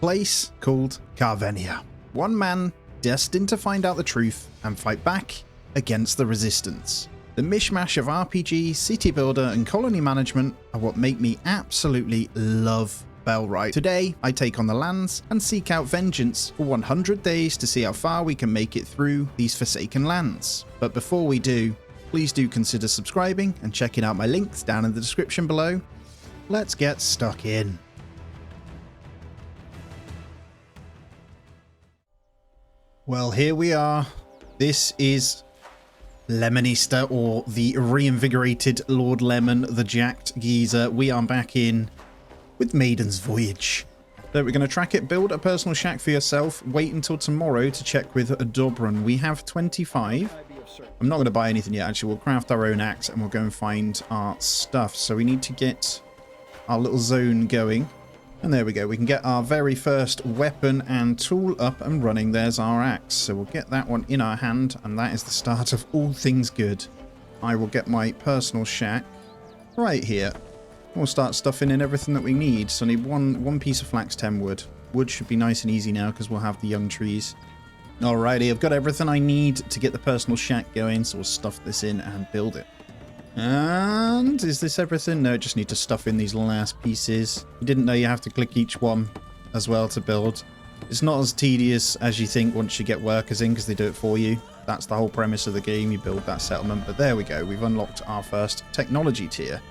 Place called Carvenia. One man destined to find out the truth and fight back against the resistance. The mishmash of RPG, city builder, and colony management are what make me absolutely love Bellwright. Today, I take on the lands and seek out vengeance for 100 days to see how far we can make it through these forsaken lands. But before we do, please do consider subscribing and checking out my links down in the description below. Let's get stuck in. Well, here we are. This is Lemonista, or the reinvigorated Lord Lemon, the jacked geezer. We are back in with Maiden's Voyage. So we're going to track it, build a personal shack for yourself, wait until tomorrow to check with Dobron. We have 25. I'm not going to buy anything yet, actually. We'll craft our own axe and we'll go and find our stuff. So we need to get our little zone going. And there we go. We can get our very first weapon and tool up and running. There's our axe. So we'll get that one in our hand, and that is the start of all things good. I will get my personal shack right here. We'll start stuffing in everything that we need. So I need one piece of flax, 10 wood. Wood should be nice and easy now because we'll have the young trees. Alrighty, I've got everything I need to get the personal shack going, so we'll stuff this in and build it. And is this everything? No, just need to stuff in these last pieces. You didn't know you have to click each one as well to build. It's not as tedious as you think once you get workers in, because they do it for you. That's the whole premise of the game. You build that settlement. But there we go. We've unlocked our first technology tier.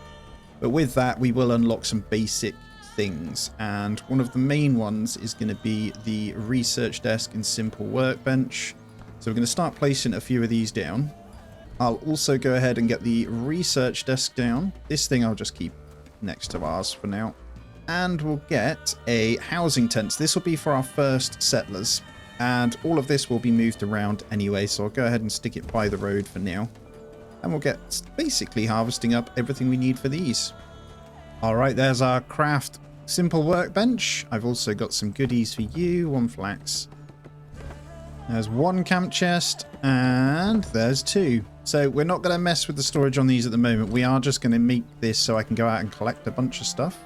But with that, we will unlock some basic things. And one of the main ones is going to be the research desk and simple workbench. So we're going to start placing a few of these down. I'll also go ahead and get the research desk down. This thing I'll just keep next to ours for now. And we'll get a housing tent. This will be for our first settlers. And all of this will be moved around anyway, so I'll go ahead and stick it by the road for now. And we'll get basically harvesting up everything we need for these. Alright, there's our craft simple workbench. I've also got some goodies for you. 1 flax. There's 1 camp chest, and there's 2. So we're not going to mess with the storage on these at the moment. We are just going to make this so I can go out and collect a bunch of stuff.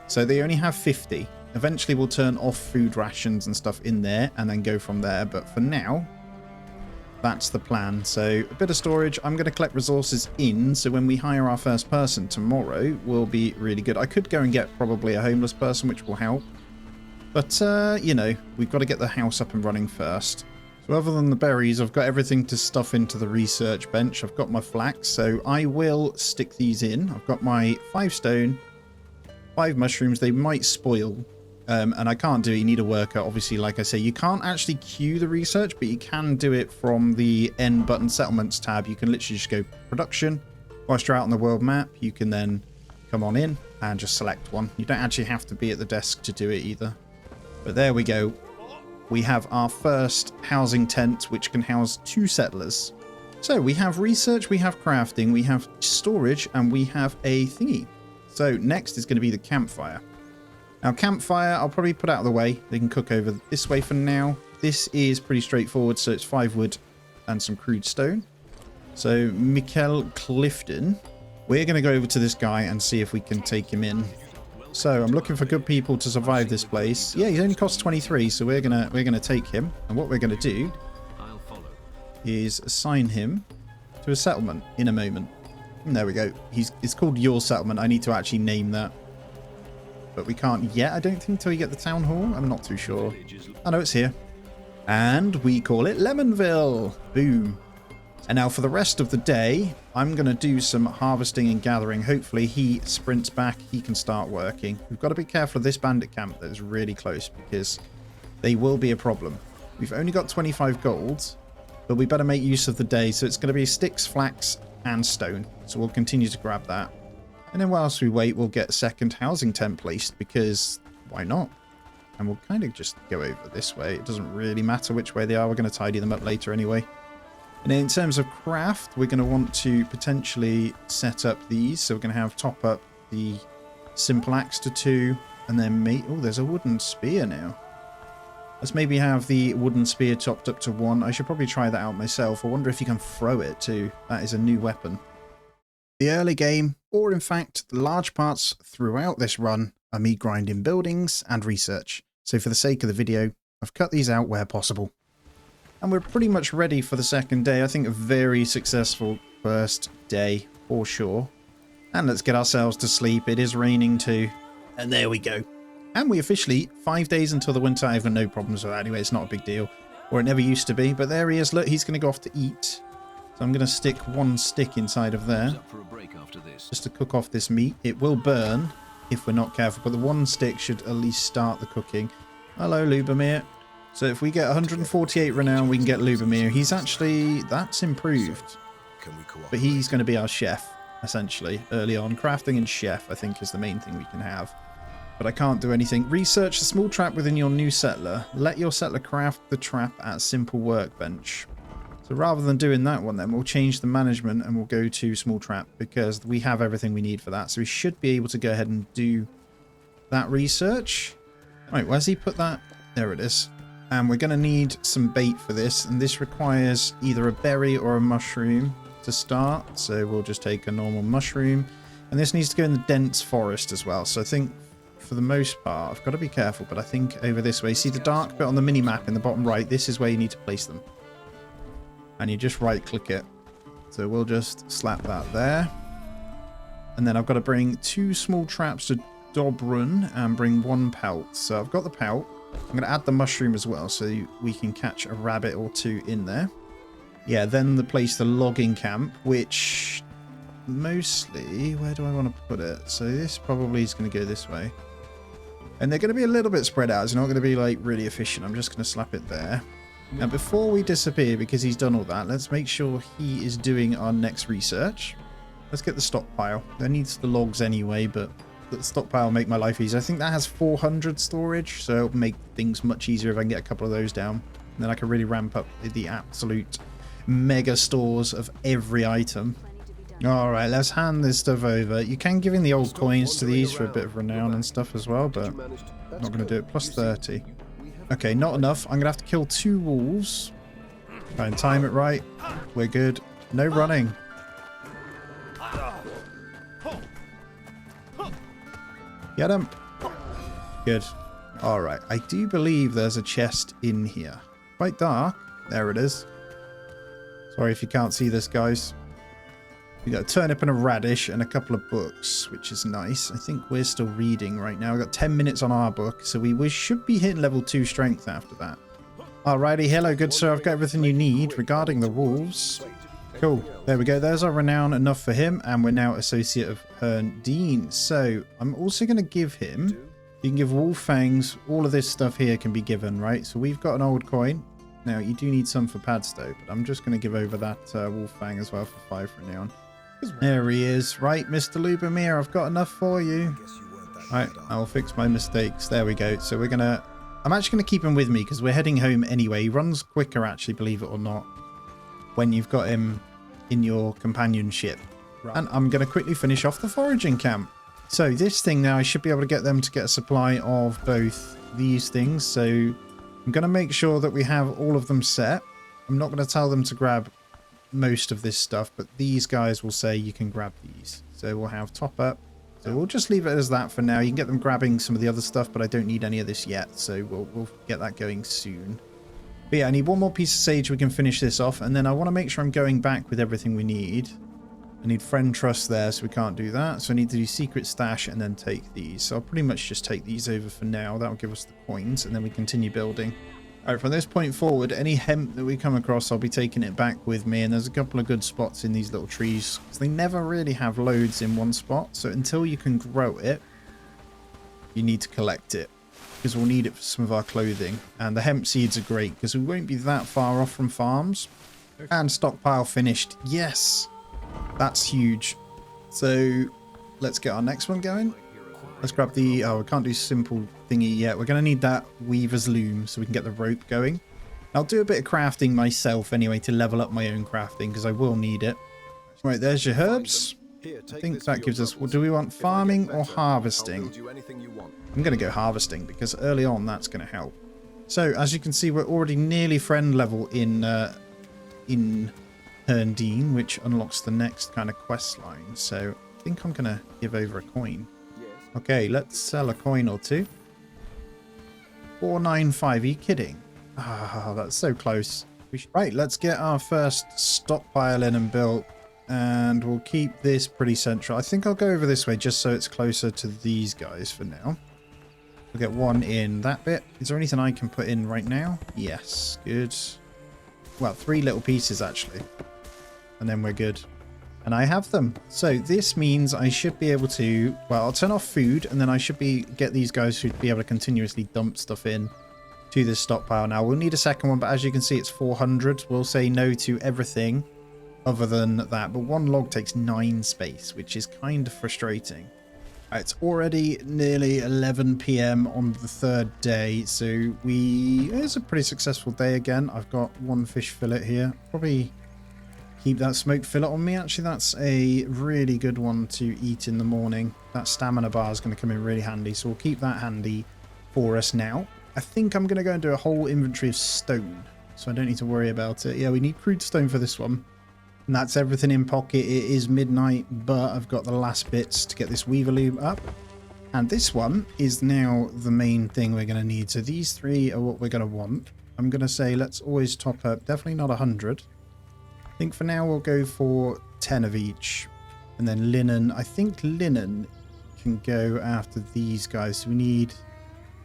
So they only have 50. Eventually we'll turn off food rations and stuff in there and then go from there. But for now, that's the plan. So a bit of storage. I'm going to collect resources in, so when we hire our first person tomorrow, we'll be really good. I could go and get probably a homeless person, which will help. But, you know, we've got to get the house up and running first. So other than the berries, I've got everything to stuff into the research bench. I've got my flax, so I will stick these in. I've got my 5 stone, 5 mushrooms. They might spoil, and I can't do it. You need a worker. Obviously, like I say, you can't actually queue the research, but you can do it from the N button settlements tab. You can literally just go production. Whilst you're out on the world map, you can then come on in and just select one. You don't actually have to be at the desk to do it either. But there we go. We have our first housing tent, which can house 2 settlers. So we have research, we have crafting, we have storage, and we have a thingy. So next is going to be the campfire. Now campfire, I'll probably put out of the way. They can cook over this way for now. This is pretty straightforward, so it's 5 wood and some crude stone. So Mikkel Clifton, we're going to go over to this guy and see if we can take him in. So I'm looking for good people to survive this place. Yeah, he only costs 23, so we're gonna take him. And what we're gonna do is assign him to a settlement in a moment. And there we go. It's called Your Settlement. I need to actually name that, but we can't yet. I don't think until we get the town hall. I'm not too sure. I know it's here, and we call it Lemonville. Boom. And now for the rest of the day, I'm going to do some harvesting and gathering. Hopefully he sprints back, he can start working. We've got to be careful of this bandit camp that is really close, because they will be a problem. We've only got 25 gold, but we better make use of the day. So it's going to be sticks, flax, and stone. So we'll continue to grab that. And then whilst we wait, we'll get a second housing tent placed, because why not? And we'll kind of just go over this way. It doesn't really matter which way they are. We're going to tidy them up later anyway. And in terms of craft, we're going to want to potentially set up these. So we're going to have top up the simple axe to 2, and then oh, there's a wooden spear now. Let's maybe have the wooden spear topped up to 1. I should probably try that out myself. I wonder if you can throw it too. That is a new weapon. The early game, or in fact large parts throughout this run, are me grinding buildings and research. So for the sake of the video, I've cut these out where possible. And we're pretty much ready for the second day. I think a very successful first day for sure. And let's get ourselves to sleep. It is raining too. And there we go. And we officially, 5 days until the winter. I've got no problems with that anyway. It's not a big deal. Or it never used to be. But there he is. Look, he's going to go off to eat. So I'm going to stick one stick inside of there. Just to cook off this meat. It will burn if we're not careful. But the one stick should at least start the cooking. Hello, Lubomir. So if we get 148 renown, we can get Lubomir. He's actually, that's improved. But he's going to be our chef, essentially, early on. Crafting and chef, I think, is the main thing we can have. But I can't do anything. Research the small trap within your new settler. Let your settler craft the trap at simple workbench. So rather than doing that one then, we'll change the management and we'll go to small trap because we have everything we need for that. So we should be able to go ahead and do that research. Right, where's he put that? There it is. And we're going to need some bait for this. And this requires either a berry or a mushroom to start. So we'll just take a normal mushroom. And this needs to go in the dense forest as well. So I think for the most part, I've got to be careful. But I think over this way, see the dark bit on the mini-map in the bottom right? This is where you need to place them. And you just right-click it. So we'll just slap that there. And then I've got to bring 2 small traps to Dobrun and bring 1 pelt. So I've got the pelt. I'm going to add the mushroom as well so we can catch a rabbit or 2 in there. Yeah, then place the logging camp, which mostly, where do I want to put it? So this probably is going to go this way. And they're going to be a little bit spread out. It's not going to be like really efficient. I'm just going to slap it there. Now before we disappear, because he's done all that, let's make sure he is doing our next research. Let's get the stockpile. There needs the logs anyway, but the stockpile will make my life easier. I think that has 400 storage, so it'll make things much easier if I can get a couple of those down. And then I can really ramp up the absolute mega stores of every item. Alright, let's hand this stuff over. You can give in the old coins to these for a bit of renown and stuff as well, but I'm not going to do it. Plus 30. Okay, not enough. I'm going to have to kill 2 wolves. Try and time it right. We're good. No running. Get him. Good. Alright, I do believe there's a chest in here. Quite dark. There it is. Sorry if you can't see this, guys. We got a turnip and a radish and a couple of books, which is nice. I think we're still reading right now. We've got 10 minutes on our book, so we should be hitting level 2 strength after that. Alrighty, hello good sir. I've got everything you need regarding the wolves. Cool. There we go. There's our renown enough for him, and we're now associate of Hern Dean. So I'm also going to give him, you can give wolf fangs, all of this stuff here can be given, right? So we've got an old coin. Now you do need some for Padstow, but I'm just going to give over that wolf fang as well for 5 renown. There he is. Right, Mr. Lubomir, I've got enough for you. Right, I'll fix my mistakes. There we go. So we're going to, I'm actually going to keep him with me because we're heading home anyway. He runs quicker, actually, believe it or not, when you've got him in your companionship. Right. And I'm going to quickly finish off the foraging camp. So this thing now, I should be able to get them to get a supply of both these things. So I'm going to make sure that we have all of them set. I'm not going to tell them to grab most of this stuff, but these guys will say you can grab these. So we'll have top up. So we'll just leave it as that for now. You can get them grabbing some of the other stuff, but I don't need any of this yet. So we'll get that going soon. But yeah, I need 1 more piece of sage. We can finish this off. And then I want to make sure I'm going back with everything we need. I need friend trust there, so we can't do that. So I need to do secret stash and then take these. So I'll pretty much just take these over for now. That'll give us the coins, and then we continue building. Alright, from this point forward, any hemp that we come across, I'll be taking it back with me. And there's a couple of good spots in these little trees, because they never really have loads in one spot. So until you can grow it, you need to collect it, because we'll need it for some of our clothing. And the hemp seeds are great, because we won't be that far off from farms. And stockpile finished. Yes! That's huge. So let's get our next one going. Let's grab the, oh, we can't do simple thingy yet. We're going to need that weaver's loom so we can get the rope going. I'll do a bit of crafting myself anyway to level up my own crafting, because I will need it. Right, there's your herbs. I think that gives us, well, do we want farming or harvesting? I'm going to go harvesting, because early on that's going to help. So as you can see, we're already nearly friend level in Herndine, which unlocks the next kind of quest line. So I think I'm going to give over a coin. Okay, let's sell a coin or 2. 495. Are you kidding? Ah, that's so close. Right, let's get our first stockpile in and built. And we'll keep this pretty central. I think I'll go over this way just so it's closer to these guys for now. We'll get one in that bit. Is there anything I can put in right now? Yes, good. Well, 3 little pieces actually. And then we're good. And I have them. So this means I should be able to, well, I'll turn off food and then I should get these guys who'd be able to continuously dump stuff in to this stockpile. Now we'll need a second one, but as you can see, it's 400. We'll say no to everything other than that. But 1 log takes 9 space, which is kind of frustrating. It's already nearly 11 p.m. on the 3rd day. So it's a pretty successful day again. I've got 1 fish fillet here. Probably keep that smoked fillet on me. Actually, that's a really good one to eat in the morning. That stamina bar is going to come in really handy. So we'll keep that handy for us now. I think I'm going to go and do a whole inventory of stone. So I don't need to worry about it. Yeah, we need crude stone for this one. And that's everything in pocket. It is midnight, but I've got the last bits to get this weaver loom up. And this one is now the main thing we're going to need. So these 3 are what we're going to want. I'm going to say let's always top up. Definitely not 100. I think for now we'll go for 10 of each. And then linen. I think linen can go after these guys. So we need...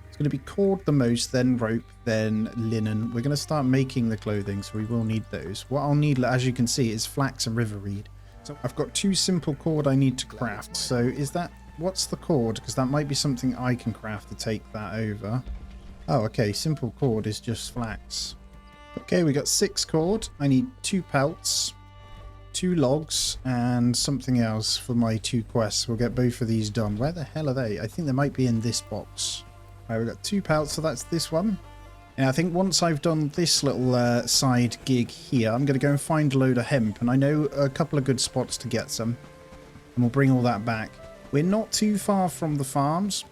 It's going to be cord the most, then rope, then linen. We're going to start making the clothing, so we will need those. What I'll need, as you can see, is flax and river reed. So I've got 2 simple cord I need to craft. So is that... What's the cord? Because that might be something I can craft to take that over. Oh, okay. Simple cord is just flax. Okay, we got 6 cord. I need 2 pelts, 2 logs, and something else for my 2 quests. We'll get both of these done. Where the hell are they? I think they might be in this box. Alright, we've got 2 pelts, so that's this one. And I think once I've done this little side gig here, I'm going to go and find a load of hemp. And I know a couple of good spots to get some. And we'll bring all that back. We're not too far from the farms.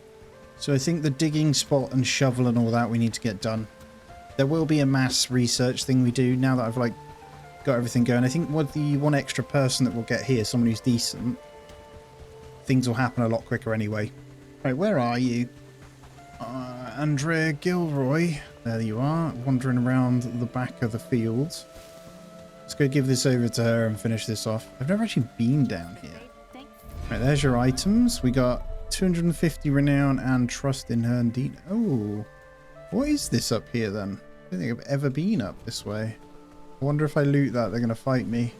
So I think the digging spot and shovel and all that we need to get done. There will be a mass research thing we do now that I've got everything going. I think with the 1 extra person that we'll get here, someone who's decent, things will happen a lot quicker anyway. Right, where are you? Andrea Gilroy, there you are, wandering around the back of the field. Let's go give this over to her and finish this off. I've never actually been down here. Right, there's your items. We got 250 renown and trust in her indeed. Oh, what is this up here then? I don't think I've ever been up this way. I wonder if I loot that, they're going to fight me.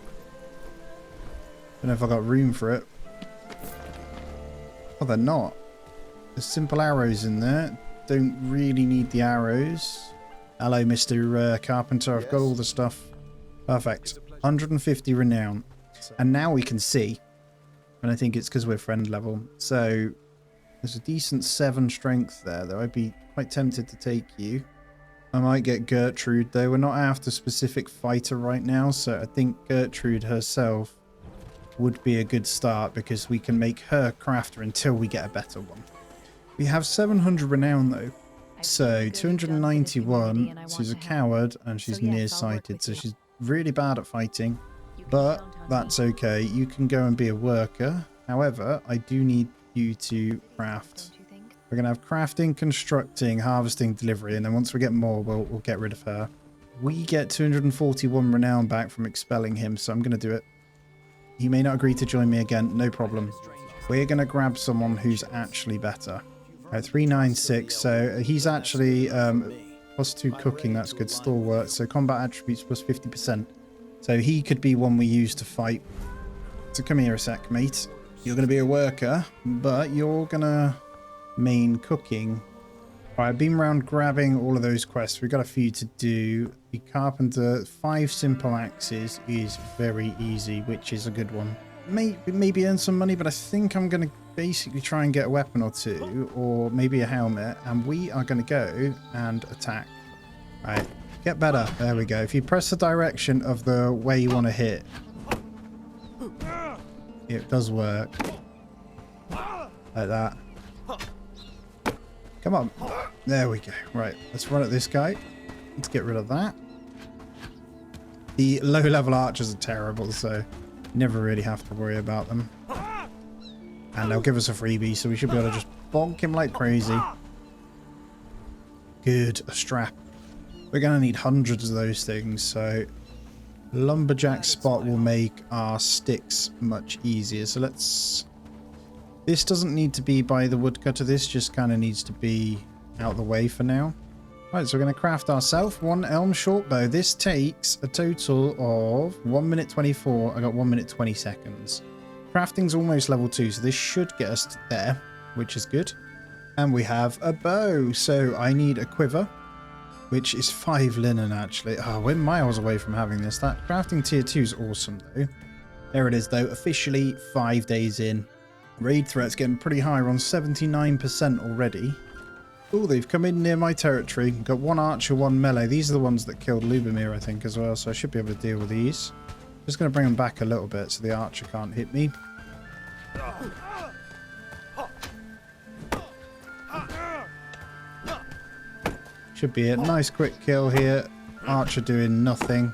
Don't know if I got room for it. Oh, they're not. There's simple arrows in there. Don't really need the arrows. Hello, Mr. Carpenter. I've got all the stuff. Perfect. 150 renown. And now we can see. And I think it's because we're friend level. So there's a decent 7 strength there, though. I'd be quite tempted to take you. I might get Gertrude, though. We're not after specific fighter right now. So I think Gertrude herself would be a good start because we can make her crafter until we get a better one. We have 700 renown though, so 291, she's a coward and she's nearsighted, so she's really bad at fighting, but that's okay. You can go and be a worker. However, I do need you to craft. We're going to have crafting, constructing, harvesting, delivery, and then once we get more, we'll get rid of her. We get 241 renown back from expelling him, so I'm going to do it. He may not agree to join me again, no problem. We're going to grab someone who's actually better. 396, so he's actually +2 cooking, that's good. Stalwart, so combat attributes +50%. So he could be one we use to fight. So come here a sec, mate. You're going to be a worker, but you're going to main cooking. Alright, I've been around grabbing all of those quests. We've got a few to do. The carpenter, 5 simple axes is very easy, which is a good one. Maybe earn some money, but I think I'm going to basically try and get a weapon or 2, or maybe a helmet, and we are going to go and attack. Right, get better. There we go. If you press the direction of the way you want to hit, it does work. Like that. Come on. There we go. Right, let's run at this guy. Let's get rid of that. The low-level archers are terrible, so you never really have to worry about them. And they'll give us a freebie, so we should be able to just bonk him like crazy. Good, a strap. We're going to need hundreds of those things, so lumberjack spot will make our sticks much easier. So let's... This doesn't need to be by the woodcutter. This just kind of needs to be out the way for now. Right, so we're going to craft ourselves one elm short bow. This takes a total of 1 minute 24. I got 1 minute 20 seconds. Crafting's almost level 2, so this should get us there, which is good. And we have a bow. So I need a quiver, which is 5 linen actually. Oh, we're miles away from having this. That crafting tier 2 is awesome though. There it is though, officially 5 days in. Raid threat's getting pretty high. We're on 79% already. Oh, they've come in near my territory. Got one archer, one melee. These are the ones that killed Liberating, I think, as well. So I should be able to deal with these. Just going to bring them back a little bit so the archer can't hit me. Should be a nice quick kill here. Archer doing nothing.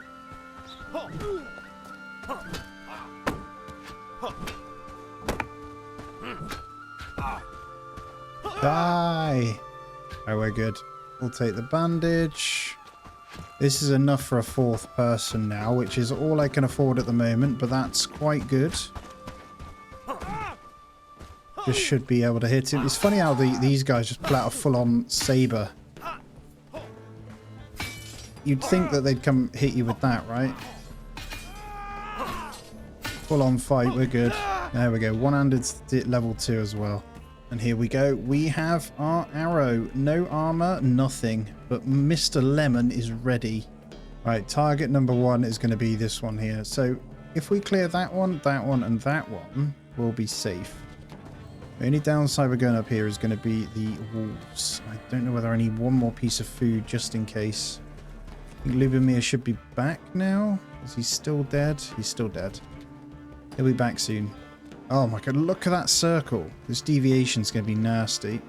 Die! Oh, we're good. We'll take the bandage. This is enough for a 4th person now, which is all I can afford at the moment, but that's quite good. Just should be able to hit him. It's funny how these guys just pull out a full-on saber. You'd think that they'd come hit you with that, right? Full-on fight, we're good. There we go. One-handed level 2 as well. And here we go. We have our arrow. No armor, nothing. But Mr. Lemon is ready. Right, target number 1 is going to be this one here. So if we clear that one, and that one, we'll be safe. The only downside we're going up here is going to be the wolves. I don't know whether I need one more piece of food just in case. I think Lubomir should be back now. Is he still dead? He's still dead. He'll be back soon. Oh my god, look at that circle. This deviation's going to be nasty.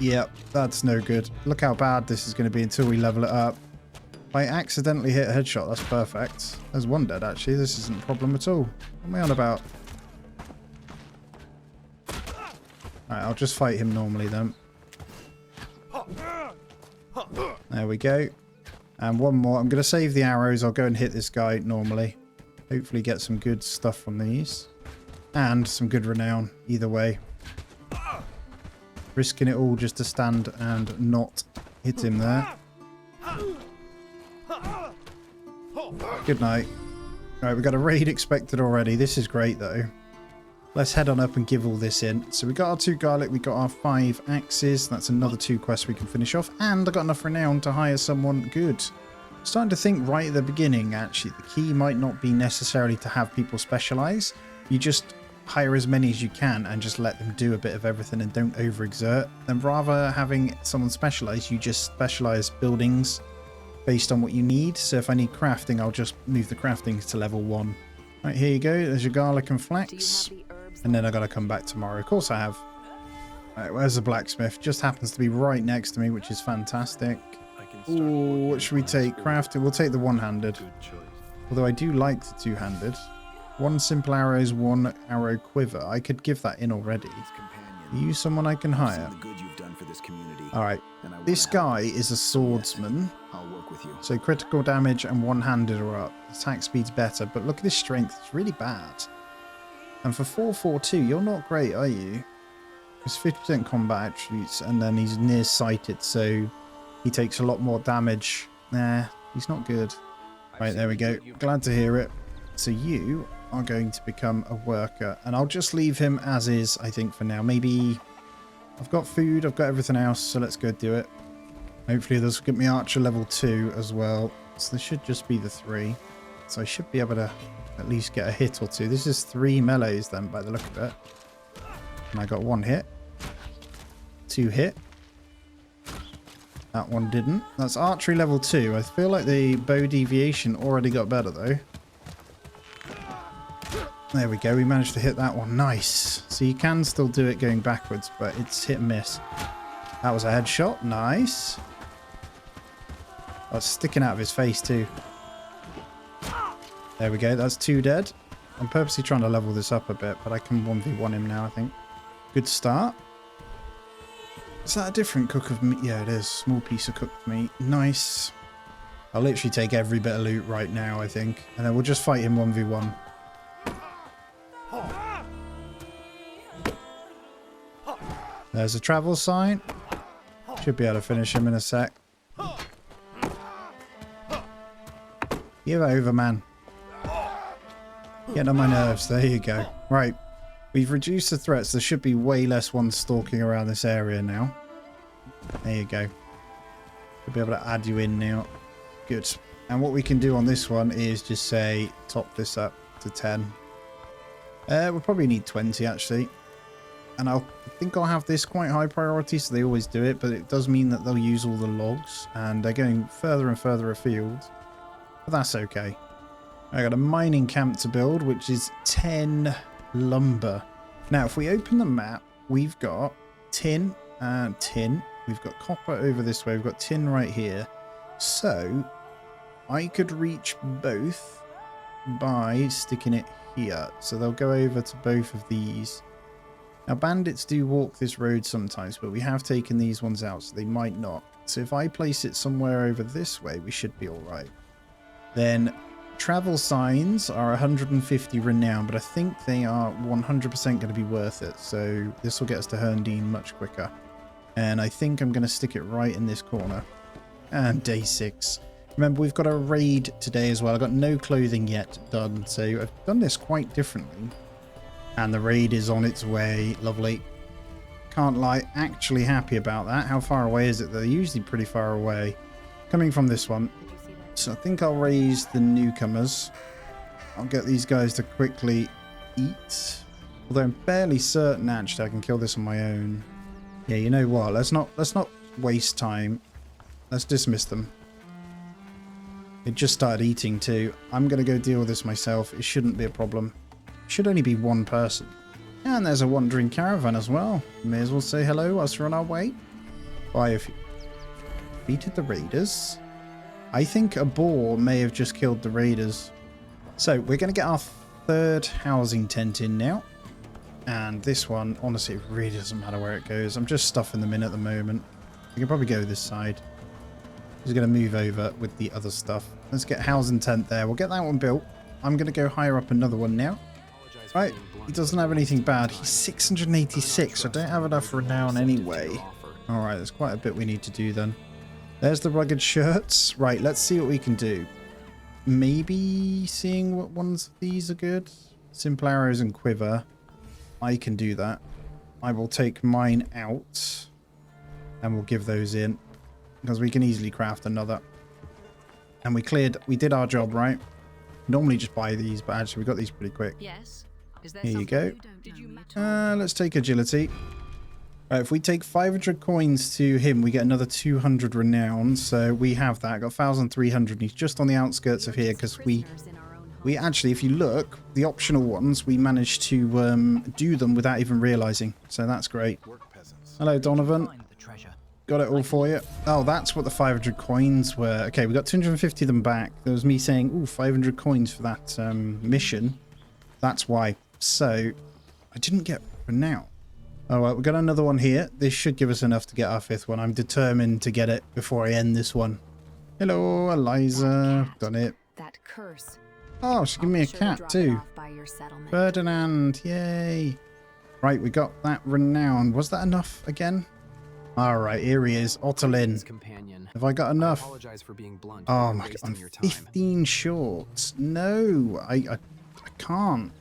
Yep, that's no good. Look how bad this is going to be until we level it up. If I accidentally hit a headshot, that's perfect. There's one dead, actually. This isn't a problem at all. What am I on about? Alright, I'll just fight him normally then. There we go. And one more. I'm going to save the arrows. I'll go and hit this guy normally. Hopefully get some good stuff from these. And some good renown, either way. Risking it all just to stand and not hit him there. Good night. Alright, we've got a raid expected already. This is great though. Let's head on up and give all this in. So we got our 2 garlic, we got our 5 axes. That's another 2 quests we can finish off. And I got enough renown to hire someone good. Starting to think right at the beginning, actually, the key might not be necessarily to have people specialize. You just hire as many as you can and just let them do a bit of everything and don't overexert. And rather having someone specialize, you just specialize buildings based on what you need. So if I need crafting, I'll just move the crafting to level 1. Right, here you go. There's your garlic and flax. And then I gotta come back tomorrow. Of course I have. Right, where's the blacksmith? Just happens to be right next to me, which is fantastic. Ooh, what should we take? Crafting. We'll take the one-handed. Although I do like the two-handed. 1 simple arrows, 1 arrow quiver. I could give that in already. Are you someone I can hire? Alright. This guy is a swordsman. So critical damage and one-handed are up. Attack speed's better, but look at his strength. It's really bad. And for 442, you're not great, are you? It's 50% combat attributes, and then he's near-sighted, so he takes a lot more damage. Nah, he's not good. Right, there we go. Glad to hear it. So you are going to become a worker, and I'll just leave him as is, I think, for now. Maybe I've got food, I've got everything else, so let's go do it. Hopefully this will get me archer level 2 as well. So this should just be the 3. So I should be able to at least get a hit or 2. This is 3 melees then, by the look of it. And I got 1 hit. 2 hit. That one didn't. That's archery level 2. I feel like the bow deviation already got better though. There we go. We managed to hit that one. Nice. So you can still do it going backwards, but it's hit and miss. That was a headshot. Nice. That's sticking out of his face too. There we go. That's 2 dead. I'm purposely trying to level this up a bit, but I can 1v1 him now, I think. Good start. Is that a different cook of meat? Yeah, it is. Small piece of cooked meat. Nice. I'll literally take every bit of loot right now, I think. And then we'll just fight him 1v1. There's a travel sign. Should be able to finish him in a sec. Give over, man. Getting on my nerves. There you go. Right. We've reduced the threats. There should be way less ones stalking around this area now. There you go. We'll be able to add you in now. Good. And what we can do on this one is just say top this up to 10. We'll probably need 20 actually. And I think I'll have this quite high priority, so they always do it, but it does mean that they'll use all the logs and they're going further and further afield. But that's okay. I got a mining camp to build, which is 10 lumber. Now, if we open the map, we've got tin and tin. We've got copper over this way. We've got tin right here. So I could reach both by sticking it here. So they'll go over to both of these. Now, bandits do walk this road sometimes, but we have taken these ones out, so they might not. So if I place it somewhere over this way, we should be all right. Then travel signs are 150 renown, but I think they are 100% going to be worth it. So this will get us to Herndine much quicker. And I think I'm going to stick it right in this corner. And day 6. Remember, we've got a raid today as well. I've got no clothing yet done, so I've done this quite differently. And the raid is on its way. Lovely. Can't lie, actually happy about that. How far away is it? They're usually pretty far away. Coming from this one. So I think I'll raise the newcomers. I'll get these guys to quickly eat. Although I'm fairly certain actually I can kill this on my own. Yeah, you know what? Let's not waste time. Let's dismiss them. It just started eating too. I'm going to go deal with this myself. It shouldn't be a problem. Should only be one person. And there's a wandering caravan as well. May as well say hello whilst we're on our way. Why, if you defeated the raiders? I think a boar may have just killed the raiders. So we're going to get our 3rd housing tent in now. And this one, honestly, it really doesn't matter where it goes. I'm just stuffing them in at the moment. We can probably go this side. Just going to move over with the other stuff. Let's get housing tent there. We'll get that one built. I'm going to go hire up another one now. Right, he doesn't have anything bad. He's 686. I don't have enough renown anyway. Alright, there's quite a bit we need to do then. There's the rugged shirts. Right, let's see what we can do. Maybe seeing what ones of these are good. Simple arrows and quiver. I can do that. I will take mine out. And we'll give those in. Because we can easily craft another. And we did our job, right? Normally just buy these, but actually we got these pretty quick. Yes. Here you go. Let's take agility. Right, if we take 500 coins to him, we get another 200 renown. So we have that. Got 1,300. He's just on the outskirts of here because we actually, if you look, the optional ones, we managed to do them without even realizing. So that's great. Hello, Donovan. Got it all for you. Oh, that's what the 500 coins were. Okay, we got 250 of them back. There was me saying, ooh, 500 coins for that mission. That's why. So, I didn't get renown. Alright, we've got another one here. This should give us enough to get our 5th one. I'm determined to get it before I end this one. Hello, Eliza. Done it. That curse. Oh, she gave me a cat too. Ferdinand, yay. Right, we got that renown. Was that enough again? Alright, here he is. Otterlin. Have I got enough? Oh my god, I'm 15 short. No, I can't.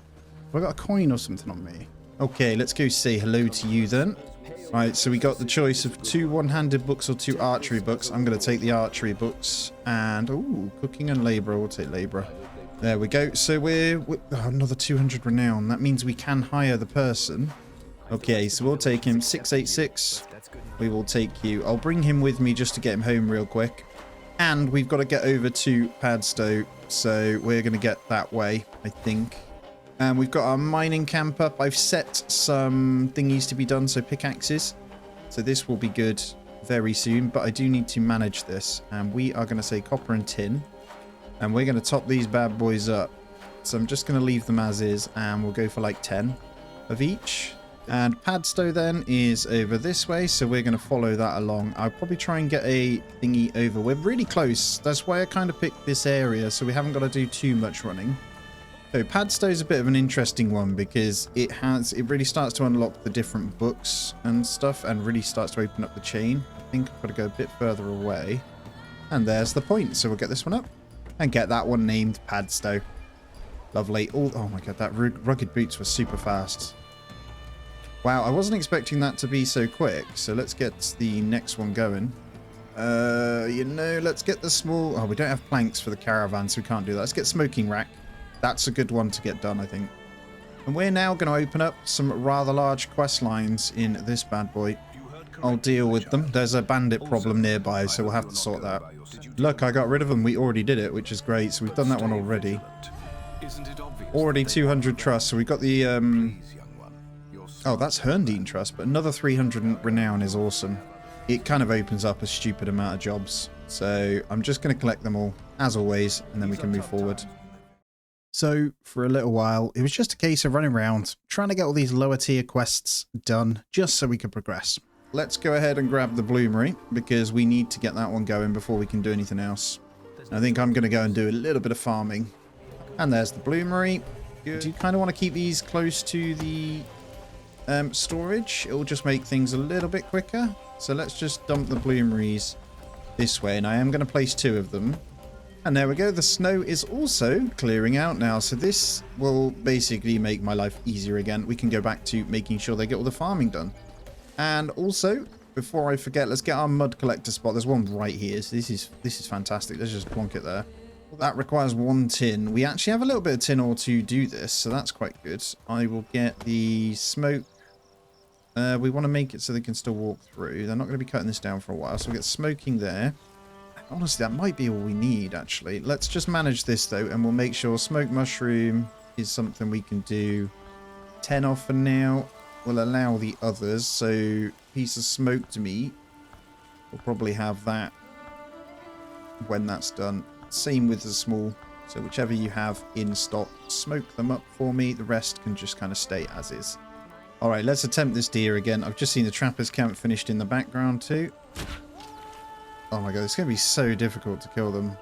Have I got a coin or something on me? Okay, let's go say hello to you then. Right, so we got the choice of 2 one-handed books or 2 archery books. I'm going to take the archery books. And, ooh, cooking and labourer. We'll take labourer. There we go. So we're another 200 renown. That means we can hire the person. Okay, so we'll take him. 686. We will take you. I'll bring him with me just to get him home real quick. And we've got to get over to Padstow. So we're going to get that way, I think. And we've got our mining camp up. I've set some thingies to be done, so pickaxes. So this will be good very soon, but I do need to manage this. And we are going to say copper and tin. And we're going to top these bad boys up. So I'm just going to leave them as is, and we'll go for like 10 of each. And Padstow then is over this way, so we're going to follow that along. I'll probably try and get a thingy over. We're really close. That's why I kind of picked this area, so we haven't got to do too much running. So Padstow is a bit of an interesting one because it really starts to unlock the different books and stuff and really starts to open up the chain. I think I've got to go a bit further away. And there's the point. So we'll get this one up and get that one named Padstow. Lovely. Oh my god, that rugged boots were super fast. Wow, I wasn't expecting that to be so quick. So let's get the next one going. Let's get the small... Oh, we don't have planks for the caravan, so we can't do that. Let's get smoking rack. That's a good one to get done, I think. And we're now going to open up some rather large quest lines in this bad boy. I'll deal with them. There's a bandit problem nearby, so we'll have to sort that. Look, I got rid of them. We already did it, which is great. So we've done that one already. Already 200 trust. So we've got the... Oh, that's Herndine trust, but another 300 renown is awesome. It kind of opens up a stupid amount of jobs. So I'm just going to collect them all, as always, and then we can move forward. So for a little while, it was just a case of running around, trying to get all these lower tier quests done, just so we could progress. Let's go ahead and grab the bloomery, because we need to get that one going before we can do anything else. I think I'm going to go and do a little bit of farming. And there's the bloomery. Do you kind of want to keep these close to the storage? It will just make things a little bit quicker. So let's just dump the bloomeries this way, and I am going to place 2 of them. And there we go. The snow is also clearing out now. So this will basically make my life easier again. We can go back to making sure they get all the farming done. And also, before I forget, let's get our mud collector spot. There's one right here. So this is fantastic. Let's just plonk it there. That requires 1 tin. We actually have a little bit of tin ore to do this, so that's quite good. I will get the smoke. We want to make it so they can still walk through. They're not going to be cutting this down for a while, so we'll get smoking there. Honestly, that might be all we need, actually. Let's just manage this, though, and we'll make sure smoke mushroom is something we can do 10 off for now. We'll allow the others, so piece of smoked meat. We'll probably have that when that's done. Same with the small. So whichever you have in stock, smoke them up for me. The rest can just kind of stay as is. All right, let's attempt this deer again. I've just seen the trapper's camp finished in the background too. Oh my god, it's going to be so difficult to kill them.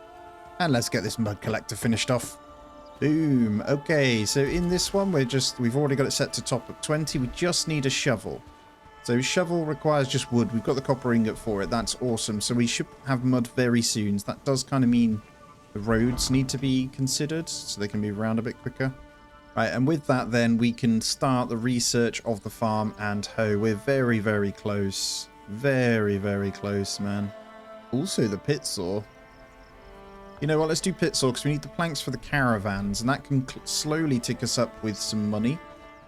And let's get this mud collector finished off. Boom. Okay, so in this one, we've already got it set to top at 20. We just need a shovel. So shovel requires just wood. We've got the copper ingot for it. That's awesome. So we should have mud very soon. So that does kind of mean the roads need to be considered so they can be around a bit quicker. Right, and with that then we can start the research of the farm and hoe. We're very, very close. Very, very close, man. Also the pit saw. You know what, let's do pit saw because we need the planks for the caravans and that can slowly tick us up with some money.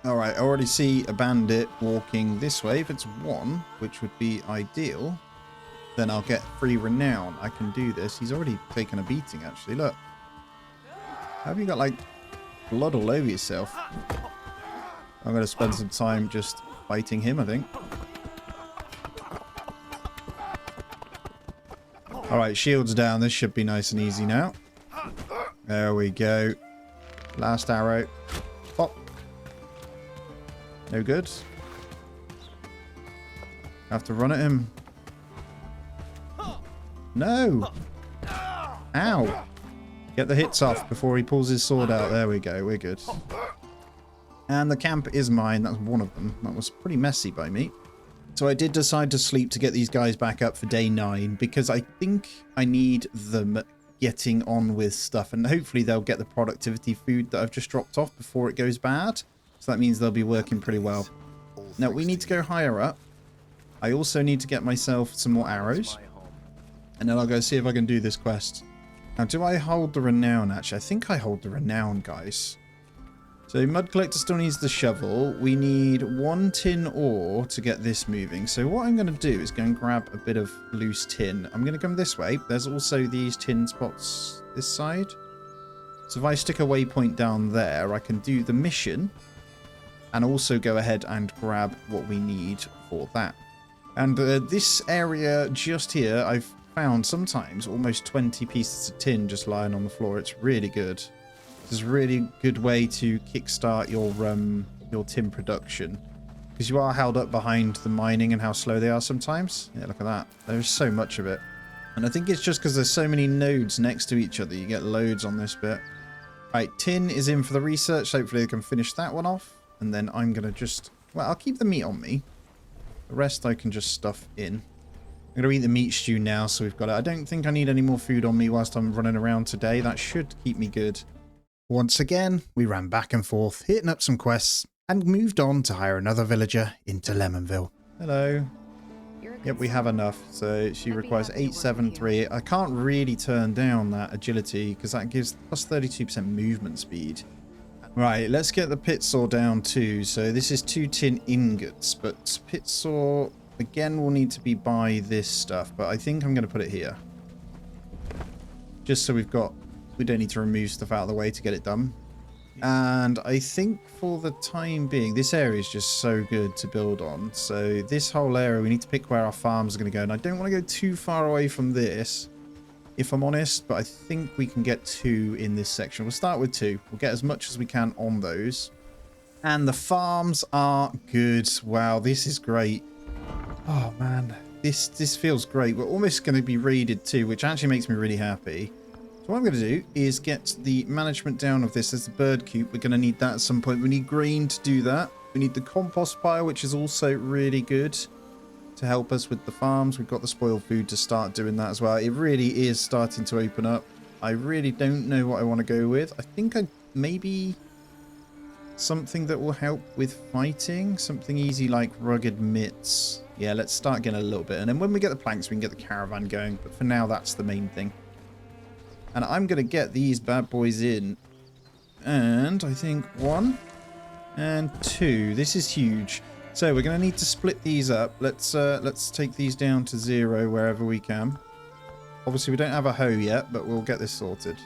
Alright, I already see a bandit walking this way. If it's 1, which would be ideal, then I'll get 3 renown. I can do this. He's already taken a beating, actually. Look. Have you got, like, blood all over yourself? I'm going to spend some time just fighting him, I think. Alright, shields down. This should be nice and easy now. There we go. Last arrow. Pop. No good. Have to run at him. No! Ow! Get the hits off before he pulls his sword out. There we go. We're good. And the camp is mine. That's one of them. That was pretty messy by me. So I did decide to sleep to get these guys back up for day 9 because I think I need them getting on with stuff. And hopefully they'll get the productivity food that I've just dropped off before it goes bad. So that means they'll be working pretty well. Now we need to go higher up. I also need to get myself some more arrows. And then I'll go see if I can do this quest. Now, do I hold the renown, actually? I think I hold the renown, guys. So, mud collector still needs the shovel. We need 1 tin ore to get this moving. So, what I'm going to do is go and grab a bit of loose tin. I'm going to come this way. There's also these tin spots this side. So, if I stick a waypoint down there, I can do the mission. And also go ahead and grab what we need for that. And this area just here, I've found sometimes almost 20 pieces of tin just lying on the floor. It's really good. This is a really good way to kickstart your tin production because you are held up behind the mining and how slow they are sometimes. Yeah, look at that. There's so much of it. And I think it's just because there's so many nodes next to each other. You get loads on this bit. Right, tin is in for the research. Hopefully they can finish that one off. And then I'm going to just... Well, I'll keep the meat on me. The rest I can just stuff in. I'm going to eat the meat stew now, so we've got it. I don't think I need any more food on me whilst I'm running around today. That should keep me good. Once again, we ran back and forth, hitting up some quests, and moved on to hire another villager into Lemonville. Hello. Yep, we have enough. So she requires 873. I can't really turn down that agility because that gives plus 32% movement speed. Right, let's get the pit saw down too. So this is 2 tin ingots, but pit saw again will need to be by this stuff, but I think I'm going to put it here. Just so we don't need to remove stuff out of the way to get it done. And I think for the time being, this area is just so good to build on. So this whole area, we need to pick where our farms are going to go. And I don't want to go too far away from this, if I'm honest. But I think we can get 2 in this section. We'll start with 2. We'll get as much as we can on those. And the farms are good. Wow, this is great. Oh, man. This feels great. We're almost going to be raided too, which actually makes me really happy. So what I'm going to do is get the management down of this as the bird coop. We're going to need that at some point. We need grain to do that. We need the compost pile, which is also really good to help us with the farms. We've got the spoiled food to start doing that as well. It really is starting to open up. I really don't know what I want to go with. I think maybe something that will help with fighting. Something easy like rugged mitts. Yeah, let's start getting a little bit. And then when we get the planks, we can get the caravan going. But for now, that's the main thing. And I'm going to get these bad boys in. And I think 1 and 2. This is huge. So we're going to need to split these up. Let's take these down to 0 wherever we can. Obviously, we don't have a hoe yet, but we'll get this sorted.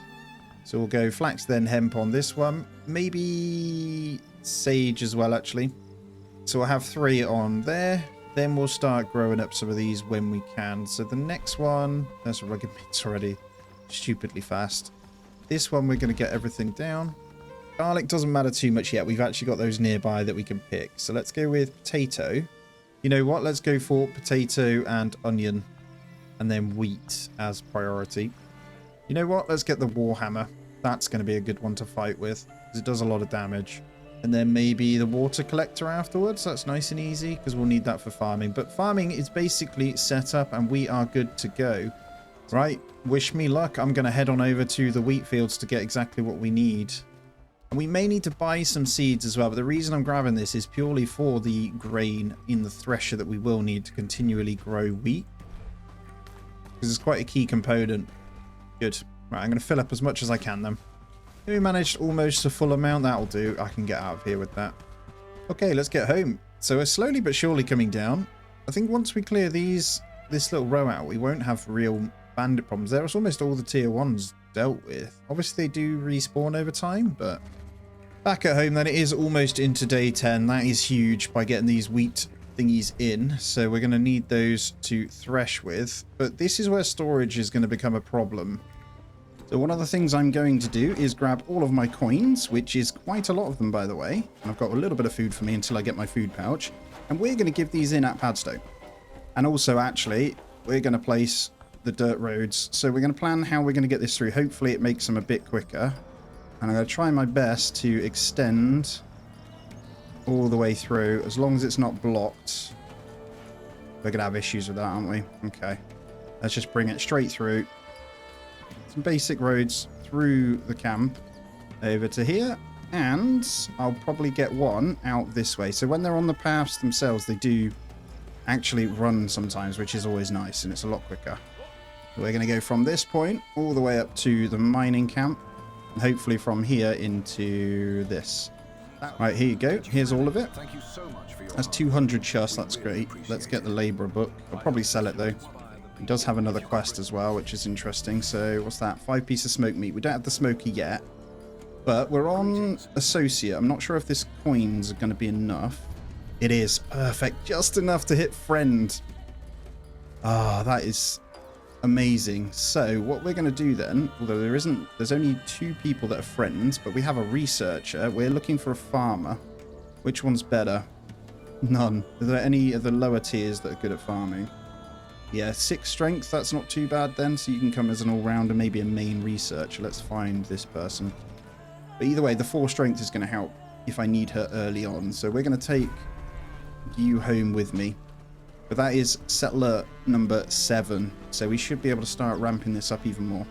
So we'll go flax, then hemp on this one. Maybe sage as well, actually. So we'll have 3 on there. Then we'll start growing up some of these when we can. So the next one... There's a rugged mitts already. Stupidly fast. This one we're going to get everything down. Garlic doesn't matter too much yet. We've actually got those nearby that we can pick. So let's go with potato. You know what? Let's go for potato and onion. And then wheat as priority. You know what? Let's get the warhammer. That's going to be a good one to fight with, because it does a lot of damage. And then maybe the water collector afterwards. That's nice and easy because we'll need that for farming. But farming is basically set up and we are good to go. Right, wish me luck. I'm going to head on over to the wheat fields to get exactly what we need. And we may need to buy some seeds as well, but the reason I'm grabbing this is purely for the grain in the thresher that we will need to continually grow wheat. Because it's quite a key component. Good. Right, I'm going to fill up as much as I can then. We managed almost a full amount. That'll do. I can get out of here with that. Okay, let's get home. So we're slowly but surely coming down. I think once we clear this little row out, we won't have real bandit problems. There's almost all the tier 1s dealt with. Obviously they do respawn over time, but back at home then, it is almost into day 10. That is huge by getting these wheat thingies in. So we're going to need those to thresh with. But this is where storage is going to become a problem. So one of the things I'm going to do is grab all of my coins, which is quite a lot of them, by the way. And I've got a little bit of food for me until I get my food pouch. And we're going to give these in at Padstow. And also, actually, we're going to place the dirt roads. So we're going to plan how we're going to get this through. Hopefully it makes them a bit quicker. And I'm going to try my best to extend all the way through. As long as it's not blocked. We're going to have issues with that, aren't we? Okay. Let's just bring it straight through. Some basic roads through the camp over to here. And I'll probably get one out this way. So when they're on the paths themselves, they do actually run sometimes, which is always nice. And it's a lot quicker. We're going to go from this point all the way up to the mining camp. And hopefully from here into this. Right, here you go. Here's all of it. That's 200 chus. That's great. Let's get the labourer book. I'll probably sell it, though. It does have another quest as well, which is interesting. So what's that? 5 pieces of smoked meat. We don't have the smoky yet. But we're on associate. I'm not sure if this coins are going to be enough. It is. Perfect. Just enough to hit friend. Ah, that is amazing. So what we're going to do then, although there's only 2 people that are friends, but we have a researcher. We're looking for a farmer. Which one's better? None. Are there any of the lower tiers that are good at farming? Yeah, 6 strength, that's not too bad then, so you can come as an all-rounder, maybe a main researcher. Let's find this person. But either way, the 4 strength is going to help if I need her early on. So we're going to take you home with me. But that is settler number 7, so we should be able to start ramping this up even more.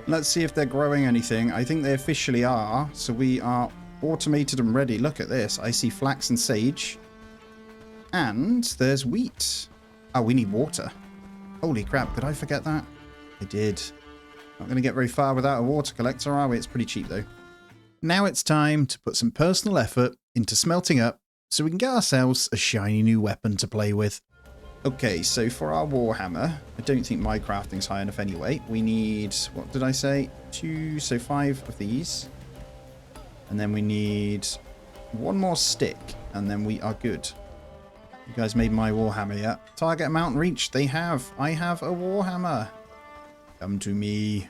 Let's see if they're growing anything. I think they officially are, so we are automated and ready. Look at this. I see flax and sage. And there's wheat. Oh, we need water. Holy crap, did I forget that? I did. Not going to get very far without a water collector, are we? It's pretty cheap, though. Now it's time to put some personal effort into smelting up so we can get ourselves a shiny new weapon to play with. Okay, so for our Warhammer, I don't think my crafting's high enough anyway. We need, what did I say? 2, so 5 of these. And then we need 1 more stick, and then we are good. You guys made my Warhammer yet? Target amount reached. They have. I have a Warhammer. Come to me.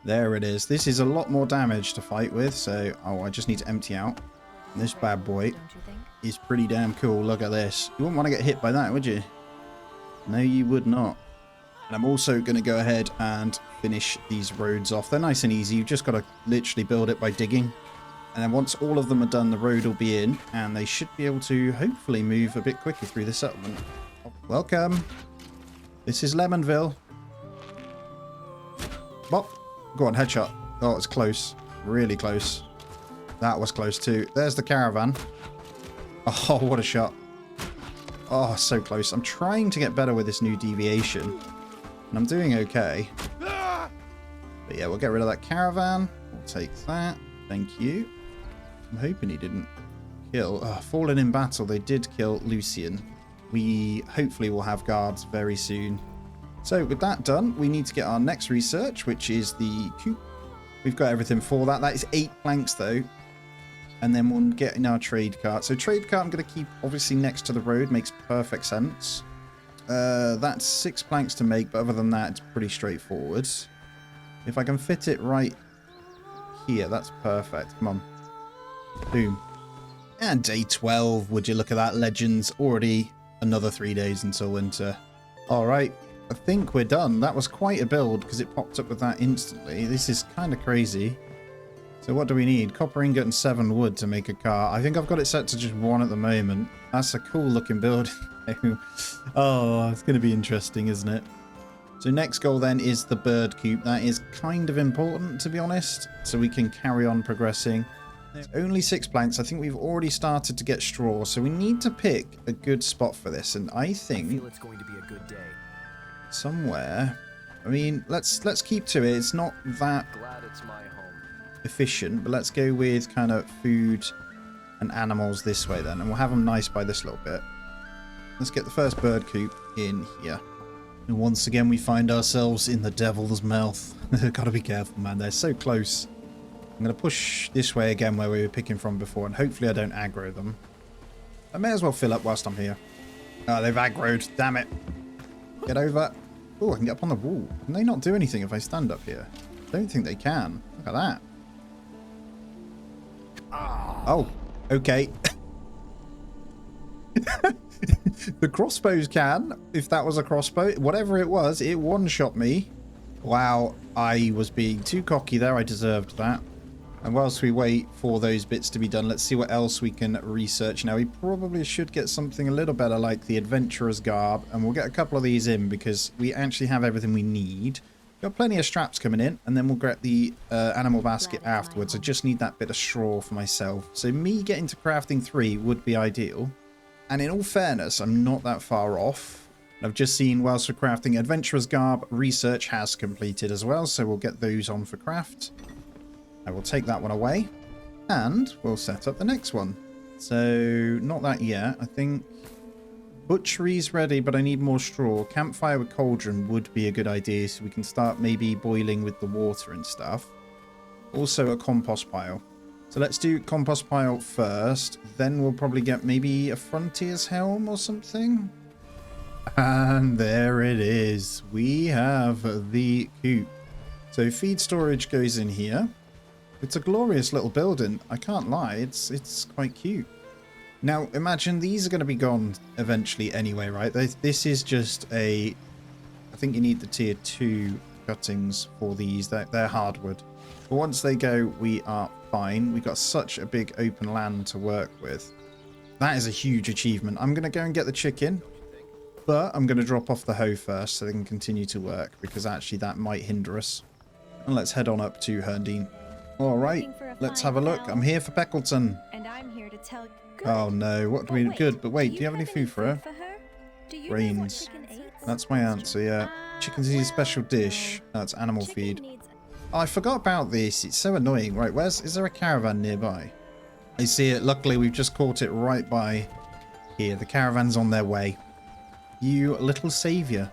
There it is. This is a lot more damage to fight with, so... Oh, I just need to empty out. This bad boy is pretty damn cool. Look at this. You wouldn't want to get hit by that, would you? No, you would not. And I'm also going to go ahead and finish these roads off. They're nice and easy. You've just got to literally build it by digging. And then once all of them are done, the road will be in, and they should be able to hopefully move a bit quicker through the settlement. Welcome. This is Lemonville. Bop. Go on, headshot. Oh, it's close. Really close. That was close too. There's the caravan. Oh, what a shot. Oh, so close. I'm trying to get better with this new deviation, and I'm doing okay. But yeah, we'll get rid of that caravan. We'll take that. Thank you. I'm hoping he didn't kill. Fallen in battle. They did kill Lucian. We hopefully will have guards very soon. So with that done, we need to get our next research, which is the coop. We've got everything for that. That is 8 planks though. And then we'll get in our trade cart. So trade cart I'm going to keep obviously next to the road. Makes perfect sense. That's 6 planks to make, but other than that, it's pretty straightforward. If I can fit it right here, that's perfect. Come on. Boom. And day 12, would you look at that, legends. Already another 3 days until winter. Alright, I think we're done. That was quite a build because it popped up with that instantly. This is kind of crazy. So what do we need? Copper ingot and 7 wood to make a car. I think I've got it set to just 1 at the moment. That's a cool looking build. Oh, it's going to be interesting, isn't it? So next goal then is the bird coop. That is kind of important, to be honest, so we can carry on progressing. It's only 6 planks. I think we've already started to get straw, so we need to pick a good spot for this, and I feel it's going to be a good day. Somewhere. I mean, let's keep to it. It's not that efficient, but let's go with kind of food and animals this way then, and we'll have them nice by this little bit. Let's get the first bird coop in here. And once again, we find ourselves in the devil's mouth. Gotta be careful, man. They're so close. I'm going to push this way again where we were picking from before, and hopefully I don't aggro them. I may as well fill up whilst I'm here. Oh, they've aggroed. Damn it. Get over. Oh, I can get up on the wall. Can they not do anything if I stand up here? I don't think they can. Look at that. Oh, okay. The crossbows can, if that was a crossbow. Whatever it was, it one-shot me. Wow, I was being too cocky there. I deserved that. And whilst we wait for those bits to be done, let's see what else we can research. Now, we probably should get something a little better like the Adventurer's Garb. And we'll get a couple of these in because we actually have everything we need. Got plenty of straps coming in, and then we'll get the animal basket afterwards. I just need that bit of straw for myself. So me getting to crafting 3 would be ideal. And in all fairness, I'm not that far off. I've just seen whilst we're crafting Adventurer's Garb, research has completed as well, so we'll get those on for craft. I will take that one away, and we'll set up the next one. So, not that yet. I think butchery's ready, but I need more straw. Campfire with cauldron would be a good idea, so we can start maybe boiling with the water and stuff. Also a compost pile. So let's do compost pile first, then we'll probably get maybe a frontier's helm or something. And there it is. We have the coop. So feed storage goes in here. It's a glorious little building. I can't lie. It's quite cute. Now, imagine these are going to be gone eventually anyway, right? This is just a... I think you need the tier 2 cuttings for these. They're hardwood. But once they go, we are fine. We've got such a big open land to work with. That is a huge achievement. I'm going to go and get the chicken. But I'm going to drop off the hoe first so they can continue to work. Because actually that might hinder us. And let's head on up to Herndine. Alright, let's have a look. I'm here for Peckleton. And I'm here to tell... Oh no, what do we do? Good, but wait, do you have any food for her? Brains. That's my answer, yeah. Chickens need a special dish. That's animal feed. Oh, I forgot about this. It's so annoying. Right, is there a caravan nearby? I see it. Luckily, we've just caught it right by here. The caravan's on their way. You little savior.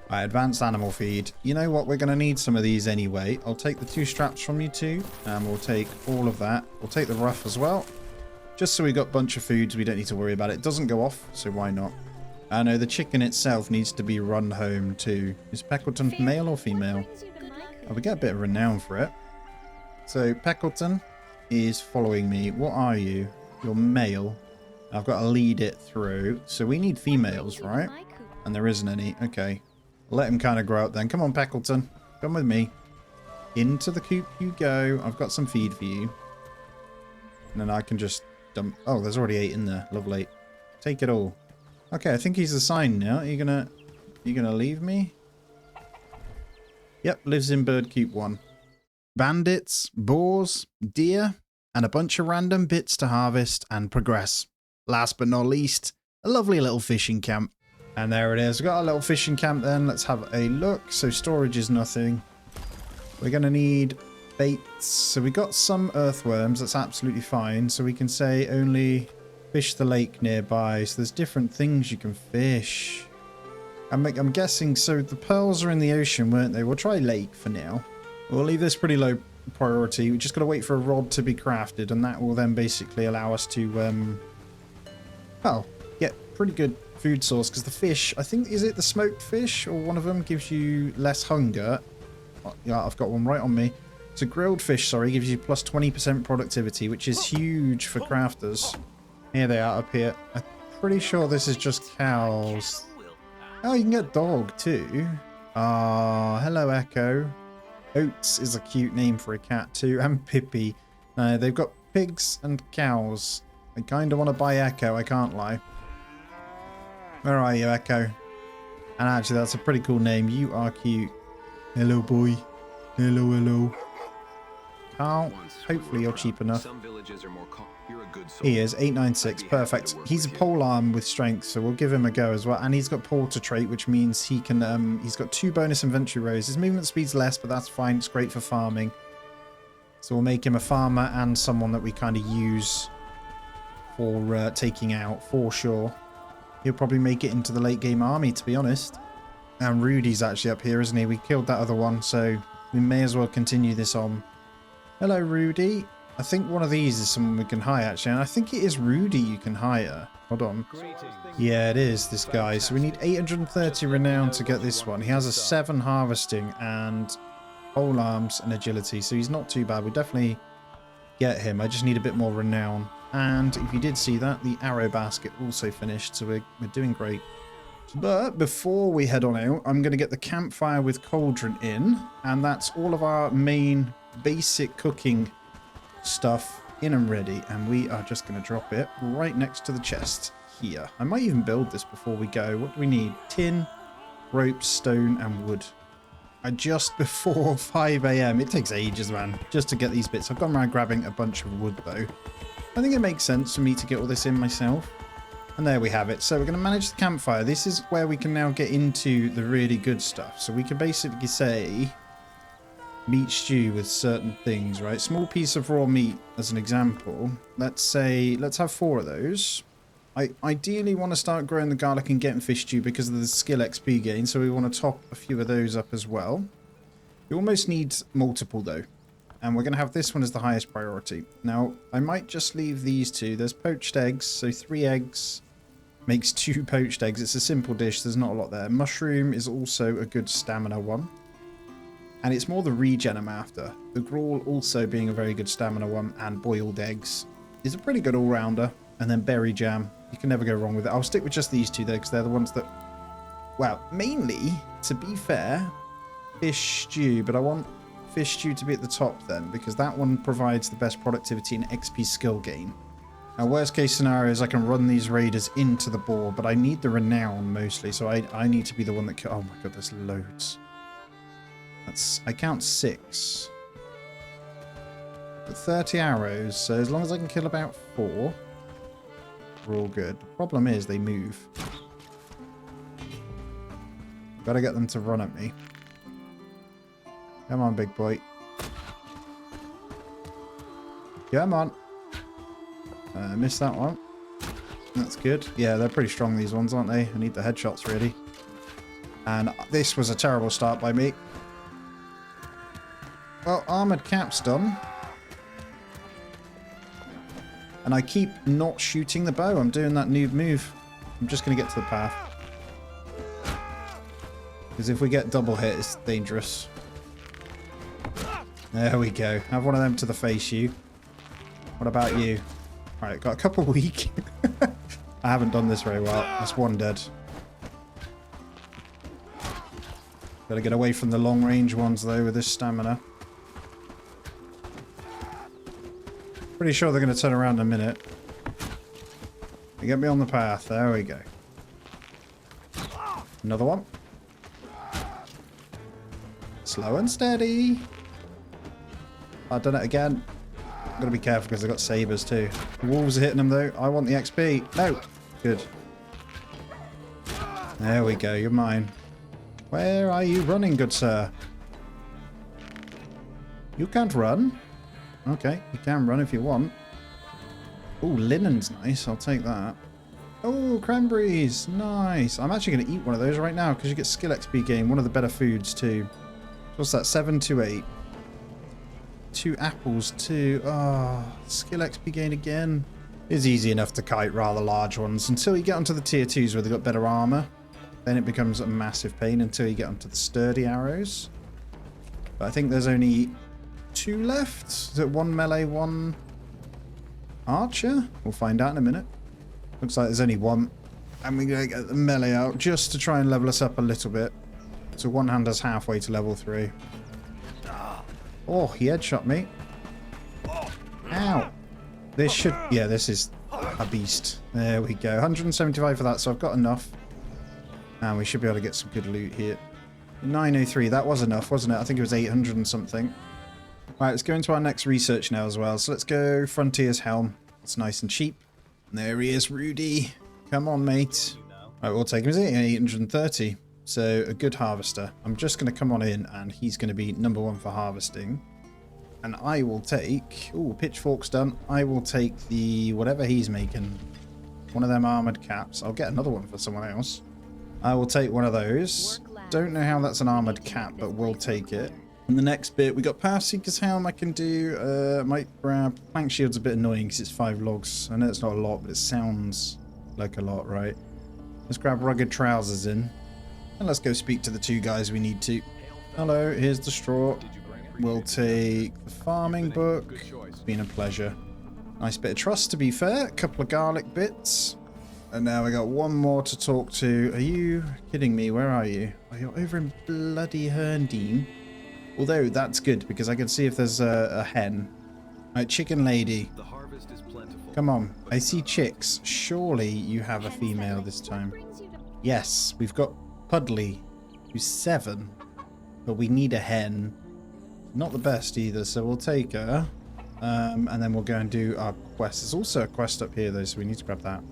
Right, advanced animal feed. You know what? We're going to need some of these anyway. I'll take the 2 straps from you two, and we'll take all of that. We'll take the rough as well. Just so we've got a bunch of foods, we don't need to worry about it. It doesn't go off, so why not? I know the chicken itself needs to be run home too. Is Peckleton male or female? Oh, we get a bit of renown for it. So Peckleton is following me. What are you? You're male. I've got to lead it through. So we need females, right? And there isn't any. Okay. Let him kind of grow up then. Come on, Peckleton. Come with me. Into the coop you go. I've got some feed for you. And then I can just dump... Oh, there's already 8 in there. Lovely. Take it all. Okay, I think he's assigned now. Are you gonna leave me? Yep, lives in bird coop 1. Bandits, boars, deer, and a bunch of random bits to harvest and progress. Last but not least, a lovely little fishing camp. And there it is. We've got a little fishing camp then. Let's have a look. So storage is nothing. We're going to need baits. So we got some earthworms. That's absolutely fine. So we can say only fish the lake nearby. So there's different things you can fish. I'm guessing, so the pearls are in the ocean, weren't they? We'll try lake for now. We'll leave this pretty low priority. We just got to wait for a rod to be crafted, and that will then basically allow us to, well, get pretty good food source, because the fish, I think, is it the smoked fish, or one of them gives you less hunger? Oh, yeah, I've got one right on me. So grilled fish, sorry, gives you plus 20% productivity, which is huge for crafters. Here they are up here. I'm pretty sure this is just cows. Oh, you can get dog too. Ah, hello Echo. Oats is a cute name for a cat too, and Pippi. They've got pigs and cows. I kind of want to buy Echo, I can't lie. Where are you, Echo? And actually, that's a pretty cool name. You are cute. Hello, boy. Hello, hello. Carl, hopefully you're cheap enough. He is 896, perfect. He's a polearm with strength, so we'll give him a go as well. And he's got porter trait, which means he can. He's got 2 bonus inventory rows. His movement speed's less, but that's fine. It's great for farming. So we'll make him a farmer and someone that we kind of use for taking out for sure. He'll probably make it into the late game army, to be honest. And Rudy's actually up here, isn't he? We killed that other one, so we may as well continue this on. Hello, Rudy. I think one of these is someone we can hire, actually. And I think it is Rudy you can hire. Hold on. Yeah, it is, this guy. So we need 830 renown to get this one. He has a 7 harvesting and pole arms and agility. So he's not too bad. We definitely get him. I just need a bit more renown. And if you did see that, the arrow basket also finished. So we're doing great. But before we head on out, I'm going to get the campfire with cauldron in. And that's all of our main basic cooking stuff in and ready, and we are just going to drop it right next to the chest here. I might even build this before we go. What do we need? Tin, rope, stone, and wood. Just before 5 AM. It takes ages, man, just to get these bits. I've gone around grabbing a bunch of wood, though. I think it makes sense for me to get all this in myself. And there we have it. So we're going to manage the campfire. This is where we can now get into the really good stuff. So we can basically say meat stew with certain things, right? Small piece of raw meat as an example. Let's have 4 of those. I ideally want to start growing the garlic and getting fish stew because of the skill XP gain, so we want to top a few of those up as well. You almost need multiple though, and we're going to have this one as the highest priority. Now I might just leave these 2. There's poached eggs, so 3 eggs makes 2 poached eggs. It's a simple dish, there's not a lot there. Mushroom is also a good stamina one. And it's more the regen I'm after. The gruel also being a very good stamina one, and boiled eggs is a pretty good all-rounder. and then berry jam. You can never go wrong with it. I'll stick with just these two though, because they're the ones that, well, mainly, to be fair, fish stew, but I want fish stew to be at the top then, because that one provides the best productivity and XP skill gain. Now, worst case scenario is I can run these raiders into the boar, but I need the renown mostly, so I need to be the one that oh my god, there's loads. I count 6. But 30 arrows, so as long as I can kill about 4, we're all good. The problem is they move. Gotta get them to run at me. Come on, big boy. Come on. Missed that one. That's good. Yeah, they're pretty strong, these ones, aren't they? I need the headshots ready. And this was a terrible start by me. Well, armoured cap's done. And I keep not shooting the bow. I'm doing that noob move. I'm just going to get to the path. Because if we get double hit, it's dangerous. There we go. Have one of them to the face, you. What about you? Alright, got a couple weak. I haven't done this very well. That's one dead. Gotta get away from the long range ones though with this stamina. Pretty sure they're going to turn around in a minute. They get me on the path. There we go. Another one. Slow and steady. I've done it again. I've got to be careful because they've got sabers too. The wolves are hitting them though. I want the XP. No. Good. There we go. You're mine. Where are you running, good sir? You can't run. Okay, you can run if you want. Oh, linen's nice. I'll take that. Oh, cranberries. Nice. I'm actually going to eat one of those right now because you get skill XP gain. One of the better foods too. What's that? 7 to 8. 2 apples too. Oh, skill XP gain again. It's easy enough to kite rather large ones until you get onto the tier 2s where they've got better armor. Then it becomes a massive pain until you get onto the sturdy arrows. But I think there's only 2 left. Is it 1 melee, 1 archer? We'll find out in a minute. Looks like there's only 1. And we're going to get the melee out just to try and level us up a little bit. So one hand us halfway to level 3. Oh, he headshot me. Ow. This should... Yeah, this is a beast. There we go. 175 for that, so I've got enough. And we should be able to get some good loot here. 903, that was enough, wasn't it? I think it was 800 and something. Right, let's go into our next research now as well. So let's go Frontier's Helm. It's nice and cheap. And there he is, Rudy. Come on, mate. Right, we'll take him. Is it 830? So a good harvester. I'm just going to come on in and he's going to be number 1 for harvesting. And I will take... Ooh, pitchfork's done. I will take the... whatever he's making. One of them armoured caps. I'll get another one for someone else. I will take one of those. Don't know how that's an armoured cap, but we'll take it. In the next bit, we got Pathseeker's Helm I can do. Might grab... Plank Shield's a bit annoying because it's 5 logs. I know it's not a lot, but it sounds like a lot, right? Let's grab Rugged Trousers in. And let's go speak to the 2 guys we need to. Hello, here's the straw. We'll take the farming book. It's been a pleasure. Nice bit of trust, to be fair. A couple of garlic bits. And now we got one more to talk to. Are you kidding me? Where are you? Oh, you're over in bloody Herndine. Although, that's good, because I can see if there's a hen. Right, chicken lady. Come on. I see chicks. Surely you have a female this time. Yes, we've got Pudley, who's 7. But we need a hen. Not the best either, so we'll take her. And then we'll go and do our quest. There's also a quest up here, though, so we need to grab that.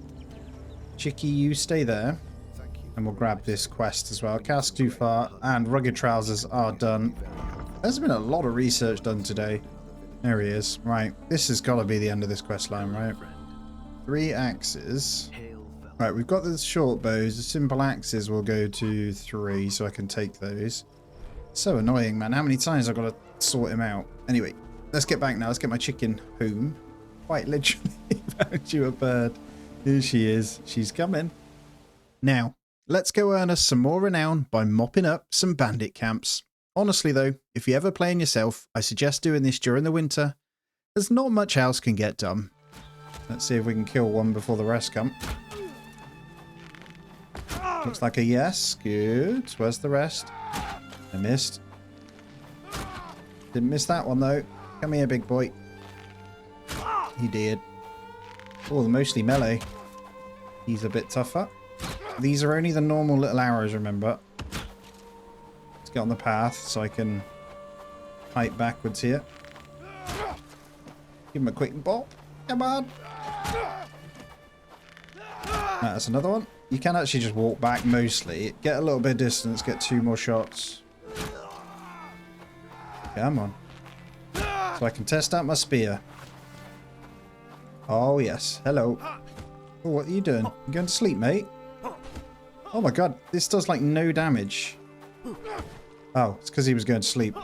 Chickie, you stay there. And we'll grab this quest as well. Cask too far, and Rugged Trousers are done. There's been a lot of research done today. There he is. Right, this has got to be the end of this quest line, right? 3 axes. Right, we've got the short bows. The simple axes will go to 3, so I can take those. So annoying, man. How many times I've got to sort him out? Anyway, let's get back now. Let's get my chicken home. Quite literally found you a bird. Here she is. She's coming. Now, let's go earn us some more renown by mopping up some bandit camps. Honestly though, if you're ever playing yourself, I suggest doing this during the winter, as not much else can get done. Let's see if we can kill one before the rest come. Looks like a yes. Good. Where's the rest? I missed. Didn't miss that one, though. Come here, big boy. He did. Oh, they're mostly melee. He's a bit tougher. These are only the normal little arrows, remember. Let's get on the path so I can hike backwards here. Give him a quick bop. Come on. That's another one. You can actually just walk back mostly. Get a little bit of distance, get 2 more shots. Come on. So I can test out my spear. Oh, yes. Hello. Oh, what are you doing? You going to sleep, mate? Oh my god, this does like no damage. Oh, it's because he was going to sleep.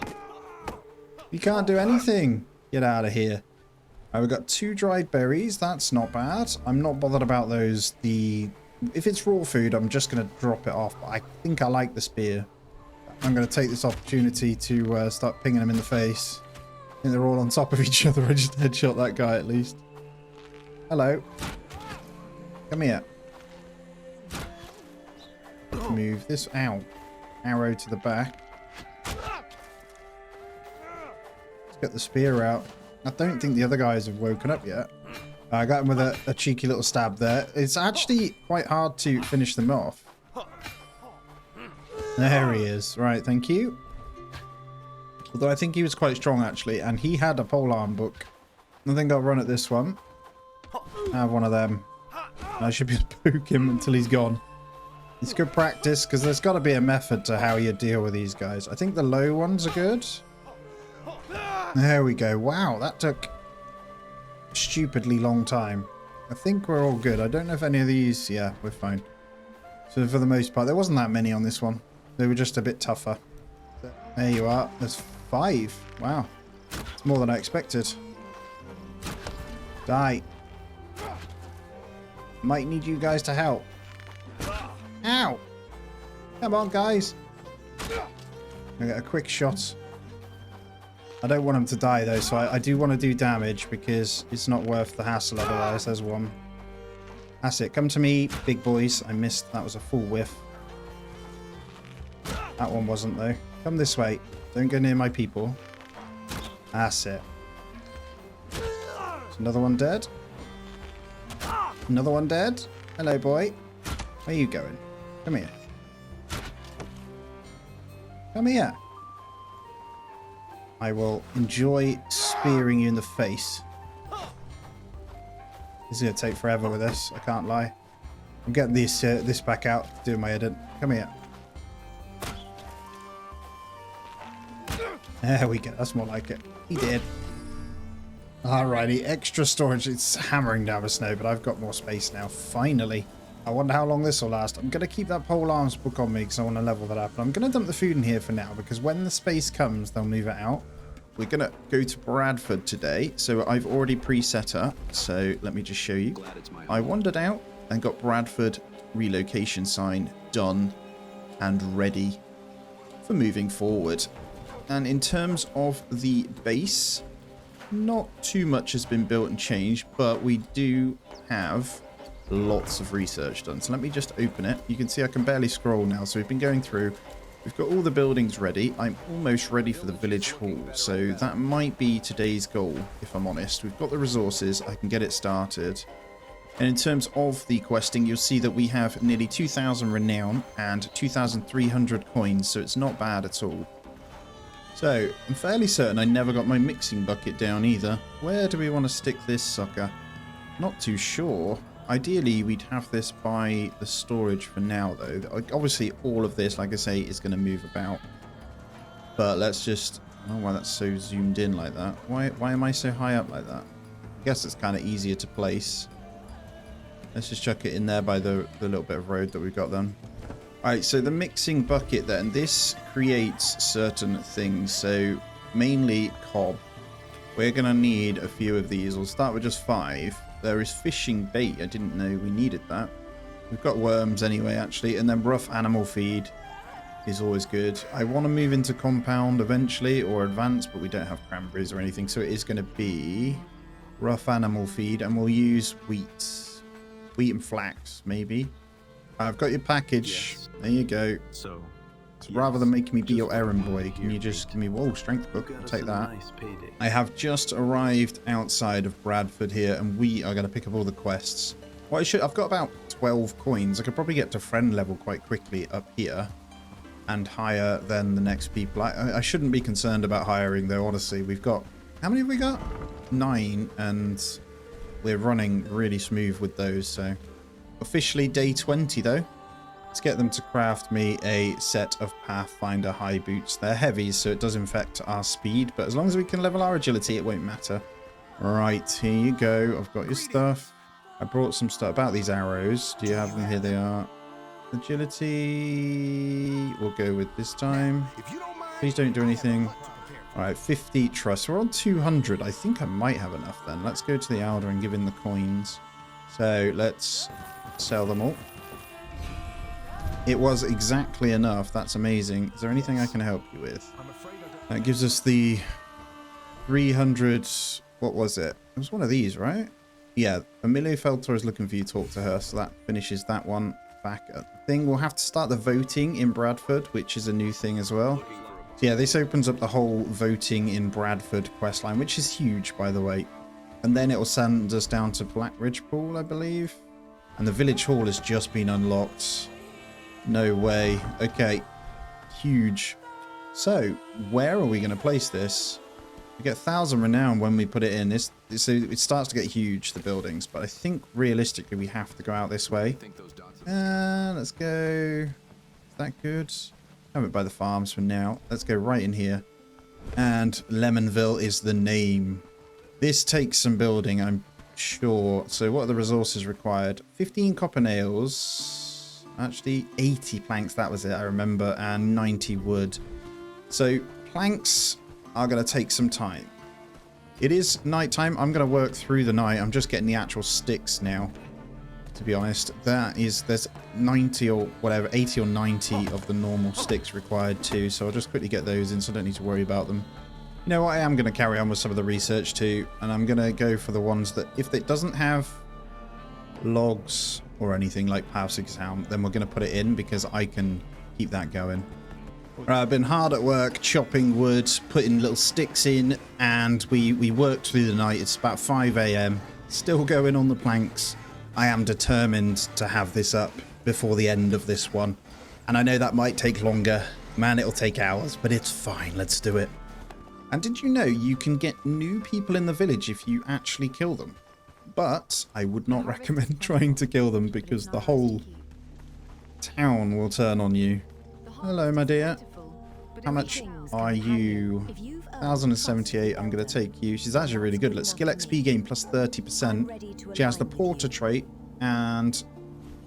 You can't do anything. Get out of here. Right, we've got 2 dried berries. That's not bad. I'm not bothered about those. If it's raw food, I'm just going to drop it off. But I think I like the spear. I'm going to take this opportunity to start pinging them in the face. I think they're all on top of each other. I just headshot that guy at least. Hello. Come here. Move this out. Arrow to the back. Let's get the spear out. I don't think the other guys have woken up yet. I got him with a cheeky little stab there. It's actually quite hard to finish them off. There he is. Right, thank you. Although I think he was quite strong actually, and he had a polearm book. I think I'll run at this one. Have one of them. I should be able to poke him until he's gone. It's good practice because there's got to be a method to how you deal with these guys. I think the low ones are good. There we go. Wow, that took a stupidly long time. I think we're all good. I don't know if any of these... Yeah, we're fine. So for the most part, there wasn't that many on this one. They were just a bit tougher. There you are. There's 5. Wow. It's more than I expected. Die. Might need you guys to help. Ow! Come on, guys. I get a quick shot. I don't want him to die, though, so I do want to do damage because it's not worth the hassle otherwise. There's one. That's it. Come to me, big boys. I missed. That was a full whiff. That one wasn't, though. Come this way. Don't go near my people. That's it. There's another one dead. Another one dead. Hello, boy. Where are you going? Come here. Come here. I will enjoy spearing you in the face. This is going to take forever with this. I can't lie. I'm getting this back out. Doing my edit. Come here. There we go. That's more like it. He did. Alrighty. Extra storage. It's hammering down with snow, but I've got more space now. Finally. I wonder how long this will last. I'm going to keep that pole arms book on me because I want to level that up. But I'm going to dump the food in here for now because when the space comes, they'll move it out. We're going to go to Bradford today. So I've already preset up. So let me just show you. I wandered out and got Bradford relocation sign done and ready for moving forward. And in terms of the base, not too much has been built and changed, but we do have lots of research done. So let me just open it. You can see I can barely scroll now. So we've been going through. We've got all the buildings ready. I'm almost ready for the village hall. So that might be today's goal, if I'm honest. We've got the resources. I can get it started. And in terms of the questing, you'll see that we have nearly 2,000 renown and 2,300 coins. So it's not bad at all. So I'm fairly certain I never got my mixing bucket down either. Where do we want to stick this sucker? Not too sure. Ideally, we'd have this by the storage for now, though. Obviously, all of this, like I say, is going to move about. But let's just... Oh, why that's so zoomed in like that. Why am I so high up like that? I guess it's kind of easier to place. Let's just chuck it in there by the little bit of road that we've got then. Alright, so the mixing bucket then. This creates certain things. So, mainly cob. We're going to need a few of these. We'll start with just 5. There is fishing bait. I didn't know we needed that. We've got worms anyway, actually. And then rough animal feed is always good. I want to move into compound eventually or advanced, but we don't have cranberries or anything. So it is going to be rough animal feed, and we'll use wheat. Wheat and flax, maybe. I've got your package. Yes. There you go. So rather than making me be your errand boy, can you just give me, whoa, strength book, I'll take that. I have just arrived outside of Bradford here, and we are going to pick up all the quests. What I've got about 12 coins. I could probably get to friend level quite quickly up here, and higher than the next people. I shouldn't be concerned about hiring, though, honestly. We've got, how many have we got? 9, and we're running really smooth with those, so. Officially day 20, though. Let's get them to craft me a set of Pathfinder high boots. They're heavy, so it does affect our speed, but as long as we can level our agility, it won't matter. Right, here you go. I've got your stuff. I brought some stuff about these arrows. Do you have them? Here they are. Agility, we'll go with this time. Please don't do anything. All right, 50 trust. We're on 200. I think I might have enough then. Let's go to the Elder and give him the coins. So let's sell them all. It was exactly enough. That's amazing. Is there anything I can help you with? That gives us the 300. What was it? It was one of these, right? Yeah, Amelia Feltor is looking for you to talk to her, so that finishes that one back at the thing. We'll have to start the voting in Bradford, which is a new thing as well. So yeah, this opens up the whole voting in Bradford questline, which is huge, by the way. And then it will send us down to Blackridge Pool, I believe. And the village hall has just been unlocked. No way. Okay. Huge. So, where are we going to place this? We get 1,000 renown when we put it in. So it starts to get huge, the buildings. But I think realistically we have to go out this way. Let's go. Is that good? Have it by the farms for now. Let's go right in here. And Lemonville is the name. This takes some building, I'm sure. So what are the resources required? 15 copper nails. Actually, 80 planks, that was it, I remember, and 90 wood. So planks are going to take some time. It is nighttime. I'm going to work through the night. I'm just getting the actual sticks now, to be honest. There's 90 or whatever, 80 or 90 of the normal sticks required too. So I'll just quickly get those in so I don't need to worry about them. You know what, I am going to carry on with some of the research too, and I'm going to go for the ones that, if it doesn't have logs or anything like Path 6 Helm, then we're going to put it in because I can keep that going. Right, I've been hard at work chopping wood, putting little sticks in, and we worked through the night. It's about 5 AM, still going on the planks. I am determined to have this up before the end of this one, and I know that might take longer. Man, it'll take hours, but it's fine. Let's do it. And did you know you can get new people in the village if you actually kill them? But I would not recommend trying to kill them because the whole town will turn on you. Hello, my dear. How much are you? 1,078. I'm going to take you. She's actually really good. Let's skill XP gain plus 30%. She has the porter trait and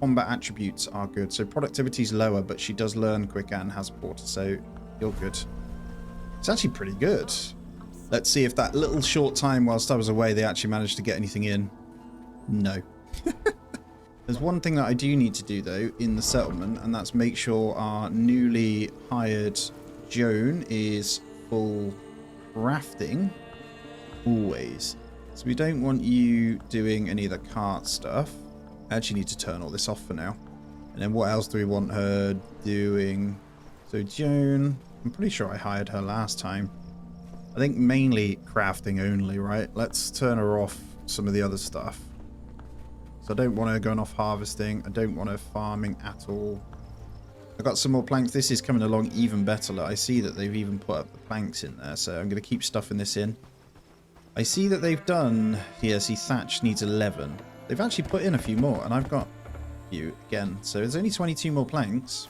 combat attributes are good. So productivity is lower, but she does learn quicker and has porter. So you're good. It's actually pretty good. Let's see if that little short time whilst I was away, they actually managed to get anything in. No. There's one thing that I do need to do, though, in the settlement, and that's make sure our newly hired Joan is full rafting. Always. So we don't want you doing any of the cart stuff. I actually need to turn all this off for now. And then what else do we want her doing? So Joan, I'm pretty sure I hired her last time. I think mainly crafting only, right? Let's turn her off some of the other stuff. So I don't want her going off harvesting. I don't want her farming at all. I've got some more planks. This is coming along even better. Look, I see that they've even put up the planks in there. So I'm going to keep stuffing this in. I see that they've done... Here, see, thatch needs 11. They've actually put in a few more. And I've got a few again. So there's only 22 more planks.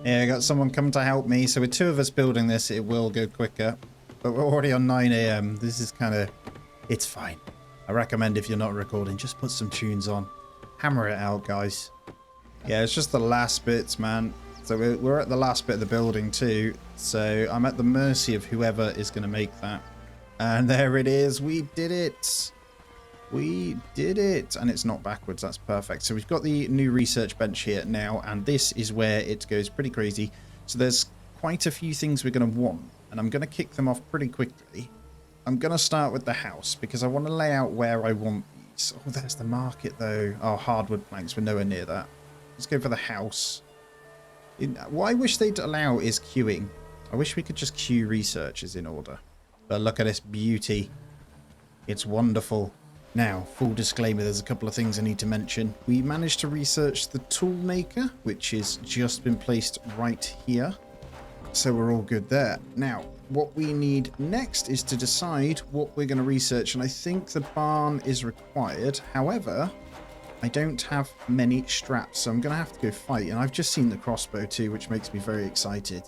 Yeah, I got someone come to help me. So with 2 of us building this, it will go quicker. But we're already on 9 AM. This is kind of... It's fine. I recommend if you're not recording, just put some tunes on. Hammer it out, guys. Yeah, it's just the last bits, man. So we're at the last bit of the building too. So I'm at the mercy of whoever is going to make that. And there it is. We did it. We did it, and it's not backwards. That's perfect. So we've got the new research bench here now, and this is where it goes pretty crazy. So there's quite a few things we're going to want, and I'm going to kick them off pretty quickly. I'm going to start with the house because I want to lay out where I want these. Oh, there's the market though. Oh, hardwood planks. We're nowhere near that. Let's go for the house. What I wish they'd allow is queuing. I wish we could just queue researches in order. But look at this beauty. It's wonderful. Now, full disclaimer, there's a couple of things I need to mention. We managed to research the tool maker, which has just been placed right here. So we're all good there. Now, what we need next is to decide what we're going to research. And I think the barn is required. However, I don't have many straps, so I'm going to have to go fight. And I've just seen the crossbow too, which makes me very excited.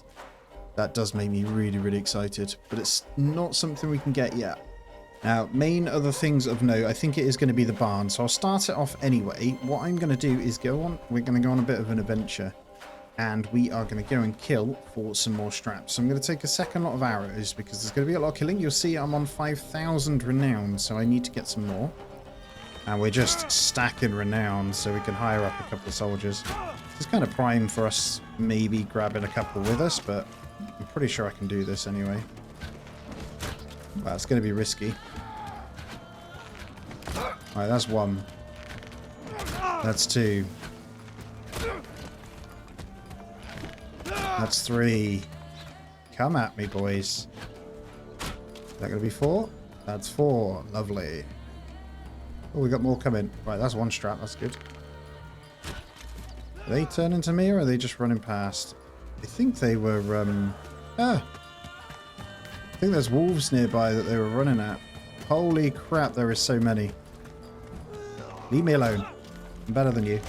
That does make me really, really excited. But it's not something we can get yet. Now, main other things of note, I think it is going to be the barn. So I'll start it off anyway. What I'm going to do is we're going to go on a bit of an adventure. And we are going to go and kill for some more straps. So I'm going to take a second lot of arrows because there's going to be a lot of killing. You'll see I'm on 5,000 renown, so I need to get some more. And we're just stacking renown so we can hire up a couple of soldiers. It's kind of prime for us maybe grabbing a couple with us, but I'm pretty sure I can do this anyway. Wow, it's going to be risky. Alright, that's one. That's two. That's three. Come at me, boys. Is that going to be four? That's four. Lovely. Oh, we got more coming. Right, that's one strap. That's good. Are they turning to me or are they just running past? I think they were, I think there's wolves nearby that they were running at. Holy crap, there is so many. Leave me alone. I'm better than you.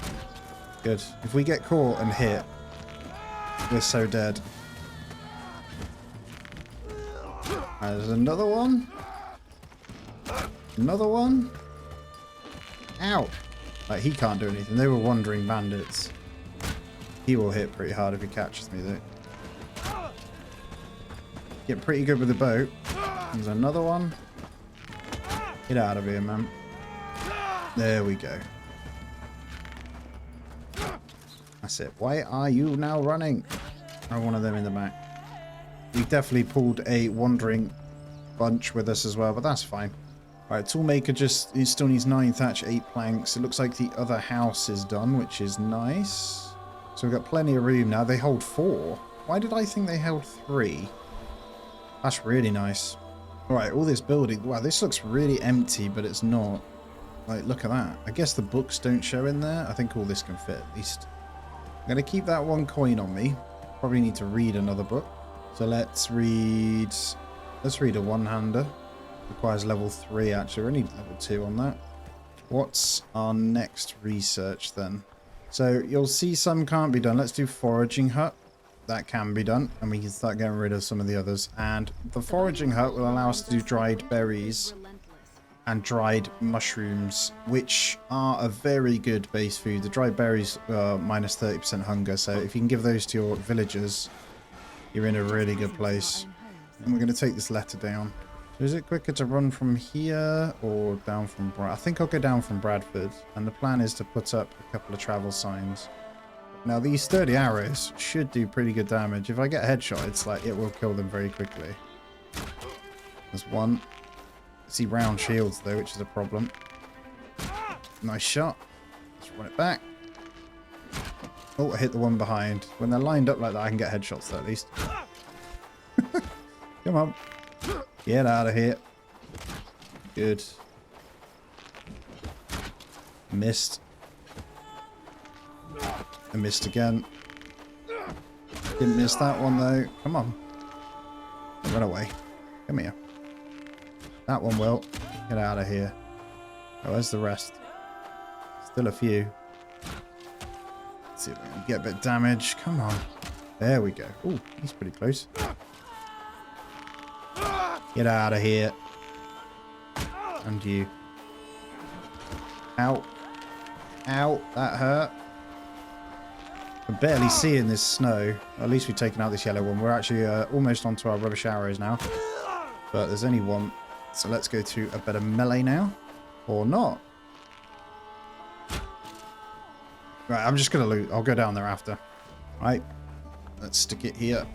Good. If we get caught and hit, we're so dead. There's another one. Another one. Ow. Like, he can't do anything. They were wandering bandits. He will hit pretty hard if he catches me, though. Get pretty good with the boat. There's another one. Get out of here, man. There we go. That's it. Why are you now running? Oh, one of them in the back. We definitely pulled a wandering bunch with us as well, but that's fine. Alright, Toolmaker he still needs 9 thatch, 8 planks. It looks like the other house is done, which is nice. So we've got plenty of room now. They hold 4. Why did I think they held 3? That's really nice. Alright, all this building. Wow, this looks really empty, but it's not. Like, look at that. I guess the books don't show in there. I think all this can fit, at least. I'm going to keep that 1 coin on me. Probably need to read another book. So let's read a one-hander. Requires level 3, actually. We need level 2 on that. What's our next research, then? So, you'll see some can't be done. Let's do foraging hut. That can be done. And we can start getting rid of some of the others. And the foraging hut will allow us to do dried berries and dried mushrooms, which are a very good base food. The dried berries are minus 30% hunger. So, if you can give those to your villagers, you're in a really good place. And we're going to take this letter down. So is it quicker to run from here or down from I think I'll go down from Bradford. And the plan is to put up a couple of travel signs. Now these sturdy arrows should do pretty good damage. If I get a headshot, it's like it will kill them very quickly. There's one. I see round shields though, which is a problem. Nice shot. Let's run it back. Oh, I hit the one behind. When they're lined up like that, I can get headshots though, at least. Come on. Get out of here. Good. Missed. I missed again. Didn't miss that one though. Come on. Run away. Come here. That one will. Get out of here. Oh, where's the rest? Still a few. Let's see if we can get a bit of damage. Come on. There we go. Oh, he's pretty close. Get out of here. And you. Ow. Ow. That hurt. I'm barely seeing this snow. At least we've taken out this yellow one. We're actually almost onto our rubbish arrows now. But there's only one. So let's go to a better melee now. Or not. Right, I'm just going to loot. I'll go down there after. Right, let's stick it here.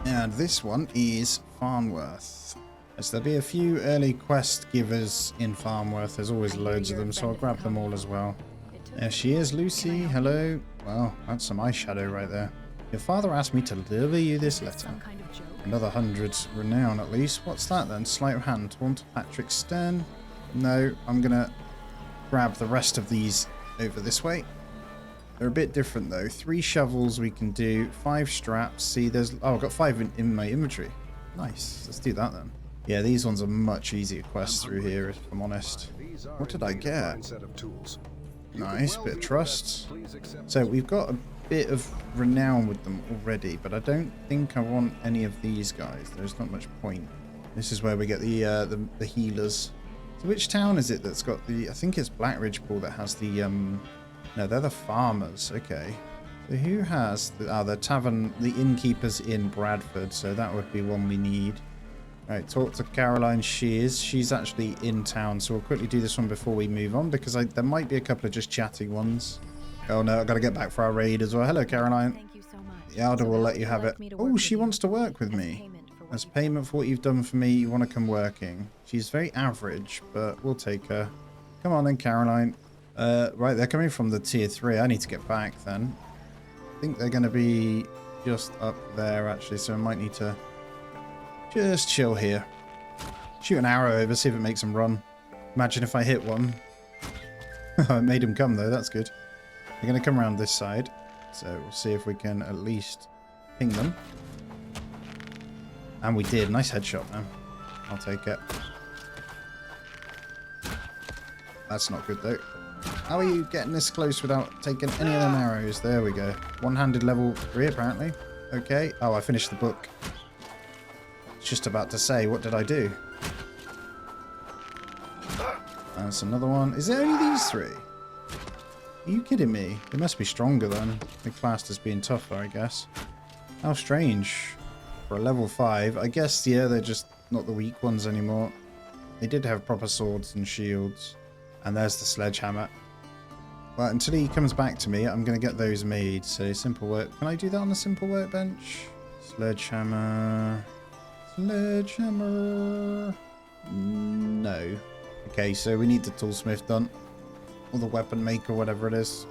And this one is Farnworth. As there'll be a few early quest givers in Farnworth. There's always loads of them, so I'll grab them all as well. There she is, Lucy. Hello. Well, that's some eyeshadow right there. Your father asked me to deliver you this letter. Another 100 renown at least. What's that then? Sleight of hand. Taunt Patrick Stern. No, I'm going to grab the rest of these over this way. They're a bit different though. 3 shovels we can do. 5 straps. See, there's... Oh, I've got 5 in my inventory. Nice. Let's do that then. Yeah, these ones are much easier quests through here, if I'm honest. What did I get? Nice, bit of trust. So we've got a bit of renown with them already, but I don't think I want any of these guys. There's not much point. This is where we get the healers. So which town is it that's got the... I think it's Blackridge Pool that has the... No, they're the farmers. Okay. So who has... the tavern... The innkeepers in Bradford. So that would be one we need. Right, talk to Caroline Shears. She's actually in town, so we'll quickly do this one before we move on, because there might be a couple of just chatting ones. Oh no, I've got to get back for our raid as well. Hello, Caroline. Thank you so much. The Elder will let you have it. Oh, she wants to work with me. As payment for what you've done for me, you want to come working. She's very average, but we'll take her. Come on then, Caroline. Right, they're coming from the tier 3. I need to get back then. I think they're going to be just up there, actually, so I might need to... just chill here. Shoot an arrow over, see if it makes them run. Imagine if I hit one. It made him come though, that's good. They're going to come around this side. So we'll see if we can at least ping them. And we did. Nice headshot, man. I'll take it. That's not good though. How are you getting this close without taking any of them arrows? There we go. One-handed level 3 apparently. Okay. Oh, I finished the book. Just about to say, what did I do? That's another one. Is there only these 3? Are you kidding me? They must be stronger then. They're classed as being tougher, I guess. How strange. For a level 5. I guess, yeah, they're just not the weak ones anymore. They did have proper swords and shields. And there's the sledgehammer. Well, until he comes back to me, I'm going to get those made. So, simple work. Can I do that on the simple workbench? Sledgehammer... Sledgehammer. No. Okay, so we need the toolsmith done. Or the weapon maker, whatever it is.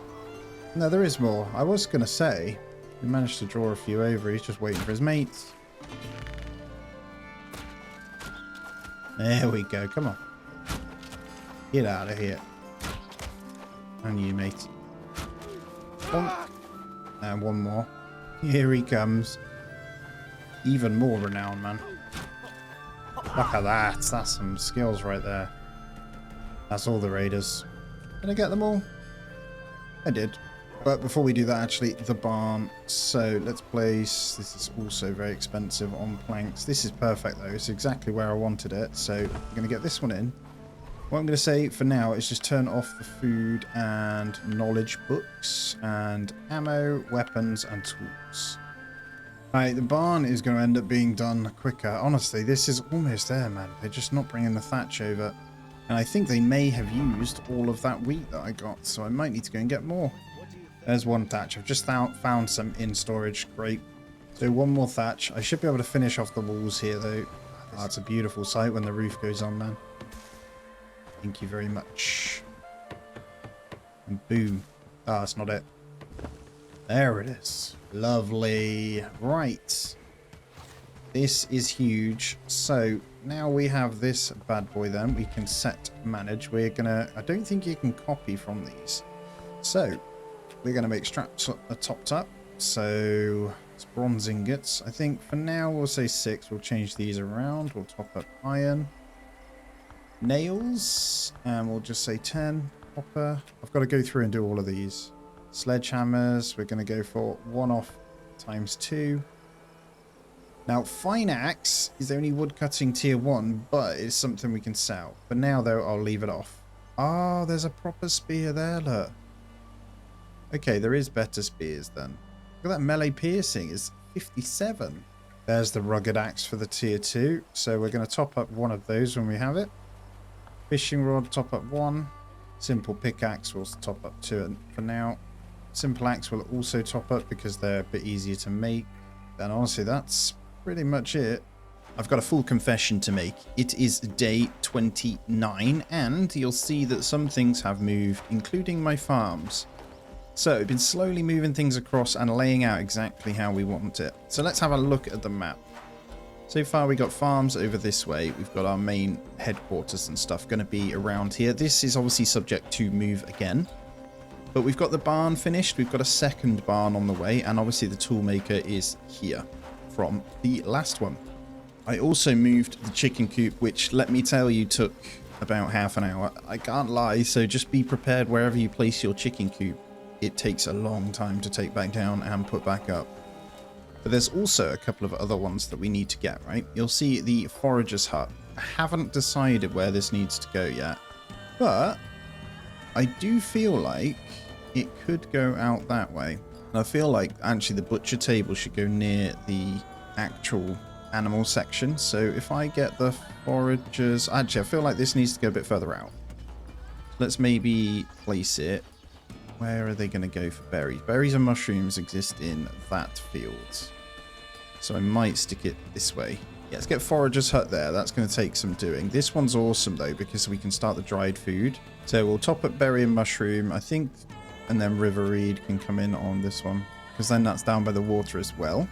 No, there is more. I was going to say, we managed to draw a few over. He's just waiting for his mates. There we go. Come on. Get out of here. And you, mate. Bonk. And one more. Here he comes. Even more renown, man. Look at that. That's some skills right there. That's all the raiders. Did I get them all? I did. But before we do that, actually, the barn. So let's place... This is also very expensive on planks. This is perfect, though. It's exactly where I wanted it. So I'm going to get this one in. What I'm going to say for now is just turn off the food and knowledge books and ammo, weapons, and tools. Right, the barn is going to end up being done quicker. Honestly, this is almost there, man. They're just not bringing the thatch over. And I think they may have used all of that wheat that I got, so I might need to go and get more. There's one thatch. I've just found some in storage. Great. So one more thatch. I should be able to finish off the walls here, though. Oh, it's a beautiful sight when the roof goes on, man. Thank you very much. And boom. Ah, that's not it. There it is. Lovely. Right. This is huge. So now we have this bad boy then. We can set manage. We're going to... I don't think you can copy from these. So we're going to make straps topped up. So it's bronze ingots. I think for now we'll say 6. We'll change these around. We'll top up iron. Nails. And we'll just say 10. Copper. I've got to go through and do all of these. Sledgehammers, we're going to go for 1 off times 2. Now, fine axe is only woodcutting tier 1, but it's something we can sell. For now, though, I'll leave it off. Ah, there's a proper spear there, look. Okay, there is better spears then. Look at that melee piercing is 57. There's the rugged axe for the tier 2. So we're going to top up one of those when we have it. Fishing rod, top up 1. Simple pickaxe will top up 2 for now. Simple axe will also top up because they're a bit easier to make. Then honestly, that's pretty much it. I've got a full confession to make. It is day 29, and you'll see that some things have moved, including my farms. So I've been slowly moving things across and laying out exactly how we want it. So let's have a look at the map. So far we got farms over this way. We've got our main headquarters and stuff going to be around here. This is obviously subject to move again. But we've got the barn finished. We've got a second barn on the way. And obviously the toolmaker is here from the last one. I also moved the chicken coop, which, let me tell you, took about half an hour. I can't lie, so just be prepared wherever you place your chicken coop. It takes a long time to take back down and put back up. But there's also a couple of other ones that we need to get, right? You'll see the forager's hut. I haven't decided where this needs to go yet, but I do feel like it could go out that way. And I feel like actually the butcher table should go near the actual animal section. So if I get the foragers, actually I feel like this needs to go a bit further out. Let's maybe place it. Where are they going to go for berries? Berries and mushrooms exist in that field. So I might stick it this way. Yeah, let's get forager's hut there. That's going to take some doing. This one's awesome though, because we can start the dried food. So we'll top up berry and mushroom, I think, and then river reed can come in on this one, because then that's down by the water as well.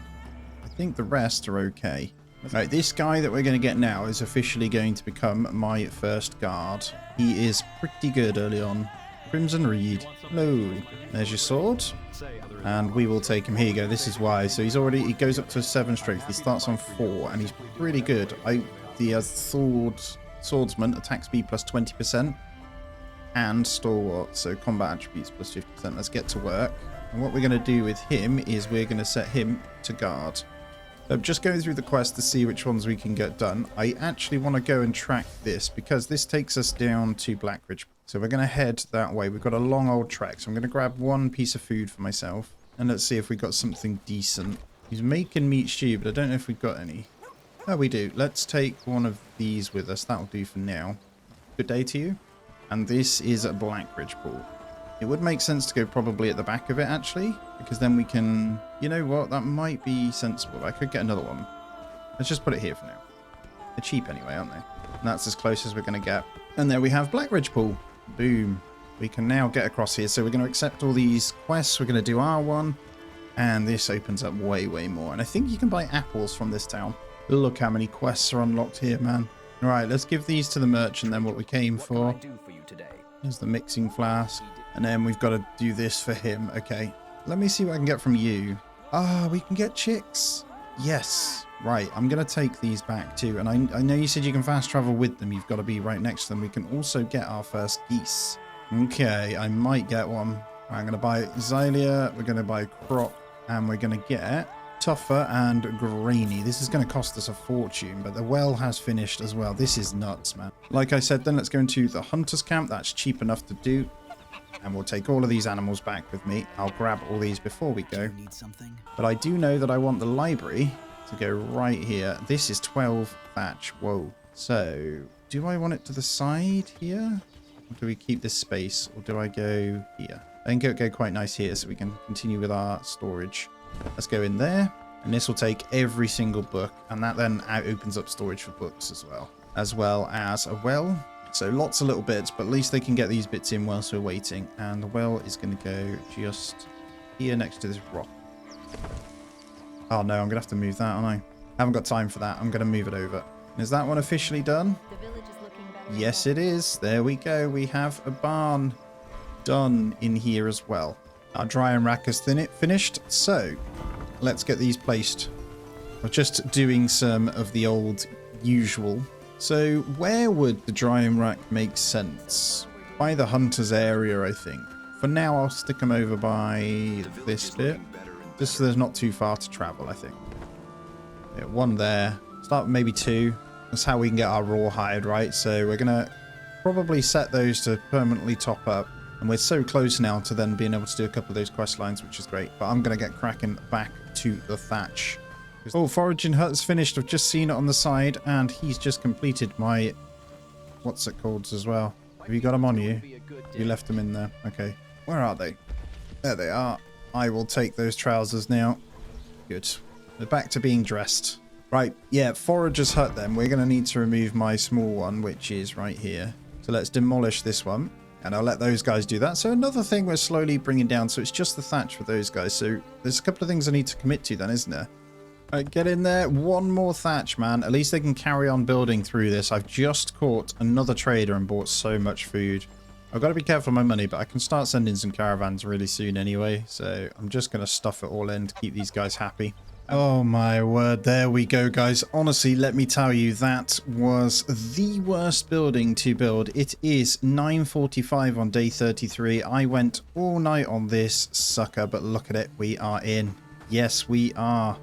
I think the rest are okay. Right, this guy that we're going to get now is officially going to become my first guard. He is pretty good early on. Crimson Reed. Hello. There's your sword. And we will take him. Here you go. This is why. So he goes up to 7 strength. He starts on 4 and he's pretty good. The swordsman, attack speed plus 20%. And stalwart. So combat attributes plus 50%. Let's get to work. And what we're going to do with him is we're going to set him to guard. So I'm just going through the quest to see which ones we can get done. I actually want to go and track this because this takes us down to Blackridge. So we're going to head that way. We've got a long old trek. So I'm going to grab one piece of food for myself. And let's see if we got something decent. He's making meat stew, but I don't know if we've got any. Oh, we do. Let's take one of these with us. That'll do for now. Good day to you. And this is a Blackridge pool. It would make sense to go probably at the back of it, actually. Because then we can... You know what? That might be sensible. I could get another one. Let's just put it here for now. They're cheap anyway, aren't they? And that's as close as we're going to get. And there we have Blackridge pool. Boom. We can now get across here. So we're going to accept all these quests. We're going to do R1. And this opens up way, way more. And I think you can buy apples from this town. Look how many quests are unlocked here, man. All right, let's give these to the merchant then, what we came for. Here's the mixing flask. And then we've got to do this for him. Okay. Let me see what I can get from you. Ah, we can get chicks. Yes. Right, I'm going to take these back too. And I know you said you can fast travel with them. You've got to be right next to them. We can also get our first geese. Okay, I might get one. I'm going to buy Xylia. We're going to buy Crop. And we're going to get Tougher and Grainy. This is going to cost us a fortune, but the well has finished as well. This is nuts, man. Like I said, then let's go into the hunter's camp. That's cheap enough to do. And we'll take all of these animals back with me. I'll grab all these before we go. Need something? But I do know that I want the library to go right here. This is 12 thatch. Whoa. So, do I want it to the side here? Or do we keep this space? Or do I go here? I think it'll go quite nice here so we can continue with our storage. Let's go in there. And this will take every single book. And that then opens up storage for books as well. As well as a well. So lots of little bits, but at least they can get these bits in whilst we're waiting. And the well is going to go just here next to this rock. Oh no, I'm going to have to move that, aren't I? Haven't got time for that. I'm going to move it over. Is that one officially done? The village is looking better. Yes, it is. There we go. We have a barn done in here as well. Our drying rack is finished. So let's get these placed. We're just doing some of the old usual. So where would the drying rack make sense? By the hunter's area, I think. For now, I'll stick them over by this bit. Just so there's not too far to travel, I think. Yeah, one there. Start with maybe 2. That's how we can get our raw hide, right? So we're going to probably set those to permanently top up. And we're so close now to then being able to do a couple of those quest lines, which is great. But I'm going to get cracking back to the thatch. Oh, foraging hut's finished. I've just seen it on the side, and he's just completed my what's it called as well. Have you got them on you? You left them in there. Okay. Where are they? There they are. I will take those trousers now. Good. They're back to being dressed. Right. Yeah, Forager's Hut then. We're going to need to remove my small one, which is right here. So let's demolish this one. And I'll let those guys do that. So another thing we're slowly bringing down. So it's just the thatch for those guys. So there's a couple of things I need to commit to then, isn't there? All right, get in there. One more thatch, man. At least they can carry on building through this. I've just caught another trader and bought so much food. I've got to be careful with my money, but I can start sending some caravans really soon anyway. So I'm just going to stuff it all in to keep these guys happy. Oh my word, there we go, guys. Honestly, let me tell you, that was the worst building to build. It is 9:45 on day 33. I went all night on this sucker, but look at it, we are in. Yes, we are.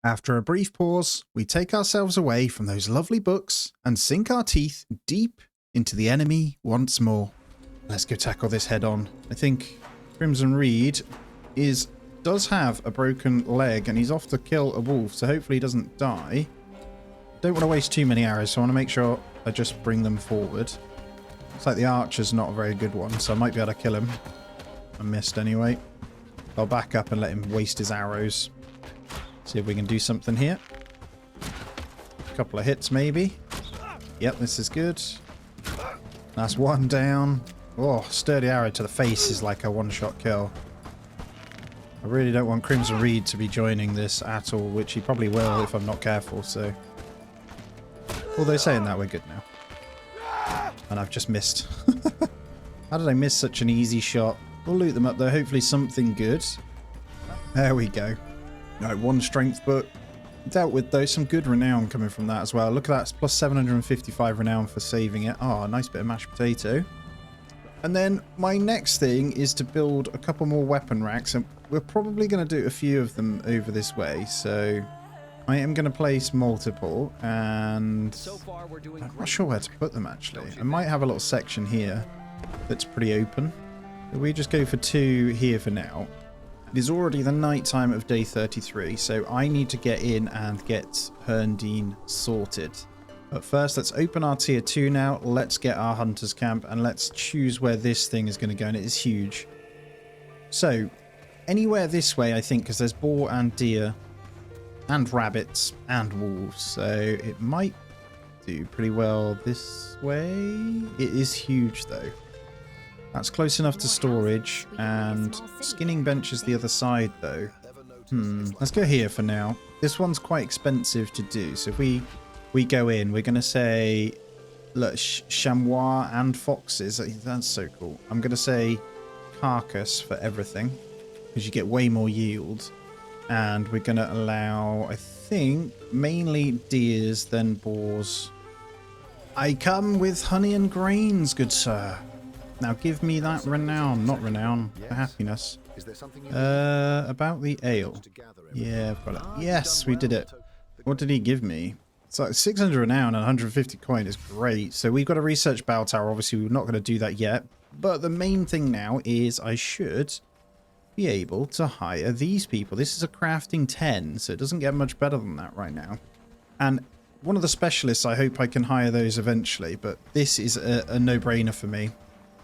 After a brief pause, we take ourselves away from those lovely books and sink our teeth deep into the enemy once more. Let's go tackle this head on. I think Crimson Reed does have a broken leg and he's off to kill a wolf, so hopefully he doesn't die. Don't want to waste too many arrows, so I want to make sure I just bring them forward. Looks like the archer's not a very good one, so I might be able to kill him. I missed anyway. I'll back up and let him waste his arrows. See if we can do something here. A couple of hits maybe. Yep, this is good. That's one down. Oh, sturdy arrow to the face is like a one-shot kill. I really don't want Crimson Reed to be joining this at all, which he probably will if I'm not careful, so... Although saying that, we're good now. And I've just missed. How did I miss such an easy shot? We'll loot them up though, hopefully something good. There we go. Right, one strength book. Dealt with though, some good renown coming from that as well. Look at that, it's plus 755 renown for saving it. Oh, a nice bit of mashed potato. And then my next thing is to build a couple more weapon racks, and we're probably going to do a few of them over this way. So I am going to place multiple, and I'm not sure where to put them actually. I might have a little section here that's pretty open. We just go for 2 here for now. It is already the night time of day 33, so I need to get in and get Herndine sorted. But first, let's open our tier 2 now. Let's get our hunter's camp and let's choose where this thing is going to go, and it is huge. So, anywhere this way, I think, because there's boar and deer and rabbits and wolves. So, it might do pretty well this way. It is huge, though. That's close enough to storage, and skinning bench is the other side, though. Let's go here for now. This one's quite expensive to do, so if we go in, we're going to say, look, chamois and foxes. That's so cool. I'm going to say carcass for everything, because you get way more yield. And we're going to allow, I think, mainly deers, then boars. I come with honey and grains, good sir. Now give me that renown, not renown, for happiness. About the ale. Yeah, I've got it. Yes, we did it. What did he give me? It's like 600 renown and 150 coin is great. So we've got a research bell tower. Obviously, we're not going to do that yet. But the main thing now is I should be able to hire these people. This is a crafting 10, so it doesn't get much better than that right now. And one of the specialists, I hope I can hire those eventually. But this is a no-brainer for me.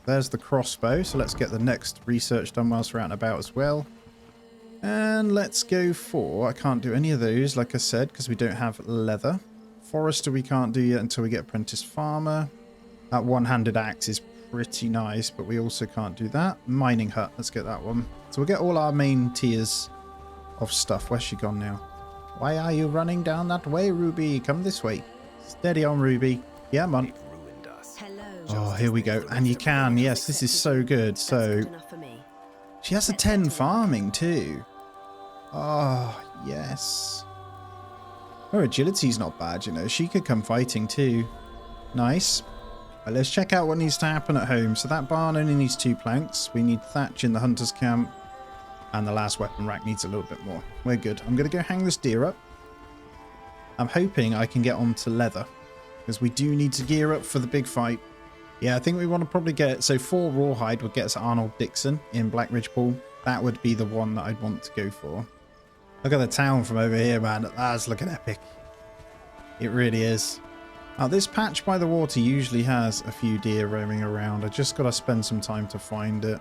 There's the crossbow, so let's get the next research done whilst we're out and about as well. And let's go for... I can't do any of those, like I said, because we don't have leather. Forester we can't do yet until we get apprentice farmer. That one-handed axe is pretty nice, but we also can't do that. Mining hut, let's get that one. So we'll get all our main tiers of stuff. Where's she gone now? Why are you running down that way, Ruby? Come this way. Steady on, Ruby. Yeah, I'm on. Oh, here we go. And you can. Yes, this is so good. So she has a 10 farming too. Oh, yes. Her agility's not bad, you know. She could come fighting too. Nice. Right, let's check out what needs to happen at home. So that barn only needs 2 planks. We need thatch in the hunter's camp. And the last weapon rack needs a little bit more. We're good. I'm going to go hang this deer up. I'm hoping I can get onto leather, because we do need to gear up for the big fight. Yeah, I think we want to probably get... So 4 rawhide would get us Arnold Dixon in Blackridge Pool. That would be the one that I'd want to go for. Look at the town from over here, man. That's looking epic. It really is. Now, this patch by the water usually has a few deer roaming around. I just got to spend some time to find it.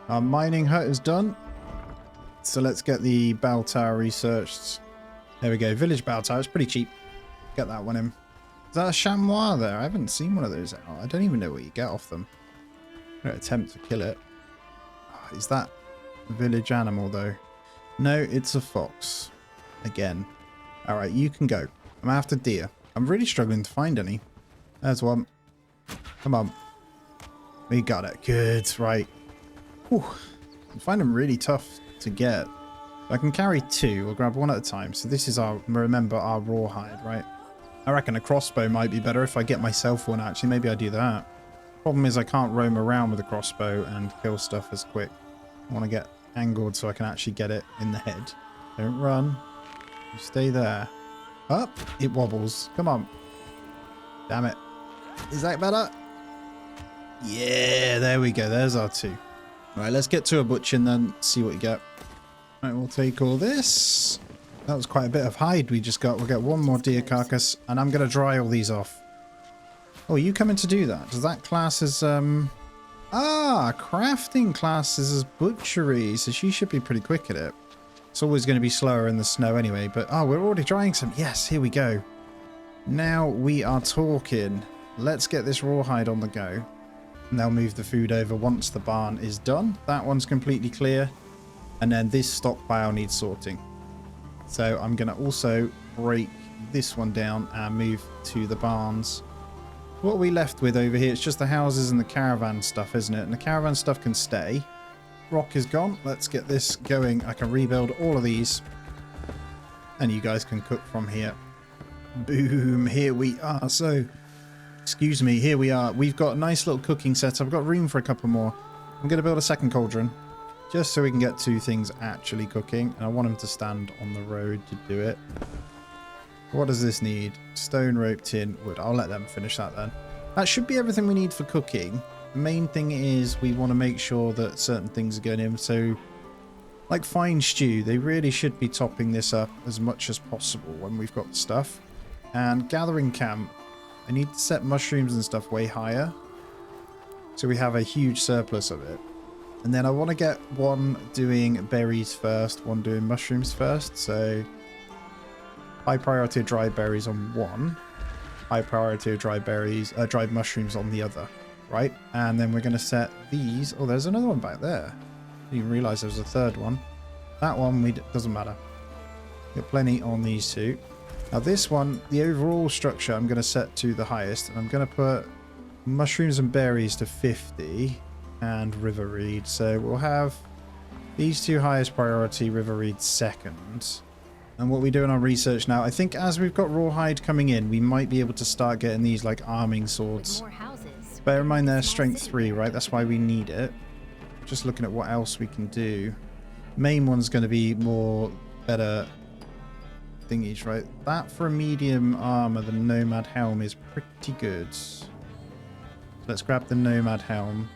Our mining hut is done. So let's get the bell tower researched. There we go. Village bell tower. It's pretty cheap. Get that one in. Is that a chamois there? I haven't seen one of those out. I don't even know what you get off them. I'm going to attempt to kill it. Oh, is that a village animal though? No, it's a fox. Again. Alright, you can go. I'm after deer. I'm really struggling to find any. There's one. Come on. We got it. Good. Right. Whew. I find them really tough to get. I can carry 2. We'll grab one at a time. So this is our, remember, our rawhide, right? I reckon a crossbow might be better if I get myself one, actually. Maybe I do that. Problem is I can't roam around with a crossbow and kill stuff as quick. I want to get angled so I can actually get it in the head. Don't run. You stay there. Up. It wobbles. Come on. Damn it. Is that better? Yeah, there we go. There's our 2. Right, let's get to a butcher and then see what you get. Right, we'll take all this. That was quite a bit of hide we just got. We'll get one more deer carcass, and I'm going to dry all these off. Oh, are you coming to do that? Does that class as, crafting classes as butchery, so she should be pretty quick at it. It's always going to be slower in the snow anyway, but, oh, we're already drying some. Yes, here we go. Now we are talking. Let's get this rawhide on the go. And they'll move the food over once the barn is done. That one's completely clear. And then this stockpile needs sorting. So I'm going to also break this one down and move to the barns. What are we left with over here? It's just the houses and the caravan stuff, isn't it? And the caravan stuff can stay. Rock is gone. Let's get this going. I can rebuild all of these. And you guys can cook from here. Boom. Here we are. So, excuse me. Here we are. We've got a nice little cooking set. I've got room for a couple more. I'm going to build a second cauldron. Just so we can get 2 things actually cooking. And I want them to stand on the road to do it. What does this need? Stone, rope, tin, wood. I'll let them finish that then. That should be everything we need for cooking. The main thing is we want to make sure that certain things are going in. So, like fine stew, they really should be topping this up as much as possible when we've got the stuff. And gathering camp, I need to set mushrooms and stuff way higher. So we have a huge surplus of it. And then I want to get one doing berries first, one doing mushrooms first. So high priority of dried berries on one, high priority of dried berries, dried mushrooms on the other, right? And then we're going to set these. Oh, there's another one back there. I didn't realize there was a third one. That one doesn't matter. Got plenty on these 2. Now this one, the overall structure, I'm going to set to the highest, and I'm going to put mushrooms and berries to 50. And river reed. So we'll have these 2 highest priority, river reed second. And what we do in our research now, I think as we've got rawhide coming in, we might be able to start getting these like arming swords. Bear in mind they're strength 3, right? That's why we need it. Just looking at what else we can do. Main one's going to be better thingies, right? That for a medium armor, the nomad helm is pretty good. So let's grab the nomad helm.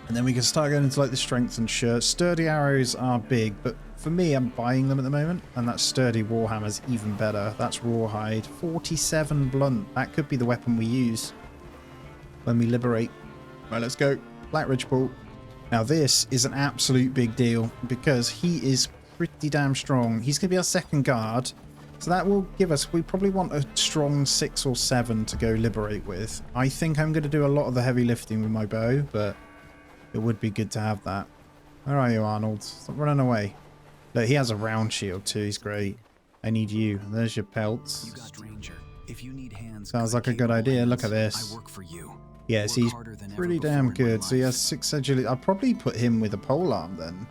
And then we can start going into like the strength and shirt. Sturdy arrows are big, but for me, I'm buying them at the moment. And that sturdy warhammer's even better. That's rawhide. 47 blunt. That could be the weapon we use when we liberate. Right, let's go. Black Ridge Pool. Now this is an absolute big deal because he is pretty damn strong. He's going to be our second guard. So that will give us, we probably want a strong 6 or 7 to go liberate with. I think I'm going to do a lot of the heavy lifting with my bow, but it would be good to have that. Where are you, Arnold? Stop running away. Look, he has a round shield too. He's great. I need you. There's your pelts. You got stranger. If you need hands, sounds like a good idea. Look at this. I work for you. Yes, he's pretty damn good. So he has 6 agility. I'll probably put him with a polearm then.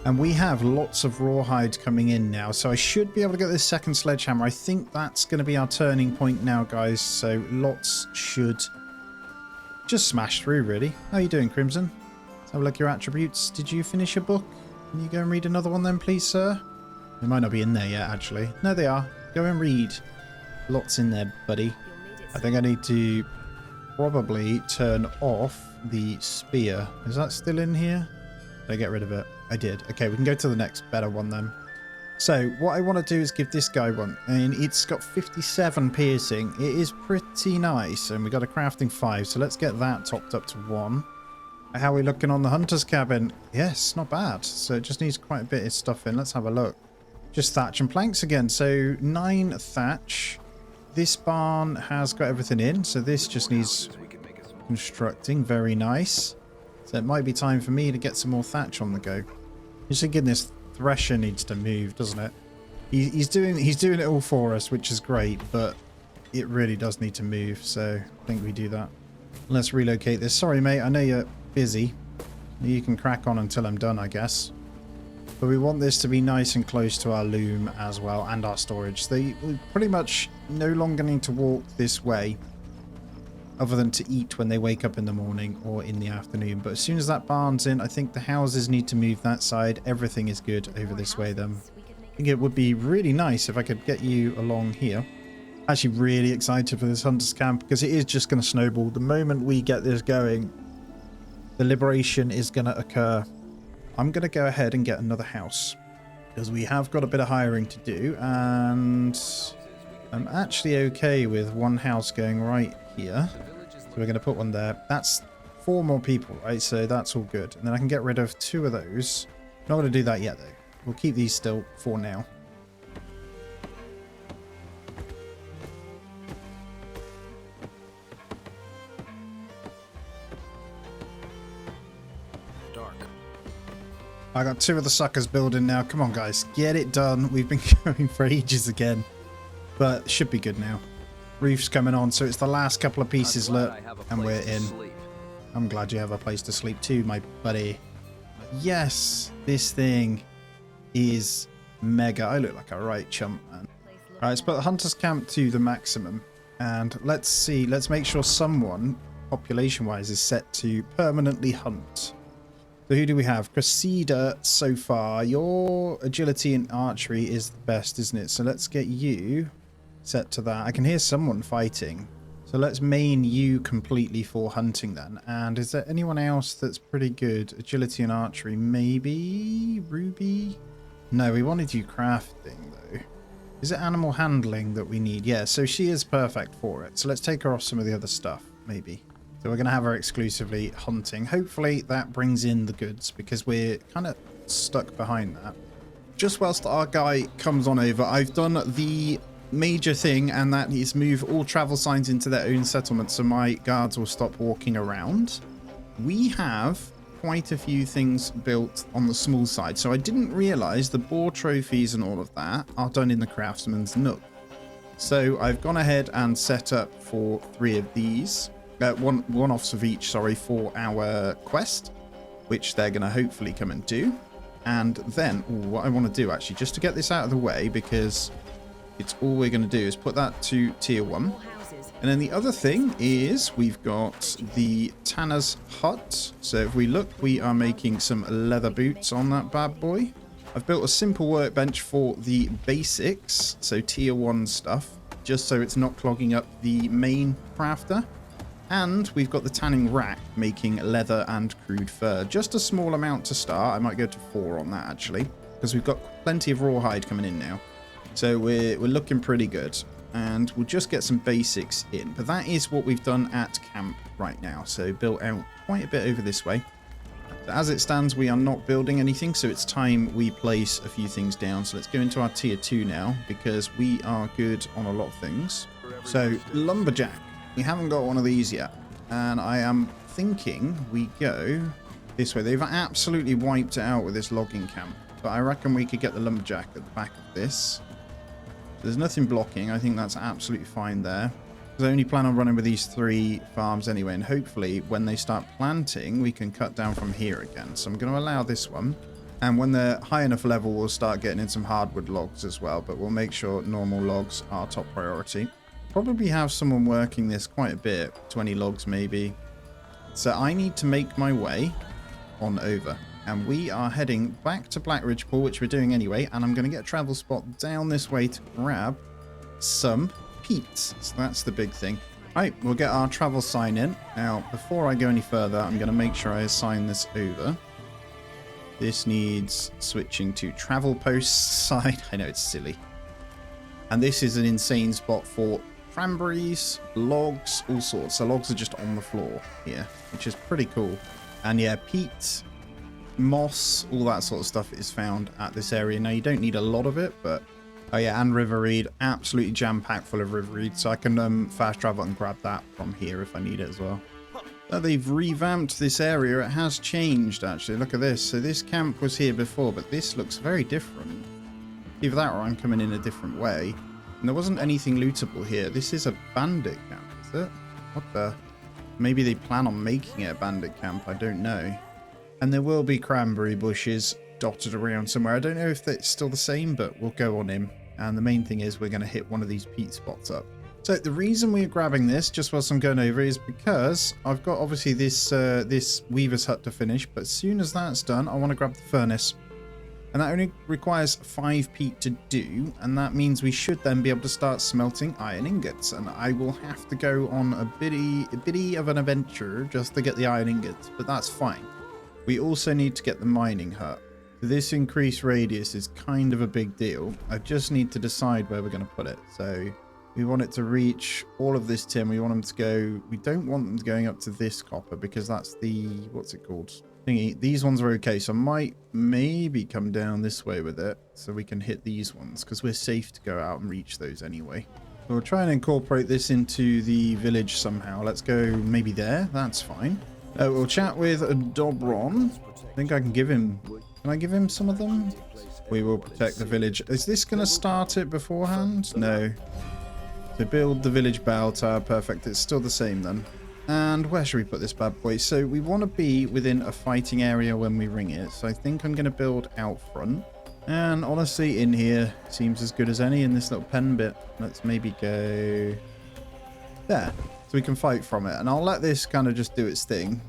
And we have lots of rawhide coming in now. So I should be able to get this second sledgehammer. I think that's going to be our turning point now, guys. So lots should just smash through, really. How are you doing, Crimson? Have a look at your attributes. Did you finish your book? Can you go and read another one then, please, sir? They might not be in there yet, actually. No, they are. Go and read. Lots in there, buddy. I think I need to probably turn off the spear. Is that still in here? Did I get rid of it? I did. Okay, we can go to the next better one then. So what I want to do is give this guy one, and it's got 57 piercing. It is pretty nice, and we got a crafting 5, so let's get that topped up to 1. How are we looking on the hunter's cabin? Yes, not bad. So it just needs quite a bit of stuff in. Let's have a look. Just thatch and planks again. So 9 thatch. This barn has got everything in, so this just needs constructing. Very nice. So it might be time for me to get some more thatch on the go. Just thinking this thresher needs to move, doesn't it? He's doing it all for us, which is great, but it really does need to move, so I think we do that. Let's relocate this. Sorry, mate, I know you're busy. You can crack on until I'm done, I guess. But we want this to be nice and close to our loom as well, and our storage. We pretty much no longer need to walk this way, other than to eat when they wake up in the morning or in the afternoon. But as soon as that barn's in, I think the houses need to move that side. Everything is good over this way then. I think it would be really nice if I could get you along here. Actually really excited for this hunter's camp, because it is just going to snowball. The moment we get this going, the liberation is going to occur. I'm going to go ahead and get another house, because we have got a bit of hiring to do, and I'm actually okay with one house going right here. So we're going to put one there. That's 4 more people, right? So that's all good. And then I can get rid of 2 of those. Not going to do that yet, though. We'll keep these still for now. Dark. I got 2 of the suckers building now. Come on, guys. Get it done. We've been going for ages again. But should be good now. Roof's coming on, so it's the last couple of pieces, look, and we're in. I'm glad you have a place to sleep too, my buddy. Yes, this thing is mega. I look like a right chump, man. Alright, let's put the hunter's camp to the maximum. And let's see, let's make sure someone, population-wise, is set to permanently hunt. So who do we have? Cressida so far. Your agility and archery is the best, isn't it? So let's get you set to that. I can hear someone fighting. So let's main you completely for hunting then. And is there anyone else that's pretty good? Agility and archery, maybe? Ruby? No, we wanted you crafting though. Is it animal handling that we need? Yeah, so she is perfect for it. So let's take her off some of the other stuff, maybe. So we're going to have her exclusively hunting. Hopefully that brings in the goods, because we're kind of stuck behind that. Just whilst our guy comes on over, I've done the major thing, and that is move all travel signs into their own settlement, so my guards will stop walking around. We have quite a few things built on the small side, so I didn't realize the boar trophies and all of that are done in the craftsman's nook. So I've gone ahead and set up for 3 of these, one-offs of each, sorry, for our quest, which they're going to hopefully come and do. And then what I want to do, actually, just to get this out of the way, because it's all we're going to do, is put that to tier 1. And then the other thing is we've got the Tanner's Hut. So if we look, we are making some leather boots on that bad boy. I've built a simple workbench for the basics, so tier 1 stuff, just so it's not clogging up the main crafter. And we've got the tanning rack making leather and crude fur. Just a small amount to start. I might go to 4 on that, actually, because we've got plenty of rawhide coming in now. So we're looking pretty good, and we'll just get some basics in. But that is what we've done at camp right now. So built out quite a bit over this way. But as it stands, we are not building anything, so it's time we place a few things down. So let's go into our tier 2 now, because we are good on a lot of things. So lumberjack, we haven't got one of these yet, and I am thinking we go this way. They've absolutely wiped it out with this logging camp, but I reckon we could get the lumberjack at the back of this. There's nothing blocking. I think that's absolutely fine there. Because I only plan on running with these 3 farms anyway, and hopefully when they start planting, we can cut down from here again. So I'm going to allow this one. And when they're high enough level, we'll start getting in some hardwood logs as well. But we'll make sure normal logs are top priority. Probably have someone working this quite a bit. 20 logs maybe. So I need to make my way on over. And we are heading back to Blackridge Pool, which we're doing anyway. And I'm going to get a travel spot down this way to grab some peats. So that's the big thing. Right, we'll get our travel sign in. Now, before I go any further, I'm going to make sure I assign this over. This needs switching to travel post side. I know it's silly. And this is an insane spot for cranberries, logs, all sorts. So logs are just on the floor here, which is pretty cool. And yeah, peat, moss, all that sort of stuff is found at this area. Now you don't need a lot of it, but oh yeah, and river reed, absolutely jam-packed full of river reed. So I can fast travel and grab that from here if I need it as well. So they've revamped this area. It has changed actually. Look at this. So this camp was here before, but this looks very different. Either that or I'm coming in a different way. And there wasn't anything lootable here. This is a bandit camp, is it? What the? Maybe they plan on making it a bandit camp. I don't know. And there will be cranberry bushes dotted around somewhere. I don't know if it's still the same, but we'll go on in. And the main thing is we're going to hit one of these peat spots up. So the reason we're grabbing this, just whilst I'm going over, is because I've got obviously this this weaver's hut to finish. But as soon as that's done, I want to grab the furnace. And that only requires 5 peat to do, and that means we should then be able to start smelting iron ingots. And I will have to go on a bitty of an adventure just to get the iron ingots, but that's fine. We also need to get the mining hut. This increased radius is kind of a big deal. I just need to decide where we're going to put it. So we want it to reach all of this tin. We want them to go... We don't want them going up to this copper because that's the... What's it called? Thingy. These ones are okay, so I might maybe come down this way with it so we can hit these ones because we're safe to go out and reach those anyway. So we'll try and incorporate this into the village somehow. Let's go maybe there. That's fine. We'll chat with Dobron. I think I can give him... Can I give him some of them? We will protect the village. Is this going to start it beforehand? No. So build the village bell tower. Perfect. It's still the same then. And where should we put this bad boy? So we want to be within a fighting area when we ring it. So I think I'm going to build out front. And honestly, in here seems as good as any in this little pen bit. Let's maybe go there. So we can fight from it. And I'll let this kind of just do its thing.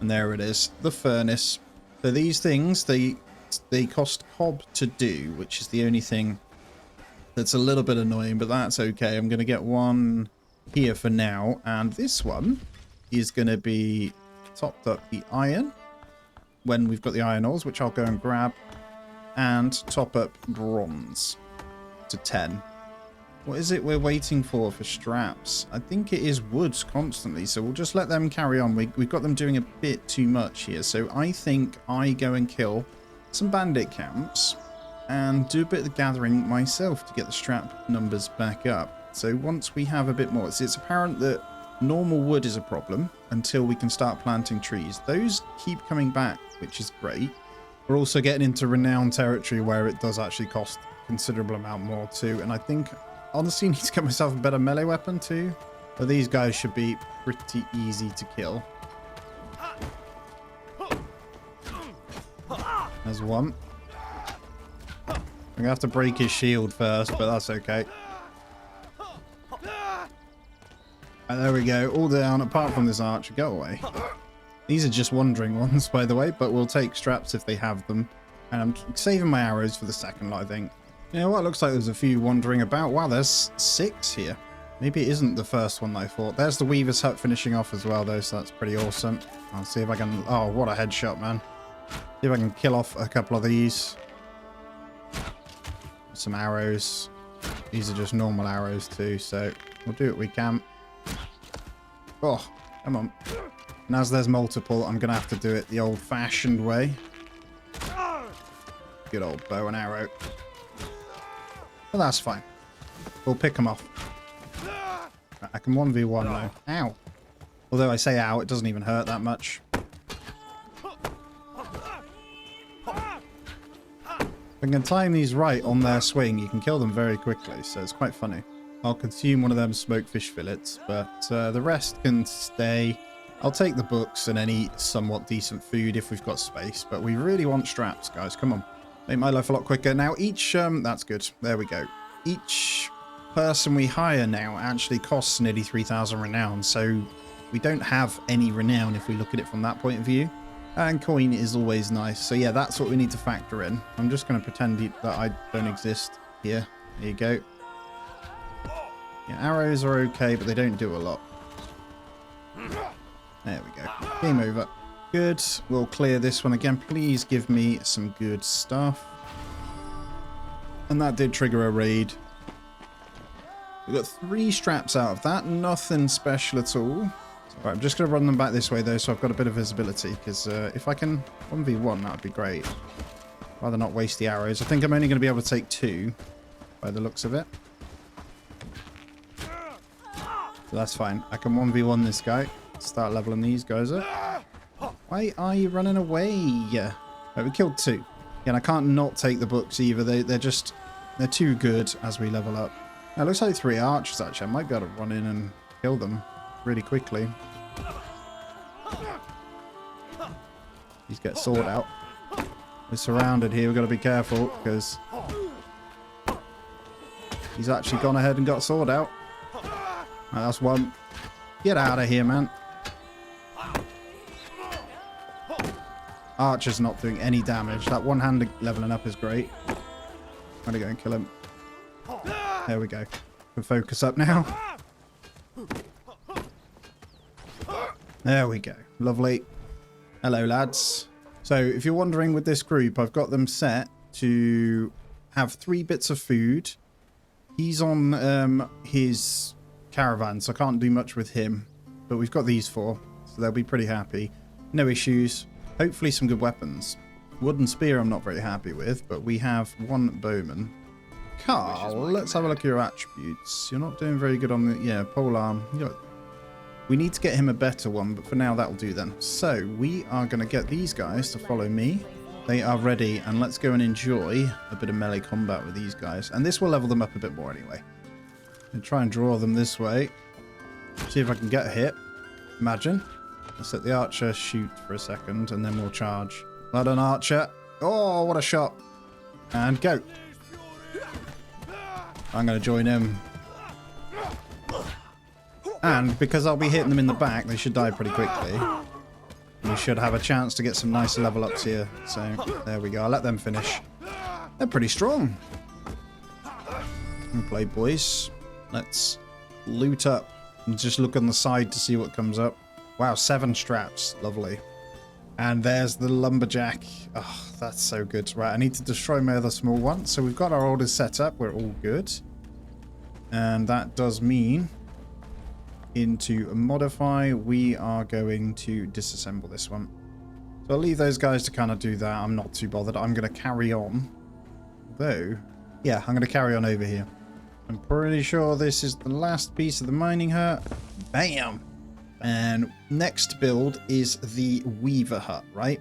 And there it is. The furnace. So these things, they cost cob to do, which is the only thing that's a little bit annoying. But that's okay. I'm going to get one... here for now, and this one is going to be topped up the iron when we've got the iron ores, which I'll go and grab, and top up bronze to 10. What is it we're waiting for straps? I think it is woods constantly, so we'll just let them carry on. We've got them doing a bit too much here, so I think I go and kill some bandit camps and do a bit of the gathering myself to get the strap numbers back up. So once we have a bit more, it's apparent that normal wood is a problem until we can start planting trees. Those keep coming back, which is great. We're also getting into renowned territory where it does actually cost a considerable amount more too. And I think, honestly, I need to get myself a better melee weapon too. But these guys should be pretty easy to kill. There's one. I'm going to have to break his shield first, but that's okay. And there we go, all down, apart from this archer. Go away. These are just wandering ones, by the way, but we'll take straps if they have them. And I'm saving my arrows for the second lot, I think. You know what, looks like there's a few wandering about. Wow, there's 6 here. Maybe it isn't the first one I thought. There's the Weaver's Hut finishing off as well, though, so that's pretty awesome. I'll see if I can... Oh, what a headshot, man. See if I can kill off a couple of these. Some arrows. These are just normal arrows, too, so we'll do what we can. Oh, come on. And as there's multiple, I'm going to have to do it the old-fashioned way. Good old bow and arrow. But that's fine. We'll pick them off. I can 1v1 though. Ow. Although I say ow, it doesn't even hurt that much. If I can time these right on their swing, you can kill them very quickly, so it's quite funny. I'll consume one of them smoked fish fillets, but the rest can stay. I'll take the books and any somewhat decent food if we've got space, but we really want straps, guys. Come on. Make my life a lot quicker. Now, each... that's good. There we go. Each person we hire now actually costs nearly 3,000 renown, so we don't have any renown if we look at it from that point of view. And coin is always nice. So, yeah, that's what we need to factor in. I'm just going to pretend that I don't exist here. There you go. Yeah, arrows are okay, but they don't do a lot. There we go. Game over. Good. We'll clear this one again. Please give me some good stuff. And that did trigger a raid. We got 3 straps out of that. Nothing special at all. Right, I'm just going to run them back this way, though, so I've got a bit of visibility. Because if I can 1v1, that would be great. Rather not waste the arrows. I think I'm only going to be able to take 2 by the looks of it. So that's fine. I can 1v1 this guy. Start leveling these guys up. Why are you running away? Right, we killed 2. And I can't not take the books either. They're too good as we level up. Now, it looks like 3 archers, actually. I might be able to run in and kill them really quickly. These get sword out. We're surrounded here. We've got to be careful because he's actually gone ahead and got sword out. Right, that's one. Get out of here, man. Archer's not doing any damage. That one-handed leveling up is great. I'm going to go and kill him. There we go. Can focus up now. There we go. Lovely. Hello, lads. So, if you're wondering with this group, I've got them set to have 3 bits of food. He's on his caravan, so I can't do much with him. But we've got these 4, so they'll be pretty happy. No issues. Hopefully some good weapons. Wooden spear I'm not very happy with, but we have 1 bowman. Carl, let's have a look at your attributes. You're not doing very good on the... Yeah, polearm. We need to get him a better one, but for now that'll do then. So, we are going to get these guys to follow me. They are ready, and let's go and enjoy a bit of melee combat with these guys. And this will level them up a bit more anyway. And try and draw them this way. See if I can get a hit. Imagine. Let's let the archer shoot for a second, and then we'll charge. Well done, archer. Oh, what a shot. And go. I'm going to join him. And because I'll be hitting them in the back, they should die pretty quickly. We should have a chance to get some nice level ups here. So, there we go. I'll let them finish. They're pretty strong. Well played, boys. Let's loot up and just look on the side to see what comes up. Wow, 7 straps. Lovely. And there's the lumberjack. Oh, that's so good. Right, I need to destroy my other small one. So we've got our orders set up. We're all good. And that does mean into modify, we are going to disassemble this one. So I'll leave those guys to kind of do that. I'm not too bothered. I'm going to carry on. Though, yeah, I'm going to carry on over here. I'm pretty sure this is the last piece of the mining hut. Bam! And next build is the Weaver Hut, right?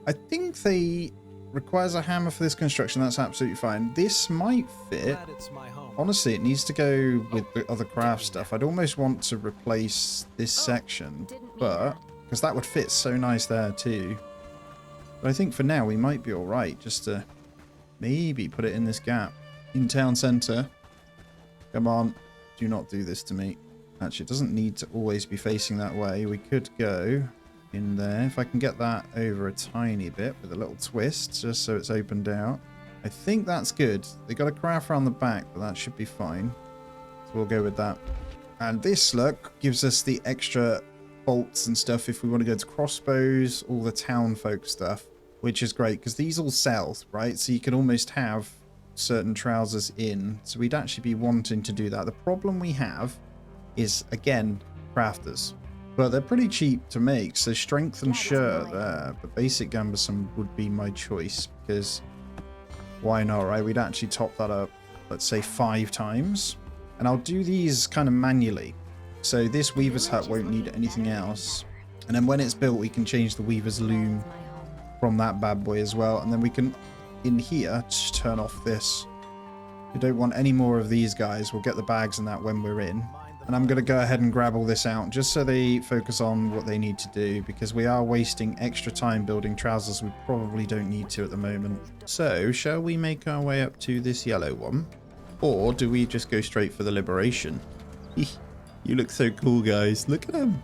I think they requires a hammer for this construction. That's absolutely fine. This might fit. Honestly, it needs to go with the other craft stuff. I'd almost want to replace this section, but because that would fit so nice there too. But I think for now we might be all right just to maybe put it in this gap in town centre. Come on, do not do this to me. Actually, it doesn't need to always be facing that way. We could go in there. If I can get that over a tiny bit with a little twist, just so it's opened out. I think that's good. They got a craft around the back, but that should be fine. So we'll go with that. And this, look, gives us the extra bolts and stuff if we want to go to crossbows, all the town folk stuff, which is great because these all sell, right? So you can almost have certain trousers in. So we'd actually be wanting to do that. The problem we have is, again, crafters. But they're pretty cheap to make, so strength and shirt there. But basic gambersome would be my choice because why not, right? We'd actually top that up, let's say 5 times. And I'll do these kind of manually. So this weaver's hut won't need anything else. And then when it's built, we can change the weaver's loom from that bad boy as well. And then we can, in here, just turn off this. We don't want any more of these guys. We'll get the bags and that when we're in. And I'm going to go ahead and grab all this out just so they focus on what they need to do, because we are wasting extra time building trousers we probably don't need to at the moment. So, shall we make our way up to this yellow one? Or do we just go straight for the Liberation? You look so cool, guys. Look at them.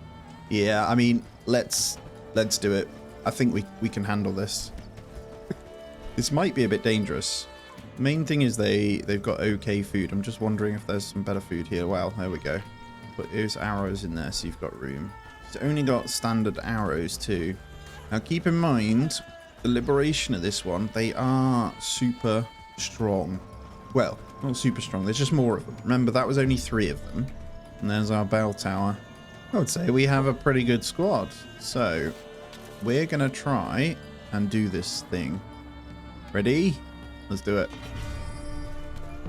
Yeah, I mean, let's do it. I think we can handle this. This might be a bit dangerous. The main thing is they've got okay food. I'm just wondering if there's some better food here. Well, there we go. Put those arrows in there so you've got room. It's only got standard arrows too. Now keep in mind, the liberation of this one, they are super strong. Well, not super strong, there's just more of them. Remember, that was only 3 of them. And there's our bell tower. I would say we have a pretty good squad. So, we're going to try and do this thing. Ready? Let's do it.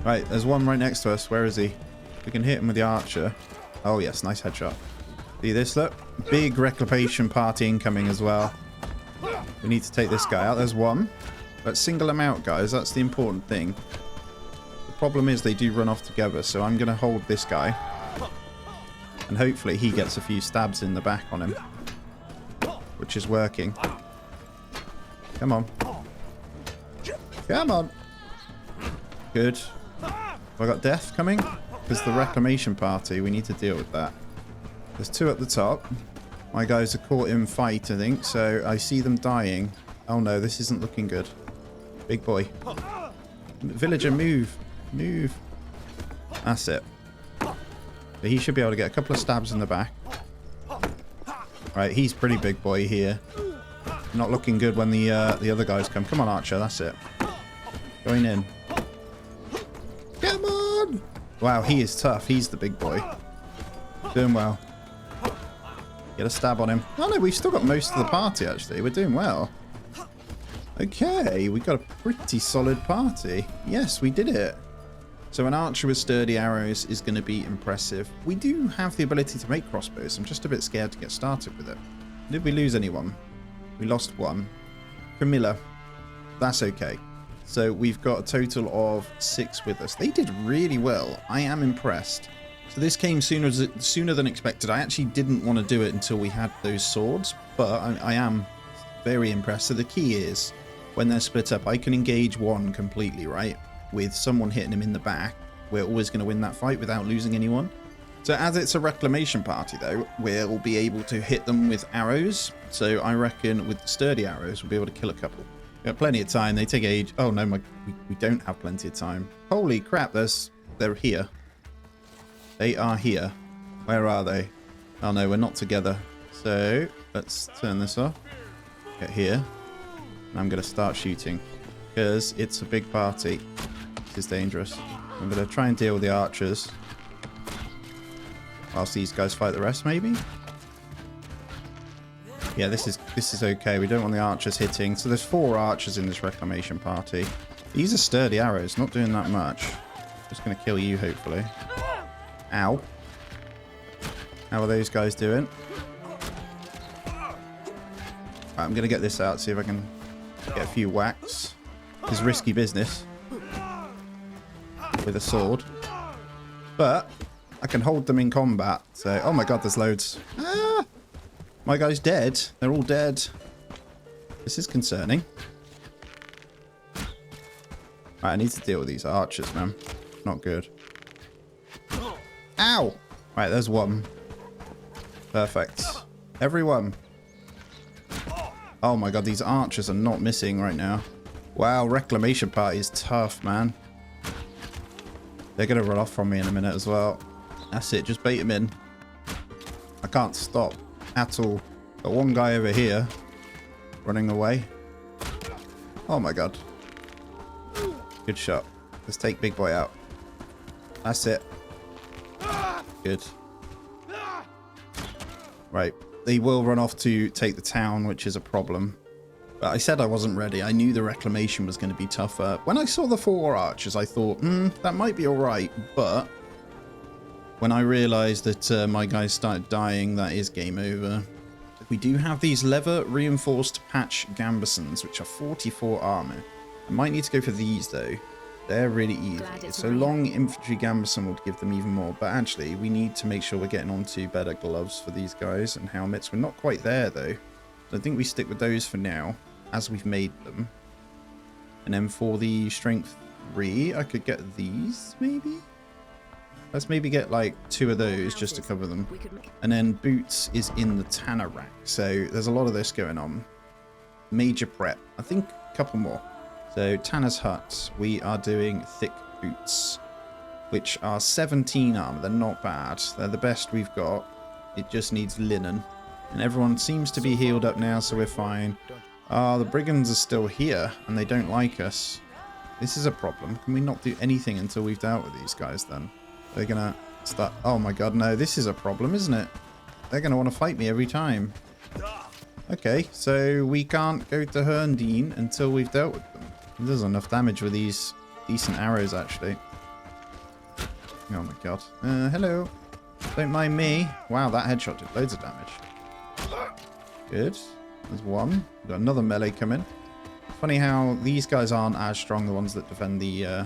Right, there's one right next to us. Where is he? We can hit him with the archer. Oh, yes, nice headshot. See this? Look. Big reclamation party incoming as well. We need to take this guy out. There's one. Let's single them out, guys. That's the important thing. The problem is they do run off together, so I'm going to hold this guy. And hopefully he gets a few stabs in the back on him. Which is working. Come on. Come on. Good. Have I got death coming? Because the reclamation party, we need to deal with that. There's 2 at the top. My guys are caught in fight, I think, so I see them dying. Oh no, this isn't looking good. Big boy. Villager, move. Move. That's it. But he should be able to get a couple of stabs in the back. Right, he's pretty big boy here. Not looking good when the other guys come. Come on, Archer, that's it. Going in. Come on! Wow, he is tough. He's the big boy. Doing well. Get a stab on him. Oh no, we've still got most of the party, actually. We're doing well. Okay, we got a pretty solid party. Yes, we did it. So an archer with sturdy arrows is going to be impressive. We do have the ability to make crossbows. I'm just a bit scared to get started with it. Did we lose anyone? We lost one. Camilla. That's okay. So we've got a total of 6 with us. They did really well. I am impressed. So this came sooner than expected. I actually didn't want to do it until we had those swords, but I am very impressed. So the key is, when they're split up, I can engage one completely, right? With someone hitting him in the back. We're always going to win that fight without losing anyone. So as it's a reclamation party, though, we'll be able to hit them with arrows. So I reckon with the sturdy arrows, we'll be able to kill a couple. We have plenty of time. They take age. Oh, no, we don't have plenty of time. Holy crap, they're here. They are here. Where are they? Oh, no, we're not together. So let's turn this off. Get here. And I'm going to start shooting because it's a big party. This is dangerous. I'm going to try and deal with the archers whilst these guys fight the rest, maybe? Yeah, this is okay. We don't want the archers hitting. So there's 4 archers in this reclamation party. These are sturdy arrows, not doing that much. Just going to kill you, hopefully. Ow. How are those guys doing? Right, I'm going to get this out, see if I can get a few whacks. It's risky business with a sword. But I can hold them in combat. So, oh my god, there's loads. Ah! My guy's dead. They're all dead. This is concerning. Right, I need to deal with these archers, man. Not good. Ow! Right, there's one. Perfect. Everyone. Oh my god, these archers are not missing right now. Wow, reclamation party is tough, man. They're going to run off from me in a minute as well. That's it, just bait them in. I can't stop at all. Got one guy over here running away. Oh my god. Good shot. Let's take big boy out. That's it. Good. Right. They will run off to take the town, which is a problem. But I said I wasn't ready. I knew the reclamation was going to be tougher. When I saw the 4 archers, I thought, that might be alright. But when I realised that my guys started dying, that is game over. We do have these leather reinforced patch gambesons, which are 44 armor. I might need to go for these, though. They're really easy. So long infantry gambeson would give them even more. But actually, we need to make sure we're getting onto better gloves for these guys and helmets. We're not quite there, though. So I think we stick with those for now, as we've made them. And then for the strength 3, I could get these, maybe? Let's maybe get like 2 of those just to cover them. And then boots is in the tanner rack. So there's a lot of this going on. Major prep. I think a couple more. So Tanner's Hut, we are doing thick boots, which are 17 armor. They're not bad. They're the best we've got. It just needs linen. And everyone seems to be healed up now, so we're fine. Ah, the brigands are still here, and they don't like us. This is a problem. Can we not do anything until we've dealt with these guys then? They're gonna start... Oh my god, no, this is a problem, isn't it? They're gonna want to fight me every time. Okay, so we can't go to Herndine until we've dealt with them. There's enough damage with these decent arrows, actually. Oh my god. Hello. Don't mind me. Wow, that headshot did loads of damage. Good. There's one. We've got another melee coming. Funny how these guys aren't as strong, the ones that defend the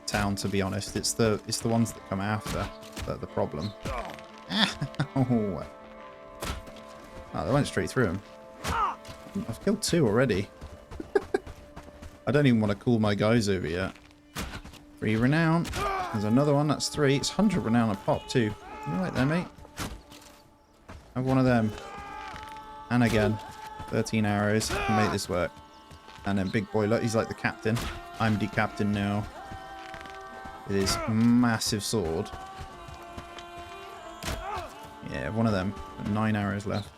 town, to be honest. It's the ones that come after that are the problem. Oh, they went straight through him. I've killed 2 already. I don't even want to call my guys over yet. 3 renown. There's another one. That's 3. It's 100 renown a pop too. You right there, mate? Have one of them. And again. 13 arrows. Can make this work. And then big boy, look, he's like the captain. I'm the captain now. With his massive sword. Yeah, one of them. 9 arrows left.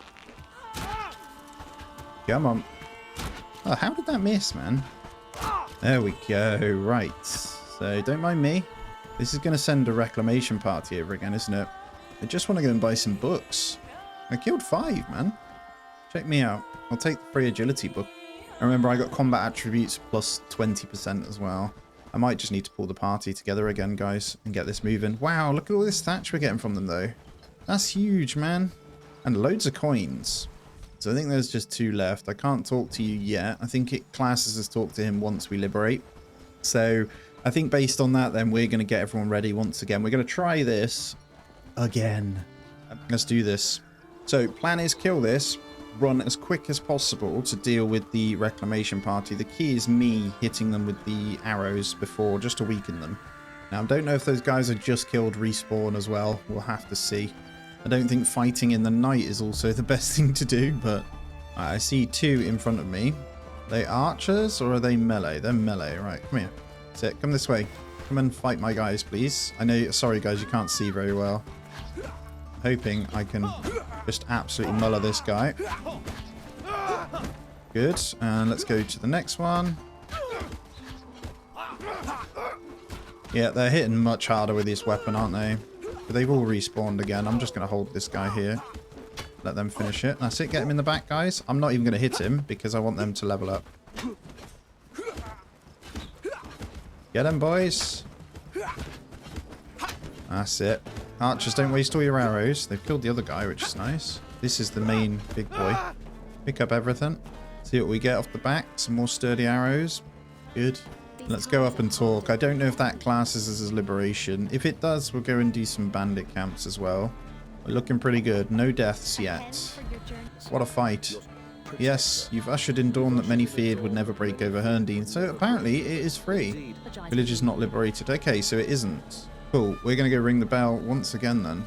Come on. Oh, how did that miss, man? There we go. Right. So, don't mind me. This is going to send a reclamation party over again, isn't it? I just want to go and buy some books. I killed 5, man. Check me out. I'll take the free agility book. And remember, I got combat attributes plus 20% as well. I might just need to pull the party together again, guys, and get this moving. Wow, look at all this thatch we're getting from them, though. That's huge, man. And loads of coins. So I think there's just 2 left. I can't talk to you yet. I think it classes as talk to him once we liberate. So I think based on that, then we're going to get everyone ready once again. We're going to try this again. Let's do this. So plan is kill this. Run as quick as possible to deal with the reclamation party. The key is me hitting them with the arrows before, just to weaken them. Now, I don't know if those guys are just killed respawn as well. We'll have to see. I don't think fighting in the night is also the best thing to do, but I see 2 in front of me. Are they archers or are they melee? They're melee. Right, come here. That's it. Come this way. Come and fight my guys, please. I know, sorry guys, you can't see very well. Hoping I can just absolutely muller this guy. Good. And let's go to the next one. Yeah, they're hitting much harder with this weapon, aren't they? But they've all respawned again. I'm just going to hold this guy here. Let them finish it. That's it. Get him in the back, guys. I'm not even going to hit him because I want them to level up. Get him, boys. That's it. Archers, don't waste all your arrows. They've killed the other guy, which is nice. This is the main big boy. Pick up everything. See what we get off the back. Some more sturdy arrows. Good. Let's go up and talk. I don't know if that classes as liberation. If it does, we'll go and do some bandit camps as well. We're looking pretty good. No deaths yet. What a fight. Yes, you've ushered in dawn that many feared would never break over Herndine. So apparently it is free. Village is not liberated. Okay, so it isn't. Cool. We're going to go ring the bell once again then.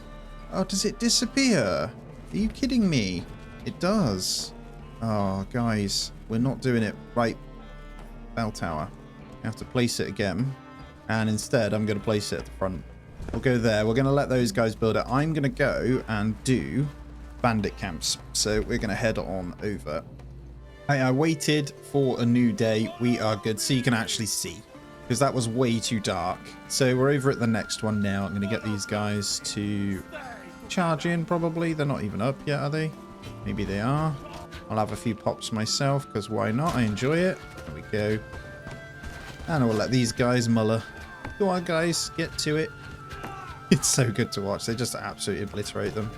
Oh, does it disappear? Are you kidding me? It does. Oh, guys. We're not doing it right. Bell tower. I have to place it again. And instead, I'm going to place it at the front. We'll go there. We're going to let those guys build it. I'm going to go and do bandit camps. So we're going to head on over. I waited for a new day. We are good. So you can actually see. Because that was way too dark. So we're over at the next one now. I'm going to get these guys to charge in probably. They're not even up yet, are they? Maybe they are. I'll have a few pops myself because why not? I enjoy it. There we go. And we'll let these guys muller. Go on, guys. Get to it. It's so good to watch. They just absolutely obliterate them.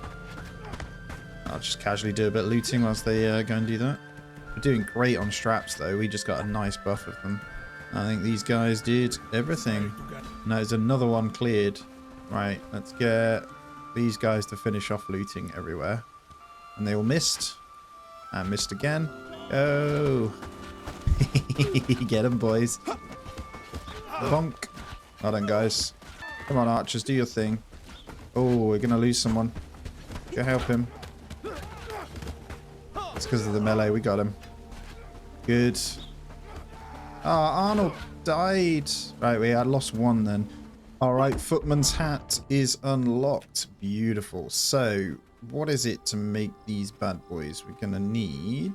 I'll just casually do a bit of looting whilst they go and do that. We're doing great on straps, though. We just got a nice buff of them. I think these guys did everything. And there's another one cleared. Right, let's get these guys to finish off looting everywhere. And they all missed. And missed again. Oh. Get them, boys. Bonk. Well done, guys. Come on, archers, do your thing. Oh, we're going to lose someone. Go help him. It's because of the melee. We got him. Good. Ah, Arnold died. Right, we had lost one then. All right, Footman's Hat is unlocked. Beautiful. So what is it to make these bad boys? We're going to need...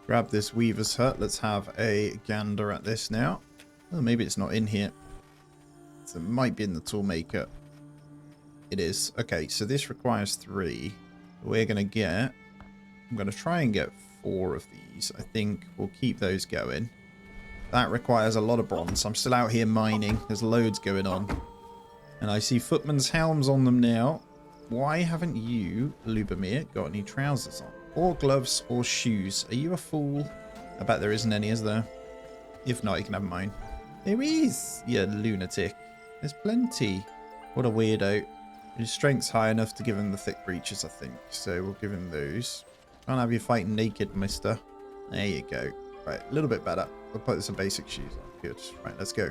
Grab this weaver's hut. Let's have a gander at this now. Oh, maybe it's not in here. So it might be in the toolmaker. It is. Okay, so this requires 3. We're going to get... I'm going to try and get 4 of these. I think we'll keep those going. That requires a lot of bronze. I'm still out here mining. There's loads going on. And I see footmen's helms on them now. Why haven't you, Lubomir, got any trousers on? Or gloves or shoes? Are you a fool? I bet there isn't any, is there? If not, you can have mine. There is, you lunatic. There's plenty. What a weirdo. His strength's high enough to give him the thick breeches, I think. So we'll give him those. Can't have you fighting naked, mister. There you go. Right, a little bit better. We'll put some basic shoes on. Good. Right, let's go.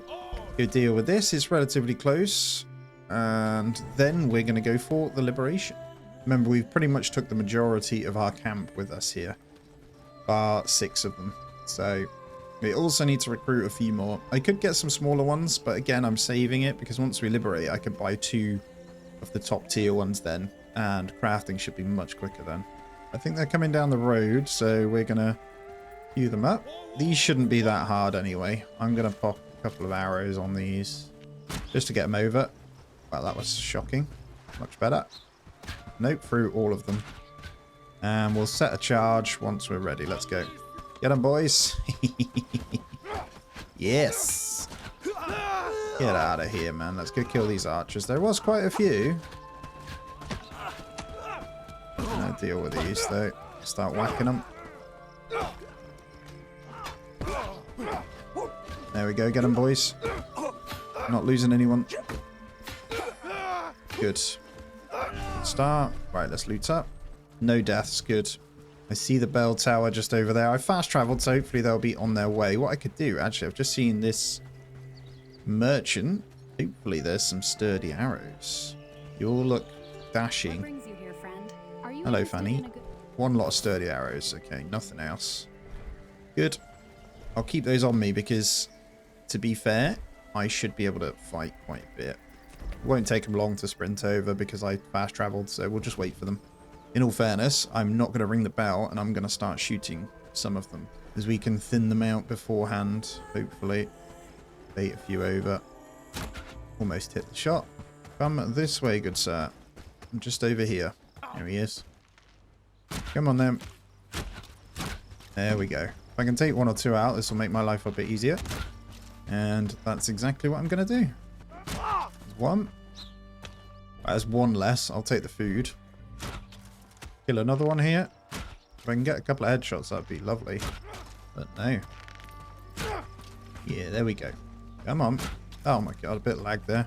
Go deal with this. It's relatively close. And then we're going to go for the Liberation. Remember, we've pretty much took the majority of our camp with us here. Bar 6 of them. So we also need to recruit a few more. I could get some smaller ones, but again, I'm saving it because once we liberate, I could buy 2 of the top tier ones then. And crafting should be much quicker then. I think they're coming down the road, so we're going to queue them up. These shouldn't be that hard anyway. I'm going to pop a couple of arrows on these just to get them over. Well, that was shocking. Much better. Nope, through all of them. And we'll set a charge once we're ready. Let's go. Get them, boys. Yes. Get out of here, man. Let's go kill these archers. There was quite a few. No deal with these, though. Start whacking them. There we go. Get them, boys. Not losing anyone. Good. Start. Right, let's loot up. No deaths. Good. I see the bell tower just over there. I fast traveled, so hopefully they'll be on their way. What I could do, actually, I've just seen this merchant. Hopefully there's some sturdy arrows. You all look dashing. Hello, Fanny. One lot of sturdy arrows. Okay, nothing else. Good. I'll keep those on me because, to be fair, I should be able to fight quite a bit. It won't take them long to sprint over because I fast traveled, so we'll just wait for them. In all fairness, I'm not going to ring the bell and I'm going to start shooting some of them because we can thin them out beforehand, hopefully. Bait a few over. Almost hit the shot. Come this way, good sir. I'm just over here. There he is. Come on then. There we go. If I can take 1 or 2 out, this will make my life a bit easier. And that's exactly what I'm going to do. There's 1. There's 1 less. I'll take the food. Kill another one here. If I can get a couple of headshots, that'd be lovely. But no. Yeah, there we go. Come on. Oh my god, a bit lag there.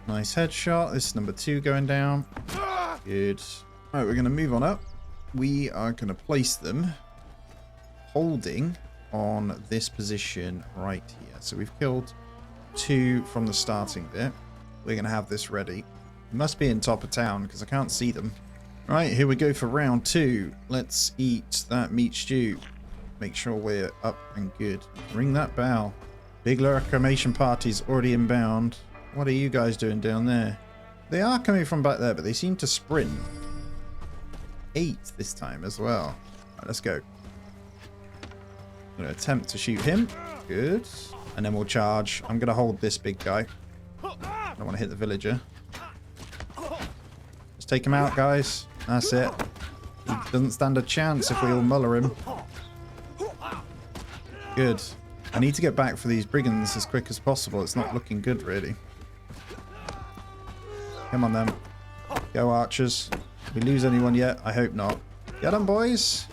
Nice headshot. This is number 2 going down. Good. Alright, we're going to move on up. We are going to place them holding on this position right here. So we've killed 2 from the starting bit. We're going to have this ready. Must be in top of town because I can't see them. Right, here we go for round 2. Let's eat that meat stew. Make sure we're up and good. Ring that bell. Big reclamation party's already inbound. What are you guys doing down there? They are coming from back there, but they seem to sprint. 8 this time as well. Right, let's go. I'm going to attempt to shoot him. Good. And then we'll charge. I'm going to hold this big guy. I don't want to hit the villager. Let's take him out, guys. That's it. He doesn't stand a chance if we all muller him. Good. I need to get back for these brigands as quick as possible. It's not looking good, really. Come on, then. Go, archers. Did we lose anyone yet? I hope not. Get them, boys.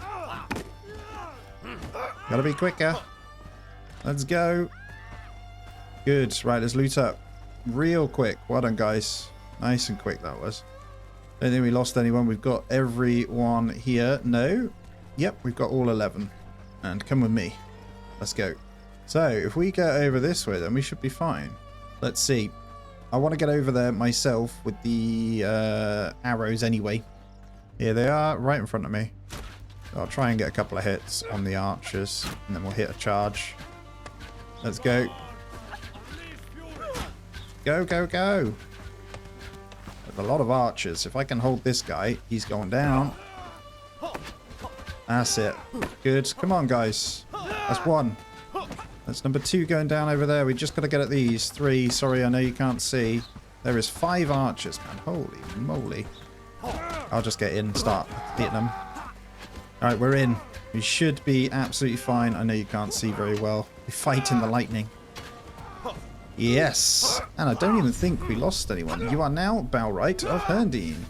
Gotta be quicker. Let's go. Good. Right, let's loot up. Real quick. Well done, guys. Nice and quick that was. Don't think we lost anyone. We've got everyone here. No. Yep, we've got all 11. And come with me. Let's go. So, if we get over this way, then we should be fine. Let's see. I want to get over there myself with the arrows anyway. Here they are, right in front of me. So I'll try and get a couple of hits on the archers, and then we'll hit a charge. Let's go. Go, go, go. A lot of archers. If I can hold this guy, he's going down. That's it. Good. Come on, guys. That's one. That's number 2 going down over there. We just got to get at these. 3. Sorry, I know you can't see. There is 5 archers, man. Holy moly. I'll just get in and start hitting them. Alright, we're in. We should be absolutely fine. I know you can't see very well. We're fighting the lightning. Yes. And I don't even think we lost anyone. You are now Bellwright of Herndine.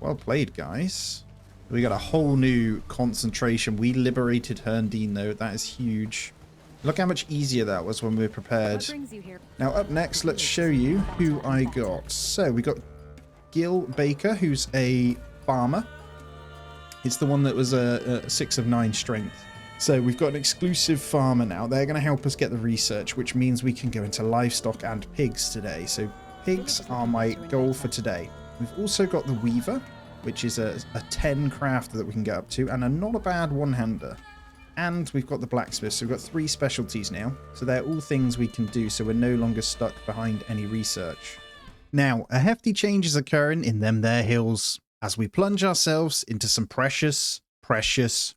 Well played, guys. We got a whole new concentration. We liberated Herndine, though. That is huge. Look how much easier that was when we were prepared. Now, up next, let's show you who I got. So, we got Gil Baker, who's a farmer. It's the one that was a 6 of 9 strength. So, we've got an exclusive farmer now. They're going to help us get the research, which means we can go into livestock and pigs today. So, pigs are my goal for today. We've also got the Weaver, which is a 10 crafter that we can get up to, and a not a bad one-hander. And we've got the blacksmith, so we've got 3 specialties now. So they're all things we can do, so we're no longer stuck behind any research. Now, a hefty change is occurring in them there hills, as we plunge ourselves into some precious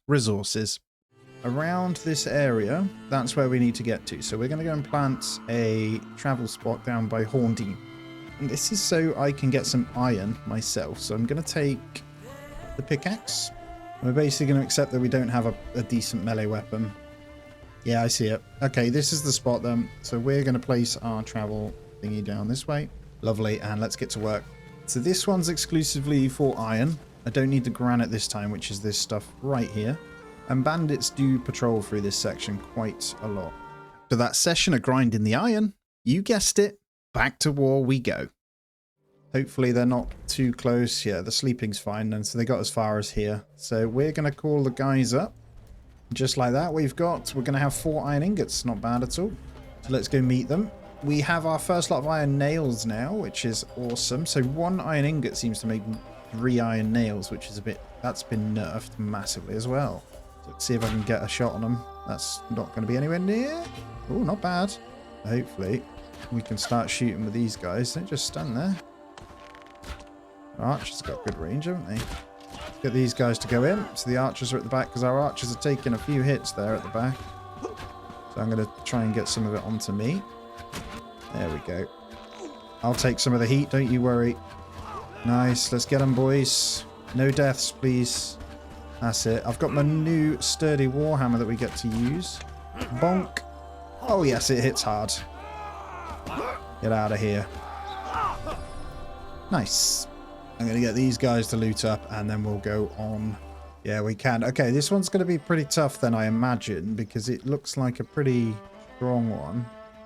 resources. Around this area, that's where we need to get to. So we're going to go and plant a travel spot down by Horndine. And this is so I can get some iron myself. So I'm going to take the pickaxe. We're basically going to accept that we don't have a decent melee weapon. Yeah, I see it. Okay, this is the spot then. So we're going to place our travel thingy down this way. Lovely, and let's get to work. So this one's exclusively for iron. I don't need the granite this time, which is this stuff right here. And bandits do patrol through this section quite a lot. So that session of grinding the iron, you guessed it, back to war we go. Hopefully they're not too close. Yeah, the sleeping's fine, and so they got as far as here. So we're going to call the guys up. Just like that, we're going to have 4 iron ingots. Not bad at all. So let's go meet them. We have our first lot of iron nails now, which is awesome. So 1 iron ingot seems to make 3 iron nails, which is a bit... That's been nerfed massively as well. So let's see if I can get a shot on them. That's not going to be anywhere near. Oh, not bad. Hopefully we can start shooting with these guys. Don't just stand there. Archers got good range, haven't they? Let's get these guys to go in. So the archers are at the back, because our archers are taking a few hits there at the back. So I'm going to try and get some of it onto me. There we go. I'll take some of the heat, don't you worry. Nice, let's get them, boys. No deaths, please. That's it. I've got my new sturdy warhammer that we get to use. Bonk. Oh yes, it hits hard. Get out of here. Nice. I'm going to get these guys to loot up, and then we'll go on. Yeah, we can. Okay, this one's going to be pretty tough then, I imagine, because it looks like a pretty strong one.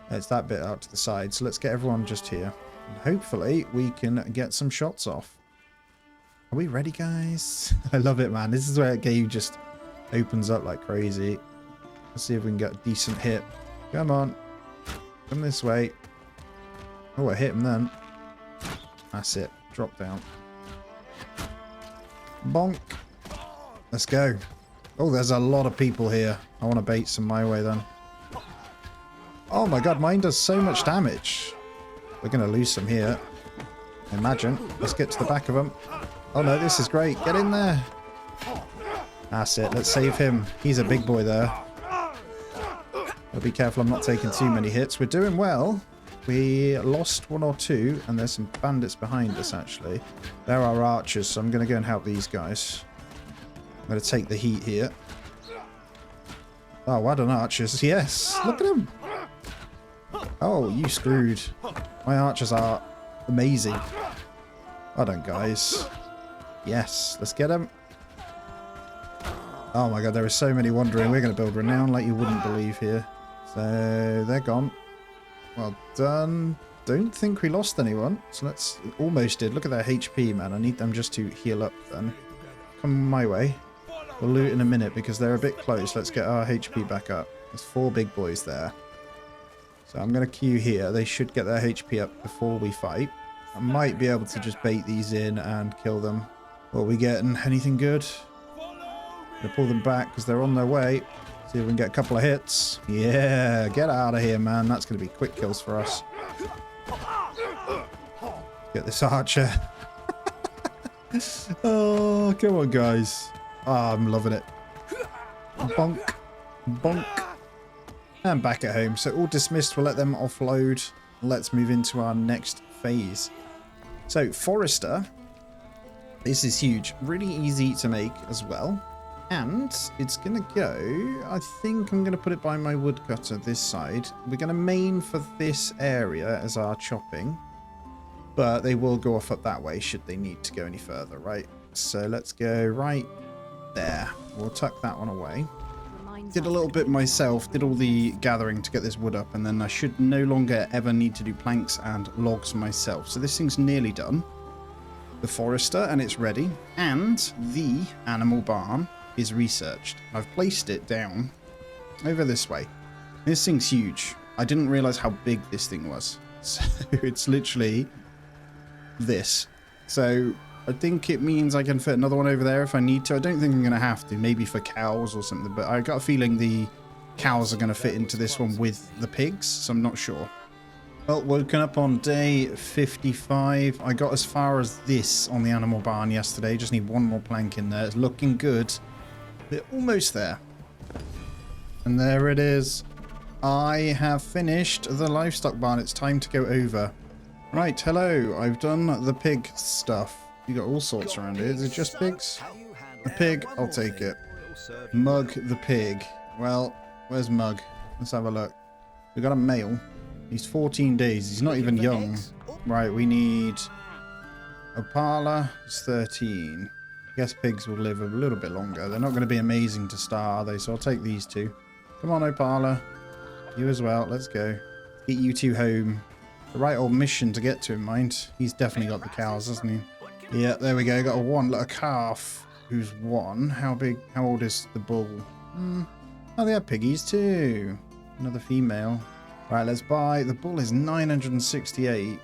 It's that bit out to the side, so let's get everyone just here. And hopefully, we can get some shots off. Are we ready, guys? I love it, man. This is where the game just opens up like crazy. Let's see if we can get a decent hit. Come on. Come this way. Oh, I hit him then. That's it. Drop down. Bonk. Let's go. Oh, there's a lot of people here. I want to bait some my way then. Oh my god, mine does so much damage. We're going to lose some here. Imagine. Let's get to the back of them. Oh no, this is great. Get in there. That's it. Let's save him. He's a big boy there. Gotta be careful I'm not taking too many hits. We're doing well. We lost 1 or 2, and there's some bandits behind us, actually. There are archers, so I'm going to go and help these guys. I'm going to take the heat here. Oh, well done, archers. Yes, look at them. Oh, you screwed. My archers are amazing. Well done, guys. Yes, let's get them. Oh my god, there are so many wandering. We're going to build renown like you wouldn't believe here. So, they're gone. Well done. Don't think we lost anyone. So let's... Almost did. Look at their HP, man. I need them just to heal up then. Come my way. We'll loot in a minute because they're a bit close. Let's get our HP back up. There's 4 big boys there. So I'm going to queue here. They should get their HP up before we fight. I might be able to just bait these in and kill them. What are we getting? Anything good? Gonna pull them back because they're on their way. See if we can get a couple of hits. Yeah, get out of here, man. That's going to be quick kills for us. Get Get this archer. Oh, come on, guys. Oh, I'm loving it. Bonk. Bonk. And back at home. So all dismissed. We'll let them offload. Let's move into our next phase. So Forester. This is huge. Really easy to make as well. And it's going to go... I think I'm going to put it by my woodcutter this side. We're going to main for this area as our chopping. But they will go off up that way should they need to go any further, right? So let's go right there. We'll tuck that one away. Did a little bit myself, did all the gathering to get this wood up, and then I should no longer ever need to do planks and logs myself. So this thing's nearly done. The Forester, and it's ready. And the animal barn is researched. I've placed it down over this way. This thing's huge. I didn't realize how big this thing was. So it's literally this. So I think it means I can fit another one over there if I need to. I don't think I'm going to have to, maybe for cows or something, but I got a feeling the cows are going to fit into this one with the pigs, so I'm not sure. Well, woken up on day 55. I got as far as this on the animal barn yesterday. Just need one more plank in there. It's looking good. We're almost there. And there it is. I have finished the livestock barn. It's time to go over. Right, hello. I've done the pig stuff. You got all sorts around here. Is it just pigs? A pig? I'll take it. Mug the pig. Well, where's Mug? Let's have a look. We got a male. He's 14 days. He's not even young. Right, we need Opala. It's 13. I guess pigs will live a little bit longer. They're not going to be amazing to start, are they? So I'll take these two. Come on, Opala. You as well. Let's go. Get you two home. The right old mission to get to him, mind. He's definitely got the cows, hasn't he? Yeah, there we go. Got a calf who's 1. How big? How old is the bull? Oh, they have piggies too. Another female. Right, let's buy. The bull is 968.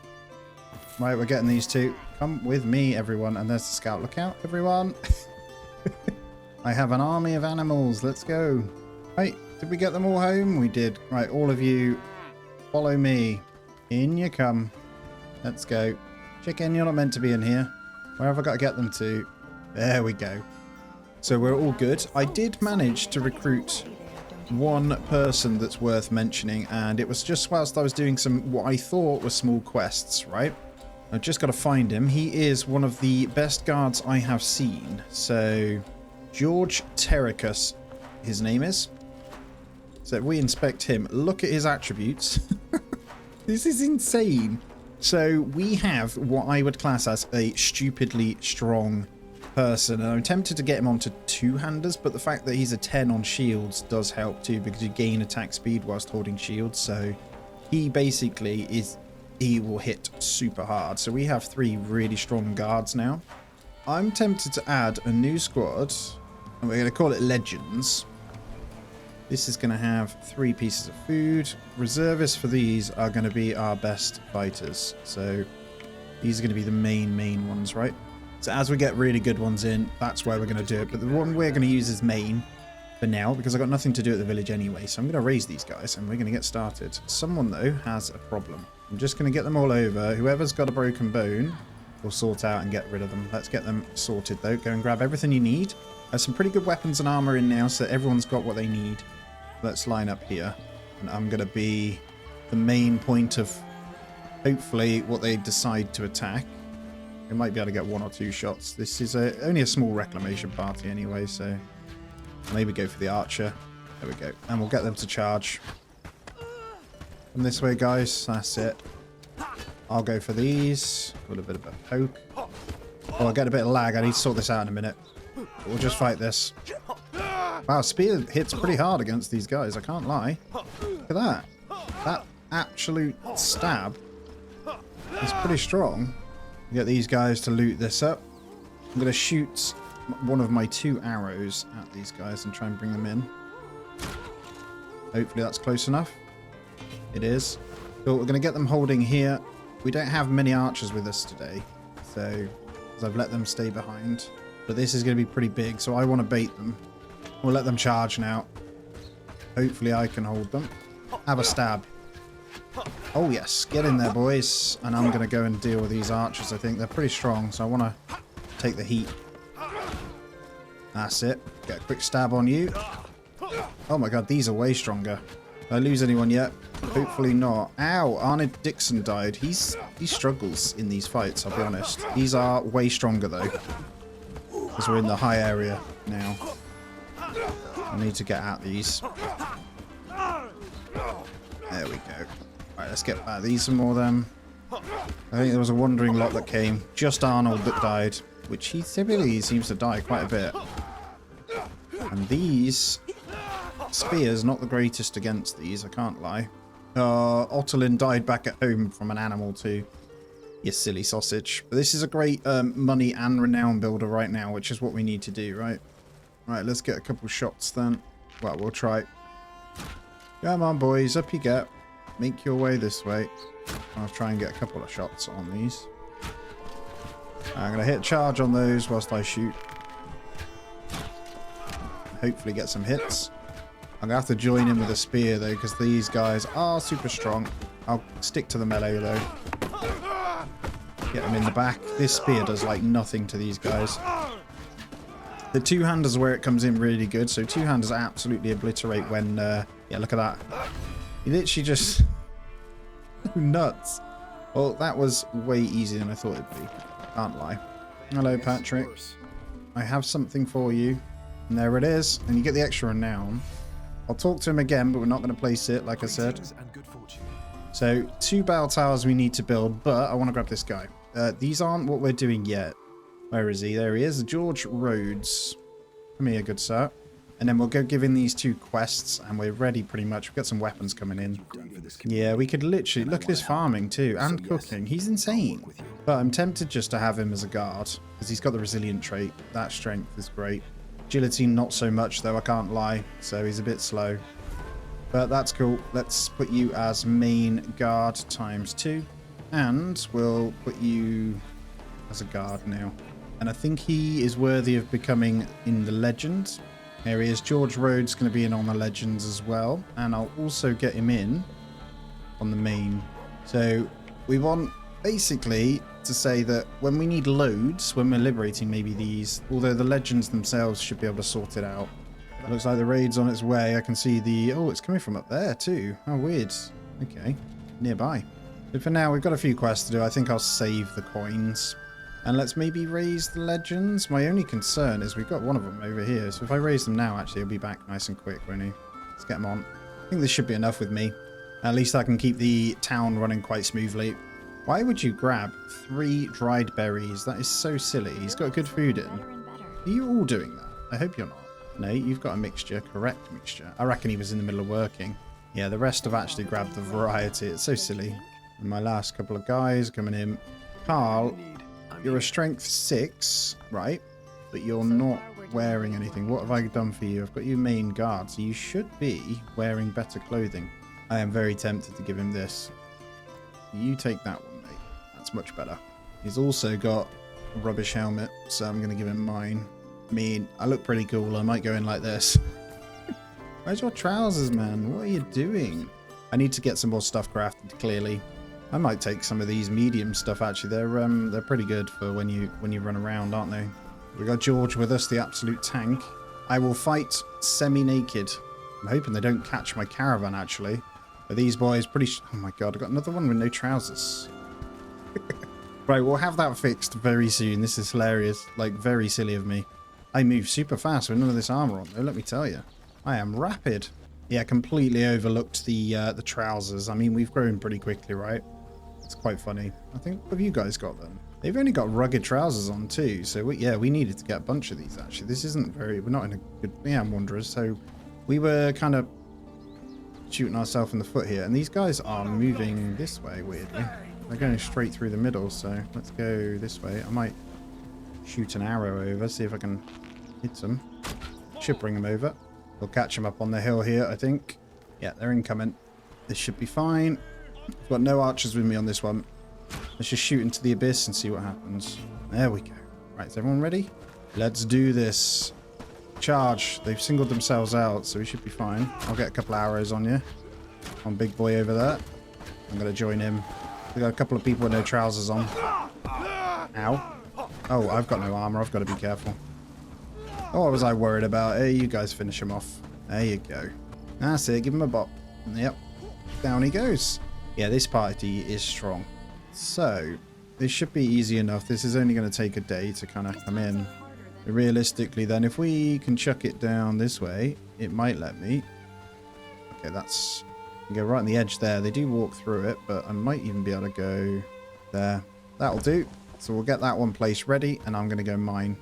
Right, we're getting these two. Come with me, everyone. And there's the scout lookout, everyone. I have an army of animals. Let's go. Right, did we get them all home? We did. Right, all of you, follow me. In you come. Let's go. Chicken, you're not meant to be in here. Where have I got to get them to? There we go. So we're all good. I did manage to recruit one person that's worth mentioning, and it was just whilst I was doing some what I thought were small quests, right? I've just got to find him. He is one of the best guards I have seen. So George Terricus, his name is. So if we inspect him, look at his attributes. This is insane. So we have what I would class as a stupidly strong person, and I'm tempted to get him onto 2-handers, but the fact that he's a 10 on shields does help too, because you gain attack speed whilst holding shields. So he basically he will hit super hard. So we have 3 really strong guards now. I'm tempted to add a new squad, and we're going to call it Legends. This is going to have 3 pieces of food. Reservists for these are going to be our best fighters. So these are going to be the main ones, right? So as we get really good ones in, that's where we're going to do it. But the one we're going to use is main for now, because I've got nothing to do at the village anyway. So I'm going to raise these guys, and we're going to get started. Someone, though, has a problem. I'm just going to get them all over. Whoever's got a broken bone, we'll sort out and get rid of them. Let's get them sorted, though. Go and grab everything you need. There's some pretty good weapons and armor in now, so everyone's got what they need. Let's line up here, and I'm going to be the main point of hopefully what they decide to attack. We might be able to get 1 or 2 shots. This is only a small reclamation party anyway, so maybe go for the archer. There we go, and we'll get them to charge. Come this way, guys. That's it. I'll go for these. A little bit of a poke. Oh, I get a bit of lag. I need to sort this out in a minute. We'll just fight this. Wow, spear hits pretty hard against these guys, I can't lie. Look at that. That absolute stab is pretty strong. Get these guys to loot this up. I'm going to shoot one of my 2 arrows at these guys and try and bring them in. Hopefully that's close enough. It is. So we're going to get them holding here. We don't have many archers with us today, so because I've let them stay behind. But this is going to be pretty big, so I want to bait them. We'll let them charge now. Hopefully I can hold them. Have a stab. Oh, yes. Get in there, boys. And I'm going to go and deal with these archers. I think they're pretty strong, so I want to take the heat. That's it. Get a quick stab on you. Oh, my God. These are way stronger. Did I lose anyone yet? Hopefully not. Ow. Arne Dixon died. He struggles in these fights, I'll be honest. These are way stronger, though. Because we're in the high area now. I need to get at these. There we go. Right, let's get at these some more then. I think there was a wandering lot that came. Just Arnold that died, which he typically seems to die quite a bit. And these spears, not the greatest against these, I can't lie. Otterlin died back at home from an animal too. You silly sausage. But this is a great money and renown builder right now, which is what we need to do, right? Right, let's get a couple shots then. Well, we'll try. Come on, boys. Up you get. Make your way this way. I'll try and get a couple of shots on these. I'm going to hit charge on those whilst I shoot. Hopefully get some hits. I'm going to have to join in with a spear, though, because these guys are super strong. I'll stick to the melee, though. Get them in the back. This spear does, like, nothing to these guys. The two-handers are where it comes in really good. So two-handers absolutely obliterate when... yeah, look at that. He literally just... nuts. Well, that was way easier than I thought it'd be. Can't lie. Hello, Patrick. I have something for you. And there it is. And you get the extra renown. I'll talk to him again, but we're not going to place it, like I said. So, 2 battle towers we need to build, but I want to grab this guy. These aren't what we're doing yet. Where is he? There he is. George Rhodes. Come here, good sir. And then we'll go give in these 2 quests, and we're ready pretty much. We've got some weapons coming in. Yeah, we could literally... Look at his farming, too, and cooking. He's insane. But I'm tempted just to have him as a guard, because he's got the resilient trait. That strength is great. Agility, not so much, though, I can't lie. So he's a bit slow. But that's cool. Let's put you as main guard ×2. And we'll put you as a guard now. And I think he is worthy of becoming in the legend. There he is. George Rhodes going to be in on the legends as well. And I'll also get him in on the main. So we want basically to say that when we need loads, when we're liberating maybe these, although the legends themselves should be able to sort it out. It looks like the raid's on its way. I can see the... Oh, it's coming from up there too. Oh, weird. Okay. Nearby. So for now, we've got a few quests to do. I think I'll save the coins. And let's maybe raise the legends. My only concern is we've got one of them over here. So if I raise them now, actually, he'll be back nice and quick, won't he? Let's get him on. I think this should be enough with me. At least I can keep the town running quite smoothly. Why would you grab 3 dried berries? That is so silly. He's got good food in. Are you all doing that? I hope you're not. No, you've got a mixture. Correct mixture. I reckon he was in the middle of working. Yeah, the rest have actually grabbed the variety. It's so silly. And my last couple of guys coming in. Carl, you're a strength 6, right? But you're not wearing anything. What have I done for you? I've got you main guard, so you should be wearing better clothing. I am very tempted to give him this. You take that one, mate. That's much better. He's also got a rubbish helmet, so I'm going to give him mine. I mean, I look pretty cool. I might go in like this. Where's your trousers, man? What are you doing? I need to get some more stuff crafted, clearly. I might take some of these medium stuff, actually. They're pretty good for when you run around, aren't they? We got George with us, the absolute tank. I will fight semi-naked. I'm hoping they don't catch my caravan, actually. But these boys pretty... Oh my god, I've got another one with no trousers. Right, we'll have that fixed very soon. This is hilarious. Like, very silly of me. I move super fast with none of this armor on, though, let me tell you. I am rapid. Yeah, completely overlooked the trousers. I mean, we've grown pretty quickly, right? It's quite funny. I think, what have you guys got then? They've only got rugged trousers on too, so we needed to get a bunch of these, actually. This isn't very... We're not in a good... Yeah, I'm Wanderers, so we were kind of shooting ourselves in the foot here. And these guys are moving this way, weirdly. They're going straight through the middle, so let's go this way. I might shoot an arrow over, see if I can hit them. Should bring them over. We'll catch them up on the hill here, I think. Yeah, they're incoming. This should be fine. I've got no archers with me on this one. Let's just shoot into the abyss and see what happens. There we go. Right, is everyone ready? Let's do this. Charge. They've singled themselves out, so we should be fine. I'll get a couple arrows on you. On big boy over there. I'm going to join him. We got a couple of people with no trousers on. Ow. Oh, I've got no armor. I've got to be careful. Oh, what was I worried about? Hey, you guys finish him off. There you go. That's it. Give him a bop. Yep. Down he goes. Yeah, this party is strong. So, this should be easy enough. This is only going to take a day to kind of come in. Realistically, then, if we can chuck it down this way, it might let me. Okay, that's... Go right on the edge there. They do walk through it, but I might even be able to go there. That'll do. So we'll get that one place ready, and I'm going to go mine.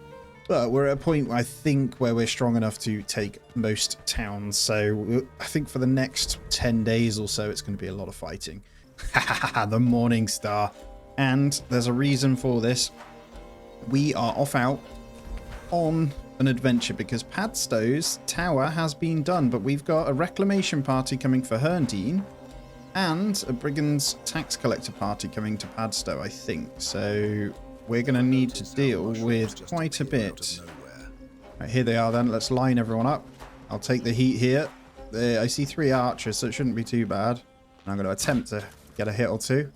But we're at a point, I think, where we're strong enough to take most towns. So I think for the next 10 days or so, it's going to be a lot of fighting. The Morning Star. And there's a reason for this. We are off out on an adventure because Padstow's tower has been done. But we've got a reclamation party coming for Herndine and a Brigands tax collector party coming to Padstow, I think. So we're going to need to deal with quite a bit. Right, here they are then. Let's line everyone up. I'll take the heat here. I see 3 archers, so it shouldn't be too bad. And I'm going to attempt to get a hit or 2.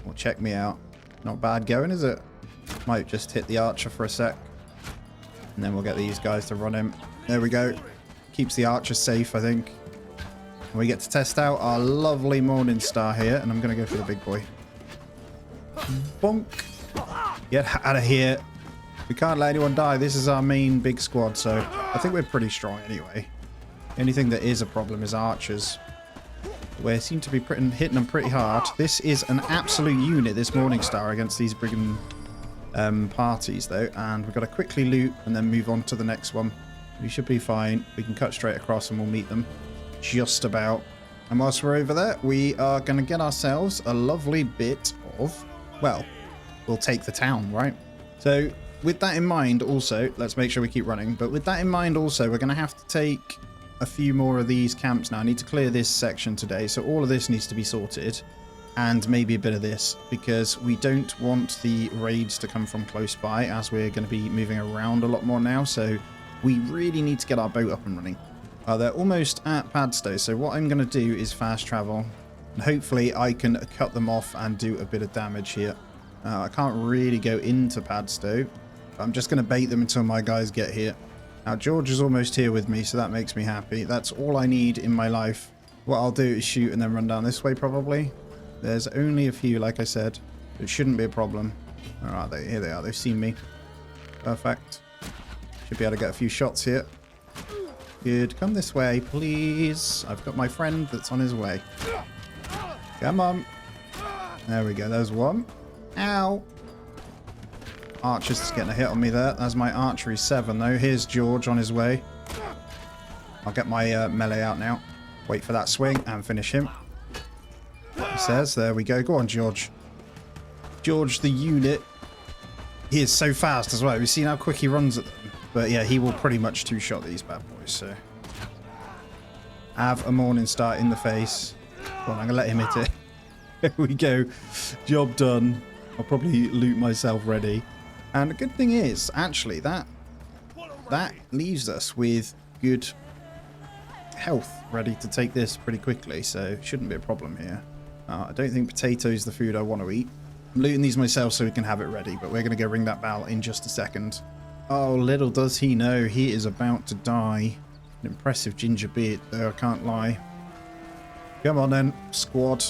Well, check me out. Not bad going, is it? Might just hit the archer for a sec. And then we'll get these guys to run him. There we go. Keeps the archer safe, I think. And we get to test out our lovely Morning Star here. And I'm going to go for the big boy. Bonk. Get out of here. We can't let anyone die. This is our main big squad, so I think we're pretty strong anyway. The only thing that is a problem is archers. We seem to be hitting them pretty hard. This is an absolute unit, this Morning Star, against these brigand parties, though. And we've got to quickly loot and then move on to the next one. We should be fine. We can cut straight across and we'll meet them just about. And whilst we're over there, we are going to get ourselves a lovely bit of, well, we'll take the town, right? So with that in mind also, let's make sure we keep running. But with that in mind also, we're going to have to take a few more of these camps now. I need to clear this section today. So all of this needs to be sorted. And maybe a bit of this, because we don't want the raids to come from close by, as we're going to be moving around a lot more now. So we really need to get our boat up and running. They're almost at Padstow, so what I'm going to do is fast travel. And hopefully I can cut them off and do a bit of damage here. I can't really go into Padstow. I'm just going to bait them until my guys get here. Now George is almost here with me, so that makes me happy. That's all I need in my life. What I'll do is shoot and then run down this way probably. There's only a few, like I said. It shouldn't be a problem. Where are they? Here they are. They've seen me. Perfect. Should be able to get a few shots here. Good. Come this way, please. I've got my friend that's on his way. Come on. There we go. There's one. Ow. Archer's just getting a hit on me there. That's my archery 7, though. Here's George on his way. I'll get my melee out now. Wait for that swing and finish him. He says, there we go. Go on, George. George, the unit. He is so fast as well. We've seen how quick he runs at them. But yeah, he will pretty much two-shot these bad boys, so. Have a Morning Star in the face. Go on, I'm going to let him hit it. There we go. Job done. I'll probably loot myself ready. And the good thing is, actually, that leaves us with good health ready to take this pretty quickly, so it shouldn't be a problem here. I don't think potatoes the food I want to eat. I'm looting these myself so we can have it ready, but we're going to go ring that bell in just a second. Oh, little does he know, he is about to die. An impressive ginger beard, though, I can't lie. Come on then, squad.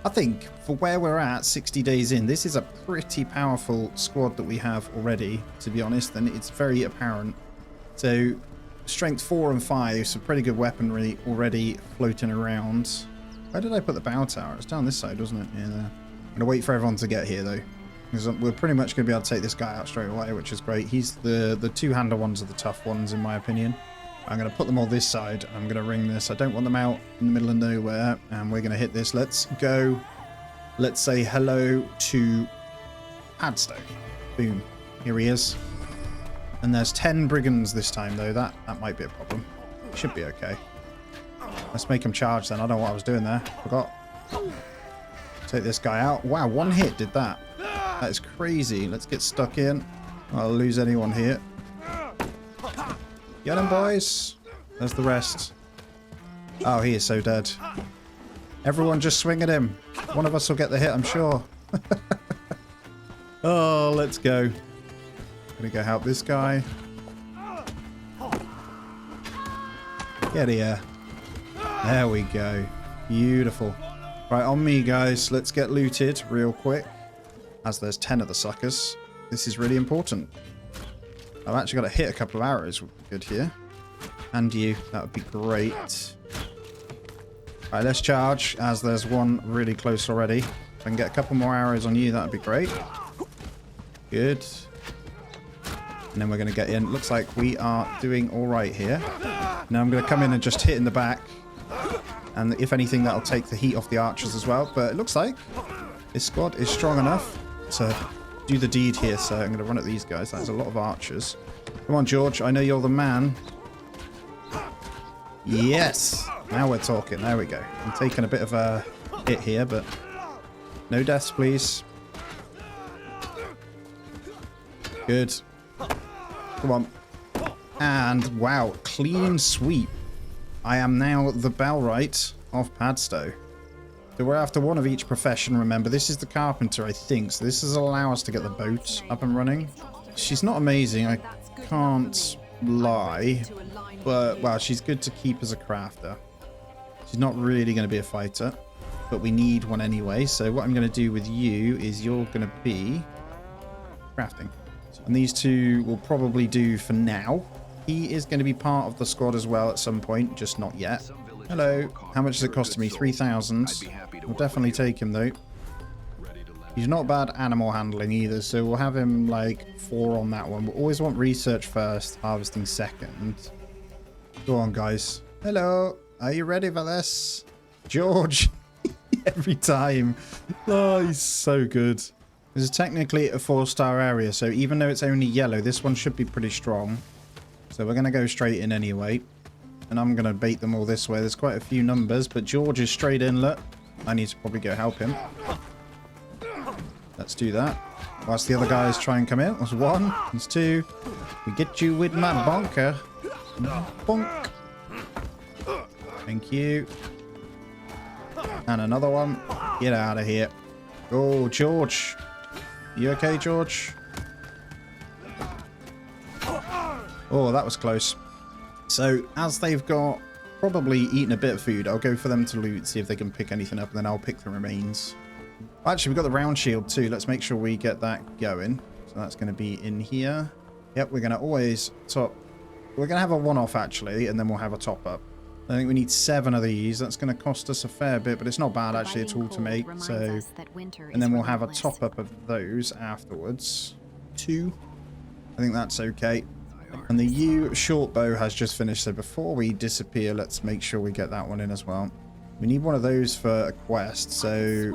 I think, for where we're at, 60 days in, this is a pretty powerful squad that we have already, to be honest, and it's very apparent. So, strength 4 and 5, so pretty good weaponry already floating around. Where did I put the bow tower? It's down this side, wasn't it? Yeah, there. I'm going to wait for everyone to get here, though. Because we're pretty much going to be able to take this guy out straight away, which is great. He's the two-hander ones are the tough ones, in my opinion. I'm going to put them all this side. I'm going to ring this. I don't want them out in the middle of nowhere. And we're going to hit this. Let's go. Let's say hello to Padstow. Boom. Here he is. And there's 10 brigands this time, though. That might be a problem. Should be okay. Let's make him charge then. I don't know what I was doing there. Forgot. Take this guy out. Wow, one hit did that. That is crazy. Let's get stuck in. I'll lose anyone here. Get him, boys. There's the rest. Oh, he is so dead. Everyone just swing at him. One of us will get the hit, I'm sure. Oh, let's go. Gonna go help this guy. Get here. There we go. Beautiful. Right, on me, guys. Let's get looted real quick. As there's 10 of the suckers. This is really important. I've actually got to hit a couple of arrows. Would be good here. And you. That would be great. Alright, let's charge, as there's one really close already. If I can get a couple more arrows on you, that would be great. Good. And then we're going to get in. Looks like we are doing alright here. Now I'm going to come in and just hit in the back. And if anything, that'll take the heat off the archers as well. But it looks like this squad is strong enough to do the deed here. So I'm going to run at these guys. That's a lot of archers. Come on, George. I know you're the man. Yes. Now we're talking. There we go. I'm taking a bit of a hit here, but no deaths, please. Good. Come on. And wow, clean sweep. I am now the Bellwright of Padstow. So we're after one of each profession, remember. This is the carpenter, I think. So this is allow us to get the boat up and running. She's not amazing, I can't lie. But, well, she's good to keep as a crafter. She's not really going to be a fighter. But we need one anyway. So what I'm going to do with you is you're going to be crafting. And these two will probably do for now. He is going to be part of the squad as well at some point, just not yet. Hello. How much does it cost me? 3,000. We'll definitely take him though. He's not bad animal handling either, so we'll have him like 4 on that one. We'll always want research first, harvesting second. Go on, guys. Hello. Are you ready for this? George. Every time. Oh, he's so good. This is technically a 4-star area, so even though it's only yellow, this one should be pretty strong. So we're going to go straight in anyway. And I'm going to bait them all this way. There's quite a few numbers, but George is straight inlet. I need to probably go help him. Let's do that. Whilst the other guys try and come in. That's 1. That's 2. We get you with my bonker. Bonk. Thank you. And another one. Get out of here. Oh, George. You okay, George? Oh, that was close. So, as they've got probably eaten a bit of food, I'll go for them to loot, see if they can pick anything up, and then I'll pick the remains. Actually, we've got the round shield too. Let's make sure we get that going. So that's going to be in here. Yep, we're going to always top... We're going to have a one-off, actually, and then we'll have a top-up. I think we need 7 of these. That's going to cost us a fair bit, but it's not bad, actually, at all to make. So, and then we'll have a top-up of those afterwards. 2. I think that's okay. And the U short bow has just finished, so before we disappear, let's make sure we get that one in as well. We need one of those for a quest, so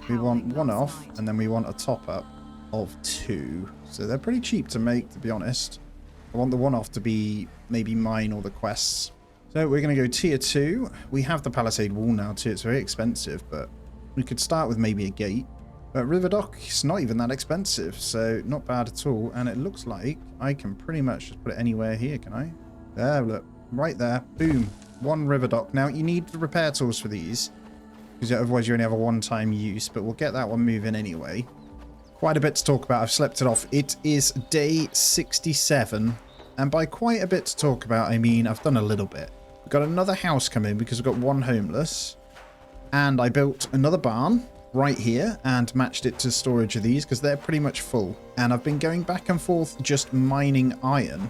we want 1 off, and then we want a top-up of 2. So they're pretty cheap to make, to be honest. I want the 1 off to be maybe mine or the quests. So we're going to go tier 2. We have the palisade wall now too. It's very expensive, but we could start with maybe a gate. But River Dock is not even that expensive, so not bad at all. And it looks like I can pretty much just put it anywhere here, can I? There, look. Right there. Boom. 1 River Dock. Now, you need the repair tools for these, because otherwise you only have a one-time use, but we'll get that one moving anyway. Quite a bit to talk about. I've slept it off. It is day 67, and by quite a bit to talk about, I mean I've done a little bit. We've got another house coming because we've got 1 homeless, and I built another barn right here and matched it to storage of these because they're pretty much full. And I've been going back and forth just mining iron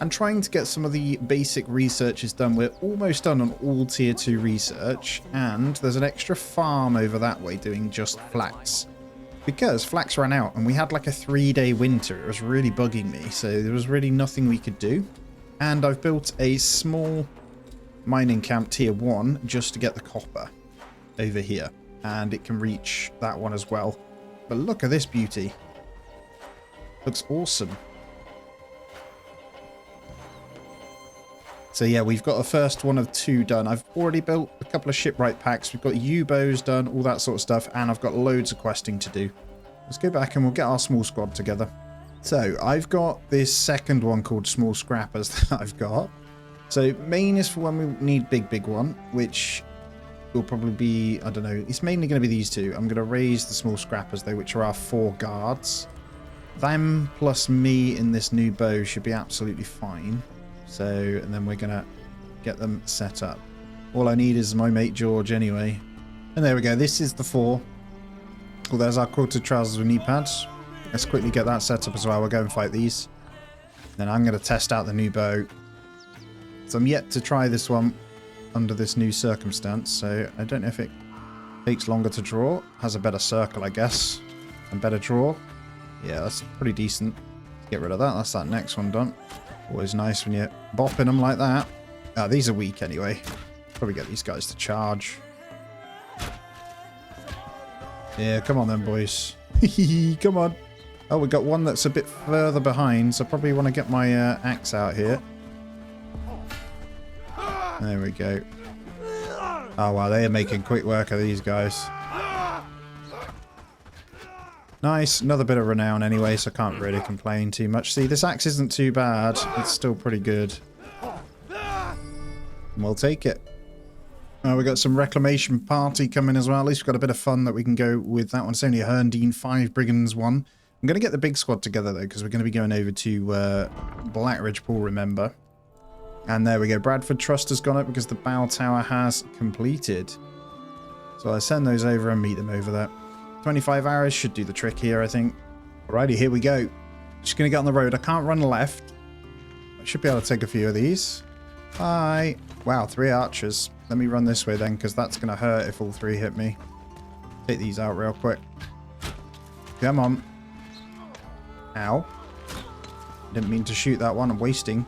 and trying to get some of the basic researches done. We're almost done on all tier 2 research, and there's an extra farm over that way doing just flax because flax ran out and we had like a 3-day winter. It was really bugging me, so there was really nothing we could do. And I've built a small mining camp tier 1 just to get the copper over here. And it can reach that one as well. But look at this beauty. Looks awesome. So yeah, we've got a first one of 2 done. I've already built a couple of shipwright packs. We've got U-bows done, all that sort of stuff. And I've got loads of questing to do. Let's go back and we'll get our small squad together. So I've got this second one called Small Scrappers that I've got. So main is for when we need big one, which will probably be, I don't know, it's mainly going to be these two. I'm going to raise the small scrappers though, which are our 4 guards. Them plus me in this new bow should be absolutely fine. So, and then we're going to get them set up. All I need is my mate George anyway. And there we go. This is the 4. Well, there's our quilted trousers with knee pads. Let's quickly get that set up as well. We'll go and fight these. Then I'm going to test out the new bow. So I'm yet to try this one under this new circumstance. So I don't know if it takes longer to draw. Has a better circle, I guess. And better draw. Yeah, that's pretty decent. Get rid of that. That's that next one done. Always nice when you're bopping them like that. These are weak anyway. Probably get these guys to charge. Yeah, come on then, boys. Come on. Oh, we got one that's a bit further behind, so I probably want to get my axe out here. There we go. Oh, wow, they are making quick work of these guys. Nice. Another bit of renown anyway, so I can't really complain too much. See, this axe isn't too bad. It's still pretty good. And we'll take it. We got some reclamation party coming as well. At least we've got a bit of fun that we can go with that one. It's only a Herndine 5 Brigands one. I'm going to get the big squad together though, because we're going to be going over to Blackridge Pool, remember. And there we go. Bradford Trust has gone up because the bow tower has completed. So I send those over and meet them over there. 25 hours should do the trick here, I think. Alrighty, here we go. Just going to get on the road. I can't run left. I should be able to take a few of these. Bye. Wow, 3 archers. Let me run this way then, because that's going to hurt if all 3 hit me. Take these out real quick. Come on. Ow. Didn't mean to shoot that one. I'm wasting.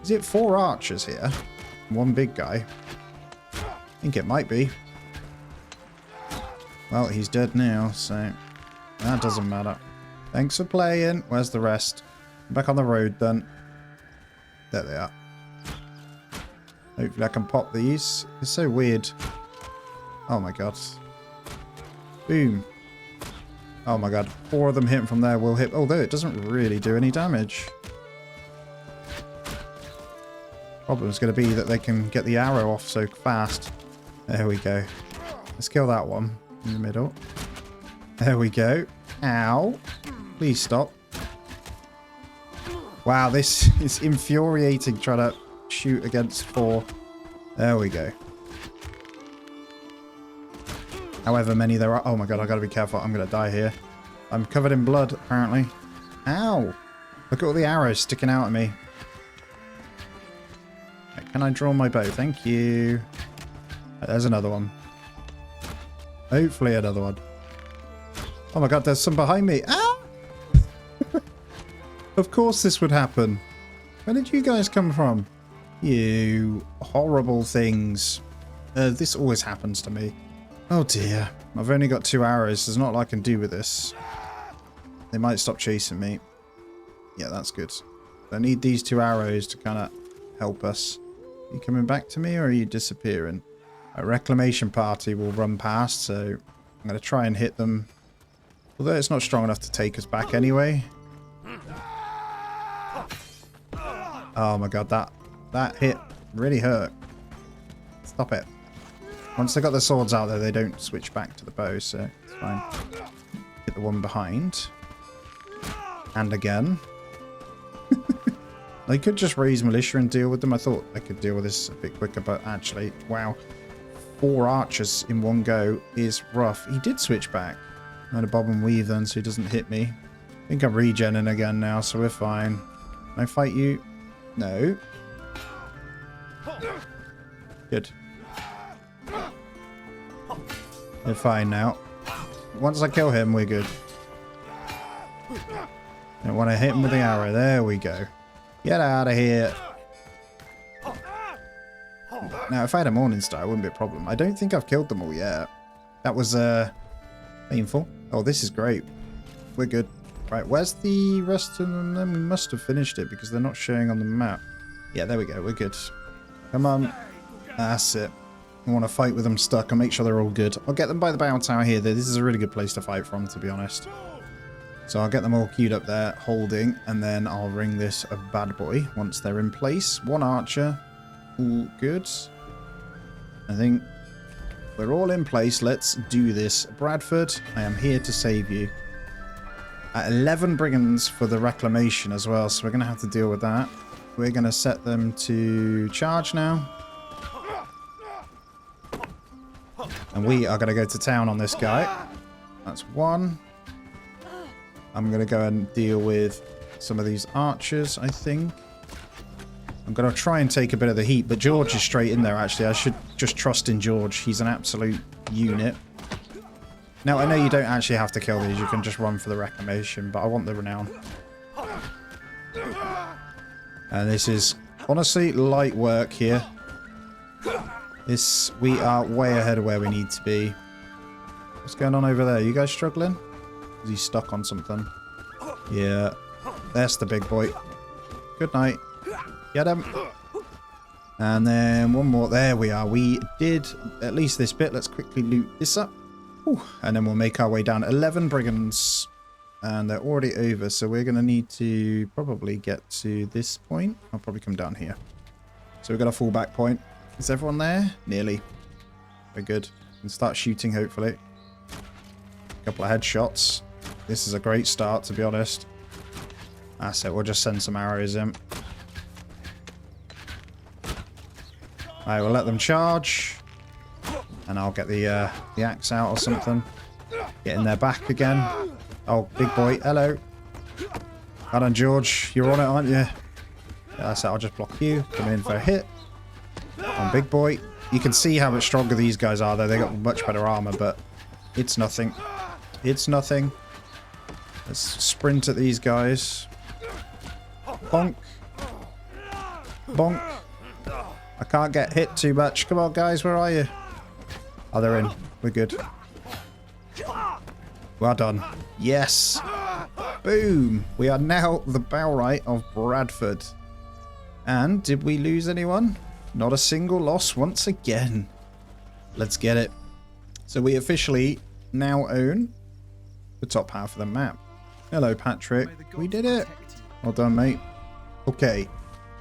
Is it 4 archers here? 1 big guy? I think it might be. Well, he's dead now, so that doesn't matter. Thanks for playing. Where's the rest? Back on the road then. There they are. Hopefully I can pop these. It's so weird. Oh my god. Boom. Oh my god. 4 of them hitting from there will hit. Although it doesn't really do any damage. Problem is going to be that they can get the arrow off so fast. There we go. Let's kill that one in the middle. There we go. Ow. Please stop. Wow, this is infuriating trying to shoot against 4. There we go. However many there are. Oh my god, I gotta be careful. I'm gonna die here. I'm covered in blood, apparently. Ow! Look at all the arrows sticking out at me. Can I draw my bow? Thank you. There's another one. Hopefully another one. Oh my god, there's some behind me. Ah! Of course this would happen. Where did you guys come from? You horrible things. This always happens to me. Oh dear. I've only got 2 arrows. There's not a lot I can do with this. They might stop chasing me. Yeah, that's good. I need these 2 arrows to kind of help us. Are you coming back to me or are you disappearing? A reclamation party will run past, so I'm going to try and hit them. Although it's not strong enough to take us back anyway. Oh my god, that hit really hurt. Stop it. Once they got the swords out there, they don't switch back to the bow, so it's fine. Hit the one behind. And again. They could just raise militia and deal with them. I thought I could deal with this a bit quicker, but actually, wow. 4 archers in one go is rough. He did switch back. I'm going to bob and weave then so he doesn't hit me. I think I'm regenning again now, so we're fine. Can I fight you? No. Good. You're fine now. Once I kill him, we're good. I want to hit him with the arrow. There we go. Get out of here. Now, if I had a Morning Star, it wouldn't be a problem. I don't think I've killed them all yet. That was painful. Oh, this is great. We're good. Right, where's the rest of them then? We must have finished it because they're not showing on the map. Yeah, there we go. We're good. Come on. That's it. I want to fight with them stuck and make sure they're all good. I'll get them by the bow tower here, though. This is a really good place to fight from, to be honest. So I'll get them all queued up there, holding, and then I'll ring this a bad boy once they're in place. 1 archer. All good. I think We're all in place. Let's do this. Bradford, I am here to save you. 11 brigands for the reclamation as well, so we're going to have to deal with that. We're going to set them to charge now. And we are going to go to town on this guy. That's one. I'm going to go and deal with some of these archers, I think. I'm going to try and take a bit of the heat, but George is straight in there, actually. I should just trust in George. He's an absolute unit. Now, I know you don't actually have to kill these. You can just run for the reclamation, but I want the renown. And this is, honestly, light work here. We are way ahead of where we need to be. What's going on over there? You guys struggling? Is he stuck on something? Yeah. That's the big boy. Good night. Get him. And then one more. There we are. We did at least this bit. Let's quickly loot this up. Ooh. And then we'll make our way down. 11 brigands. And they're already over. So we're going to need to probably get to this point. I'll probably come down here. So we've got a fallback point. Is everyone there? Nearly. We're good. We can start shooting, hopefully. A couple of headshots. This is a great start, to be honest. That's it. We'll just send some arrows in. Alright, we'll let them charge. And I'll get the axe out or something. Get in their back again. Oh, big boy. Hello. Hold on, George. You're on it, aren't you? Yeah, that's it. I'll just block you. Come in for a hit. On big boy. You can see how much stronger these guys are, though. They got much better armor, but it's nothing. It's nothing. Let's sprint at these guys. Bonk. Bonk. I can't get hit too much. Come on, guys. Where are you? Oh, they're in. We're good. Well done. Yes. Boom. We are now the Bellwright of Bradford. And did we lose anyone? Not a single loss once again. Let's get it. So we officially now own the top half of the map. Hello, Patrick. We did it. Well done, mate. Okay.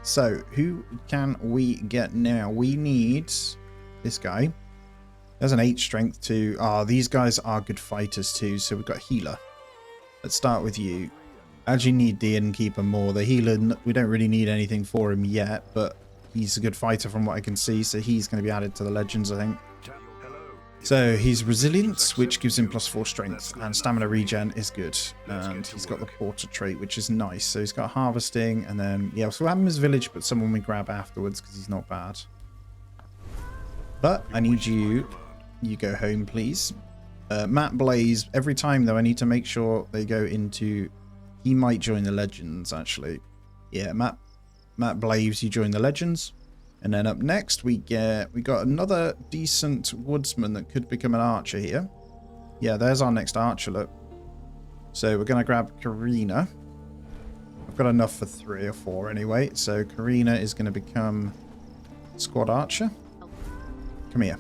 So, who can we get now? We need this guy. There's an 8 strength too. Ah, these guys are good fighters too. So we've got healer. Let's start with you. Actually need the innkeeper more. The healer, we don't really need anything for him yet, but he's a good fighter from what I can see. So he's going to be added to the legends, I think. So he's resilience, which gives him +4 strength, and stamina regen is good. And he's got the porter trait, which is nice. So he's got harvesting, and then yeah, so we'll have him as village, but someone we grab afterwards because he's not bad. But I need you go home, please. Matt Blaze. Every time though, I need to make sure they go into. He might join the legends actually. Yeah, Matt Blaze, you join the legends. And then up next we got another decent woodsman that could become an archer here. Yeah, there's our next archer, look. So we're going to grab Karina. I've got enough for 3 or 4 anyway. So Karina is going to become squad archer. Come here.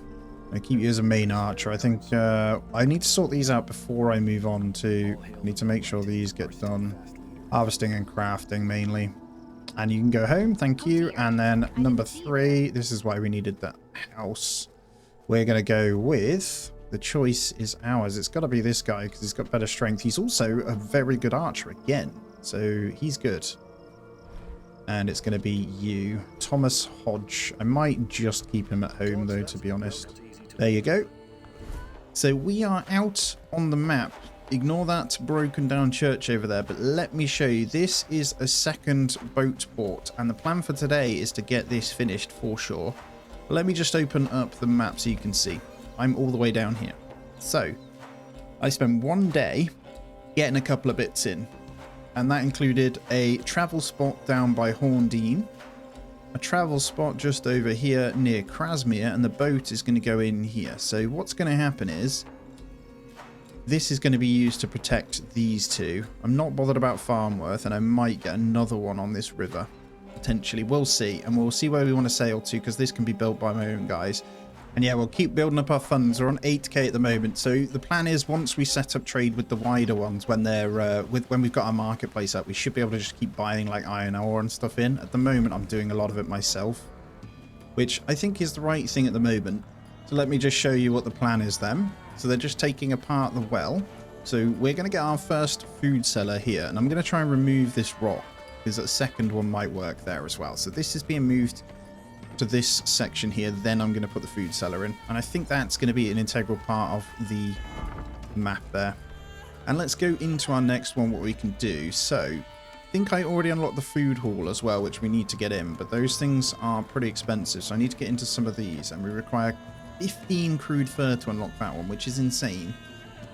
I keep you as a main archer. I think I need to sort these out before I move on to. I need to make sure these get done. Harvesting and crafting mainly. And you can go home, thank you. And then number 3, this is why we needed that house. We're going to go with, the choice is ours. It's got to be this guy because he's got better strength. He's also a very good archer again. So he's good. And it's going to be you, Thomas Hodge. I might just keep him at home though, to be honest. There you go. So we are out on the map. Ignore that broken down church over there, but let me show you. This is a second boat port, and the plan for today is to get this finished for sure. But let me just open up the map so you can see. I'm all the way down here. So, I spent one day getting a couple of bits in, and that included a travel spot down by Horndean, a travel spot just over here near Krasmere, and the boat is going to go in here. So what's going to happen is, this is going to be used to protect these two. I'm not bothered about Farmworth, and I might get another one on this river. Potentially. We'll see. And we'll see where we want to sail to, because this can be built by my own guys. And yeah, we'll keep building up our funds. We're on 8k at the moment. So the plan is once we set up trade with the wider ones, when they're when we've got our marketplace up, we should be able to just keep buying like iron ore and stuff in. At the moment, I'm doing a lot of it myself, which I think is the right thing at the moment. So let me just show you what the plan is then. So they're just taking apart the well. So we're going to get our first food cellar here, and I'm going to try and remove this rock because a second one might work there as well. So this is being moved to this section here, then I'm going to put the food cellar in, and I think that's going to be an integral part of the map there. And let's go into our next one, what we can do. So I think I already unlocked the food hall as well, which we need to get in, but those things are pretty expensive, so I need to get into some of these, and we require 15 crude fur to unlock that one, which is insane.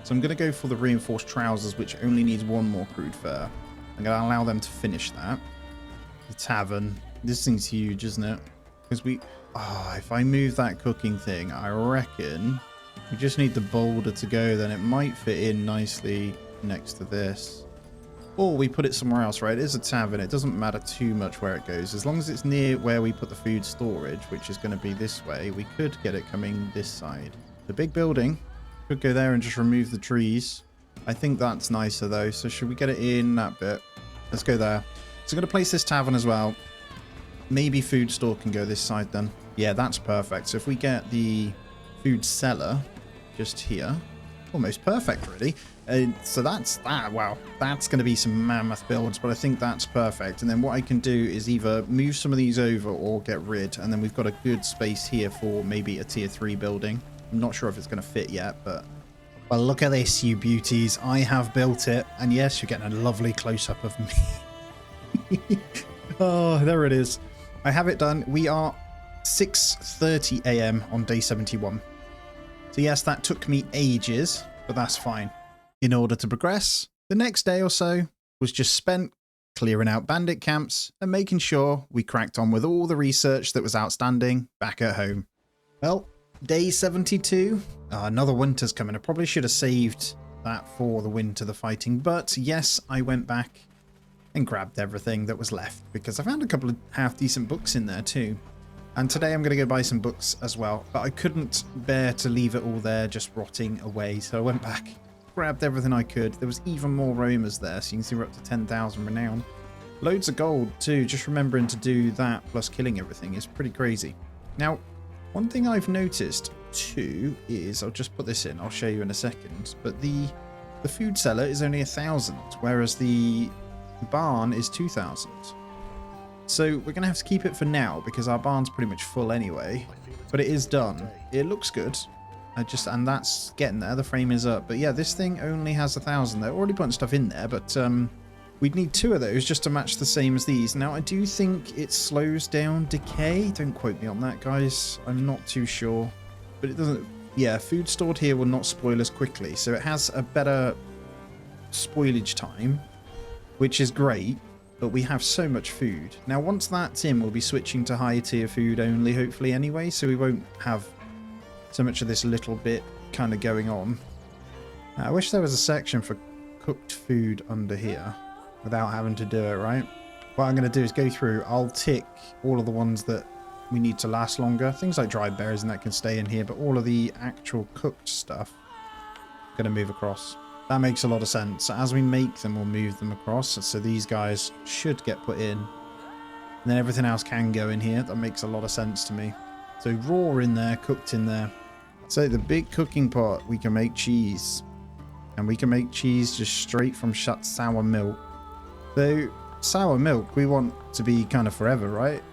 So I'm going to go for the reinforced trousers, which only needs one more crude fur. I'm going to allow them to finish that. The tavern. This thing's huge, isn't it? Because if I move that cooking thing, I reckon we just need the boulder to go, then it might fit in nicely next to this. Or we put it somewhere else, right? It is a tavern. It doesn't matter too much where it goes. As long as it's near where we put the food storage, which is going to be this way, we could get it coming this side. The big building could go there and just remove the trees. I think that's nicer though. So should we get it in that bit? Let's go there. So I'm going to place this tavern as well. Maybe food store can go this side then. Yeah, that's perfect. So if we get the food cellar just here, almost perfect really. So that's that. Wow, that's going to be some mammoth builds, but I think that's perfect. And then what I can do is either move some of these over or get rid, and then we've got a good space here for maybe a tier 3 building. I'm not sure if it's going to fit yet, but well, look at this, you beauties. I have built it, and yes, you're getting a lovely close-up of me. Oh, there it is. I have it done. We are 6:30 a.m. on day 71. So yes, that took me ages, but that's fine. In order to progress, the next day or so was just spent clearing out bandit camps and making sure we cracked on with all the research that was outstanding back at home. Well, day 72. Another winter's coming. I probably should have saved that for the winter, the fighting, but yes, I went back and grabbed everything that was left because I found a couple of half decent books in there too. And today I'm going to go buy some books as well, but I couldn't bear to leave it all there just rotting away, so I went back, grabbed everything I could. There was even more Romers there, so you can see we're up to 10,000 renown. Loads of gold too. Just remembering to do that plus killing everything is pretty crazy. Now, one thing I've noticed too is, I'll just put this in, I'll show you in a second, but the food cellar is only 1,000, whereas the barn is 2,000. So we're going to have to keep it for now because our barn's pretty much full anyway, but it is done. It looks good. And that's getting there. The frame is up. But yeah, this thing only has 1,000. They're already putting stuff in there, but we'd need 2 of those just to match the same as these. Now, I do think it slows down decay. Don't quote me on that, guys. I'm not too sure. But it doesn't... Yeah, food stored here will not spoil as quickly. So it has a better spoilage time, which is great. But we have so much food. Now, once that's in, we'll be switching to higher tier food only, hopefully, anyway. So we won't have so much of this little bit kind of going on. I wish there was a section for cooked food under here without having to do it, right? What I'm going to do is go through. I'll tick all of the ones that we need to last longer. Things like dried berries and that can stay in here. But all of the actual cooked stuff, going to move across. That makes a lot of sense. As we make them, we'll move them across. So these guys should get put in. And then everything else can go in here. That makes a lot of sense to me. So raw in there, cooked in there. So the big cooking pot, we can make cheese. And we can make cheese just straight from shut sour milk. So sour milk, we want to be kind of forever, right?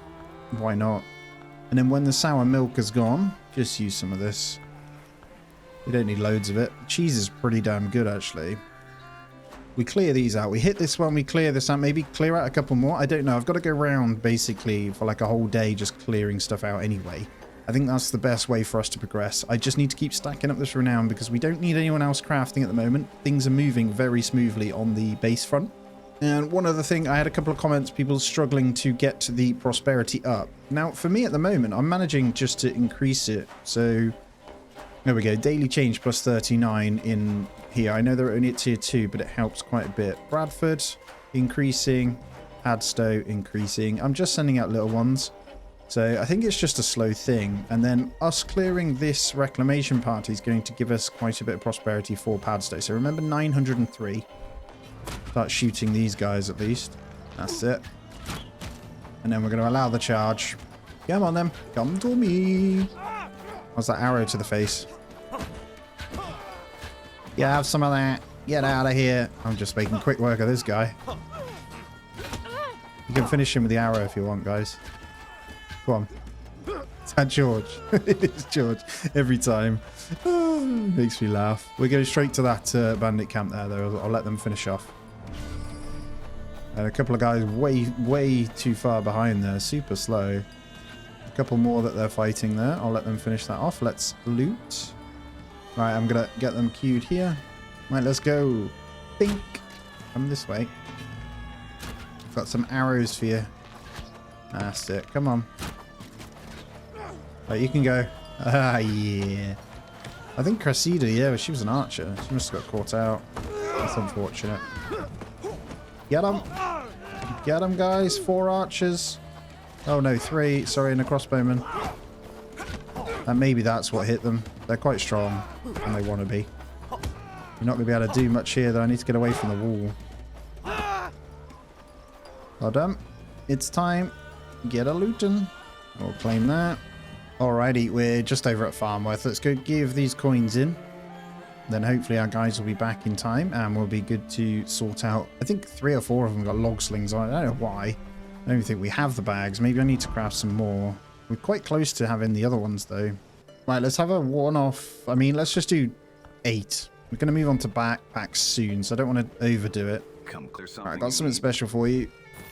Why not? And then when the sour milk is gone, just use some of this. We don't need loads of it. Cheese is pretty damn good, actually. We clear these out. We hit this one, we clear this out. Maybe clear out a couple more. I don't know. I've got to go around, basically, for like a whole day just clearing stuff out anyway. I think that's the best way for us to progress. I just need to keep stacking up this renown because we don't need anyone else crafting at the moment. Things are moving very smoothly on the base front. And one other thing, I had a couple of comments, people struggling to get the prosperity up. Now, for me at the moment, I'm managing just to increase it. So... there we go, daily change plus 39 in here. I know they're only at tier 2, but it helps quite a bit. Bradford, increasing. Hadstow, increasing. I'm just sending out little ones. So I think it's just a slow thing. And then us clearing this reclamation party is going to give us quite a bit of prosperity for Padstow. So remember 903. Start shooting these guys at least. That's it. And then we're going to allow the charge. Come on then. Come to me. What's that arrow to the face? Yeah, have some of that. Get out of here. I'm just making quick work of this guy. You can finish him with the arrow if you want, guys. Come on. Is that George? It is George. Every time. Oh, makes me laugh. We're going straight to that bandit camp there, though. I'll let them finish off. And a couple of guys way too far behind there. Super slow. A couple more that they're fighting there. I'll let them finish that off. Let's loot. Right, I'm going to get them queued here. Right, let's go. Bink. Come this way. Got some arrows for you. That's it. Come on. Right, you can go. Ah, yeah. I think Cressida, yeah, she was an archer. She must have got caught out. That's unfortunate. Get them. Get them, guys. 4 archers. Oh, no, 3. Sorry, and a crossbowman. And maybe that's what hit them. They're quite strong, and they want to be. You're not going to be able to do much here, though. I need to get away from the wall. Well done. It's time. Get a lootin'. We'll claim that. Alrighty, we're just over at Farmworth. Let's go give these coins in. Then hopefully our guys will be back in time and we'll be good to sort out. I think 3 or 4 of them got log slings on. I don't know why. I don't even think we have the bags. Maybe I need to craft some more. We're quite close to having the other ones though. Right, let's have a one-off. I mean, let's just do 8. We're going to move on to backpacks soon, so I don't want to overdo it. Alright, I got something special for you.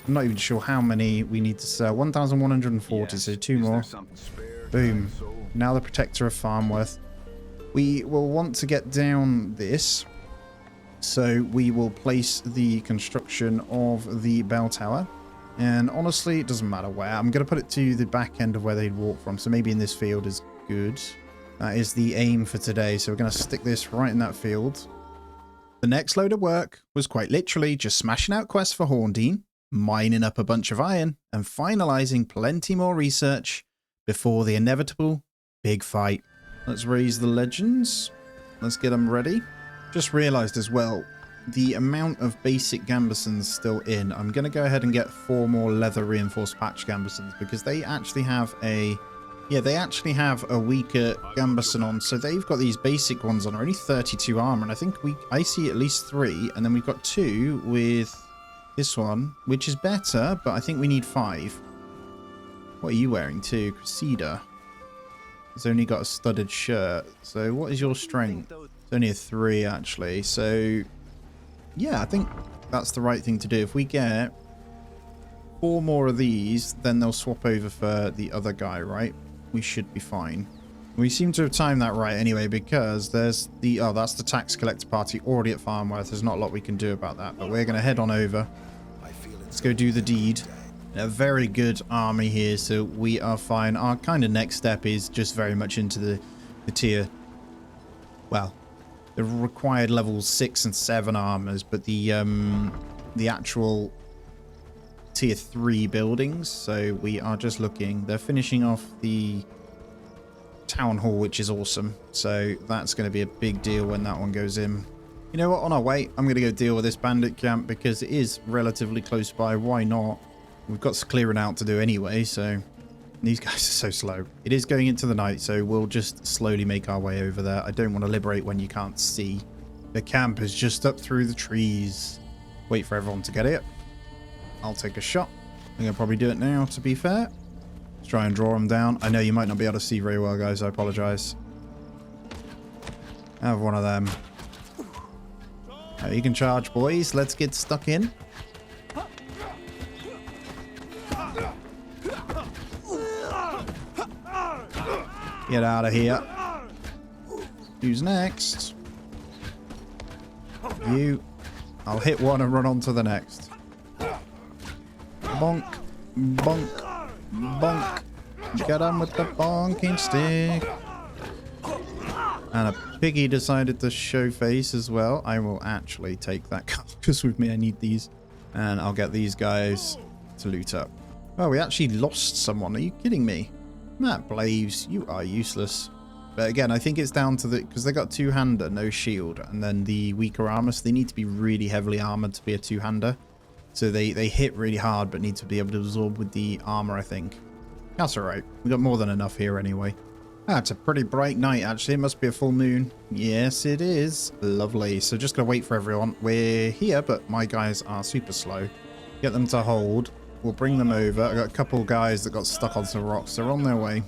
I'm not even sure how many we need to sell. 1,140, so 2 more. Boom. Now the Protector of Farmworth. We will want to get down this. So we will place the construction of the bell tower. And honestly, it doesn't matter where. I'm going to put it to the back end of where they'd walk from. So maybe in this field is good. That is the aim for today. So we're going to stick this right in that field. The next load of work was quite literally just smashing out quests for Horndean, mining up a bunch of iron, and finalizing plenty more research before the inevitable big fight. Let's raise the legends. Let's get them ready. Just realized as well, the amount of basic gambesons still in. I'm going to go ahead and get 4 more leather reinforced patch gambesons because they actually have a... Yeah, they actually have a weaker gambeson on. So they've got these basic ones on, only 32 armor. And I think I see at least 3. And then we've got 2 with this one, which is better, but I think we need 5. What are you wearing too? Cressida. It's only got a studded shirt. So what is your strength? It's only a 3 actually. So yeah, I think that's the right thing to do. If we get 4 more of these, then they'll swap over for the other guy, right? We should be fine. We seem to have timed that right anyway, because there's the... Oh, that's the tax collector party already at Farmworth. There's not a lot we can do about that, but we're going to head on over. Let's go do the deed. A very good army here, so we are fine. Our kind of next step is just very much into the tier... Well, the required levels 6 and 7 armors, but the actual tier 3 buildings. So we are just looking. They're finishing off the town hall, which is awesome. So that's going to be a big deal when that one goes in. You know what? On our way, I'm going to go deal with this bandit camp because it is relatively close by. Why not? We've got some clearing out to do anyway, so these guys are so slow. It is going into the night, so we'll just slowly make our way over there. I don't want to liberate when you can't see. The camp is just up through the trees. Wait for everyone to get it. I'll take a shot. I'm going to probably do it now, to be fair. Let's try and draw them down. I know you might not be able to see very well, guys. I apologize. Have one of them. You can charge, boys. Let's get stuck in. Get out of here. Who's next? You. I'll hit one and run on to the next. Bonk. Bonk. Bonk. Get on with the bonking stick. And a piggy decided to show face as well. I will actually take that carcass with me. I need these. And I'll get these guys to loot up. Oh, we actually lost someone. Are you kidding me? Matt Blaves, you are useless. But again, I think it's down to the... Because they got two-hander, no shield. And then the weaker armor. So they need to be really heavily armored to be a two-hander. So they hit really hard, but need to be able to absorb with the armor, I think. That's alright. We got more than enough here anyway. Ah, it's a pretty bright night, actually. It must be a full moon. Yes, it is. Lovely. So just going to wait for everyone. We're here, but my guys are super slow. Get them to hold. We'll bring them over. I got a couple guys that got stuck on some rocks. They're on their way.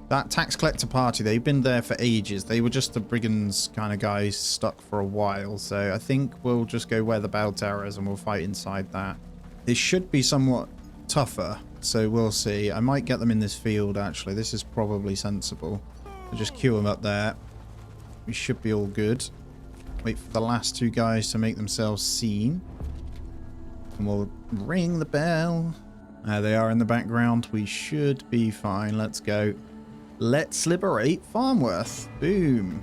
That tax collector party, they've been there for ages. They were just the brigands kind of guys stuck for a while. So I think we'll just go where the bell tower is and we'll fight inside that. This should be somewhat tougher. So we'll see. I might get them in this field, actually. This is probably sensible. So just queue them up there. We should be all good. Wait for the last two guys to make themselves seen. And we'll ring the bell. There they are in the background. We should be fine. Let's go. Let's liberate Farmworth. Boom.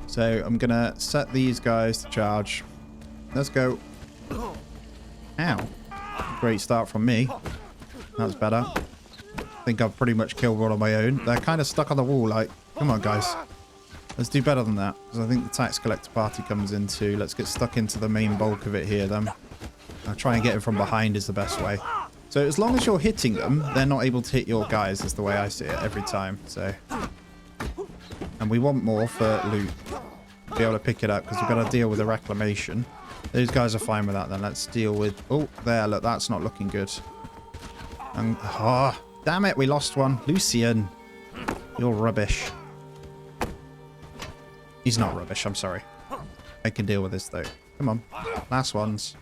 So I'm going to set these guys to charge. Let's go. Ow. Great start from me. That's better. I think I've pretty much killed one on my own. They're kind of stuck on the wall. Like, come on, guys. Let's do better than that. Because I think the tax collector party comes in too. Let's get stuck into the main bulk of it here, then. I'll try and get him from behind is the best way. So as long as you're hitting them, they're not able to hit your guys, is the way I see it every time. So, and we want more for loot. Be able to pick it up because we've got to deal with the reclamation. Those guys are fine with that then. Let's deal with... Oh, there, look, that's not looking good. And, oh, damn it, we lost one. Lucian, you're rubbish. He's not rubbish, I'm sorry. I can deal with this though. Come on, last ones.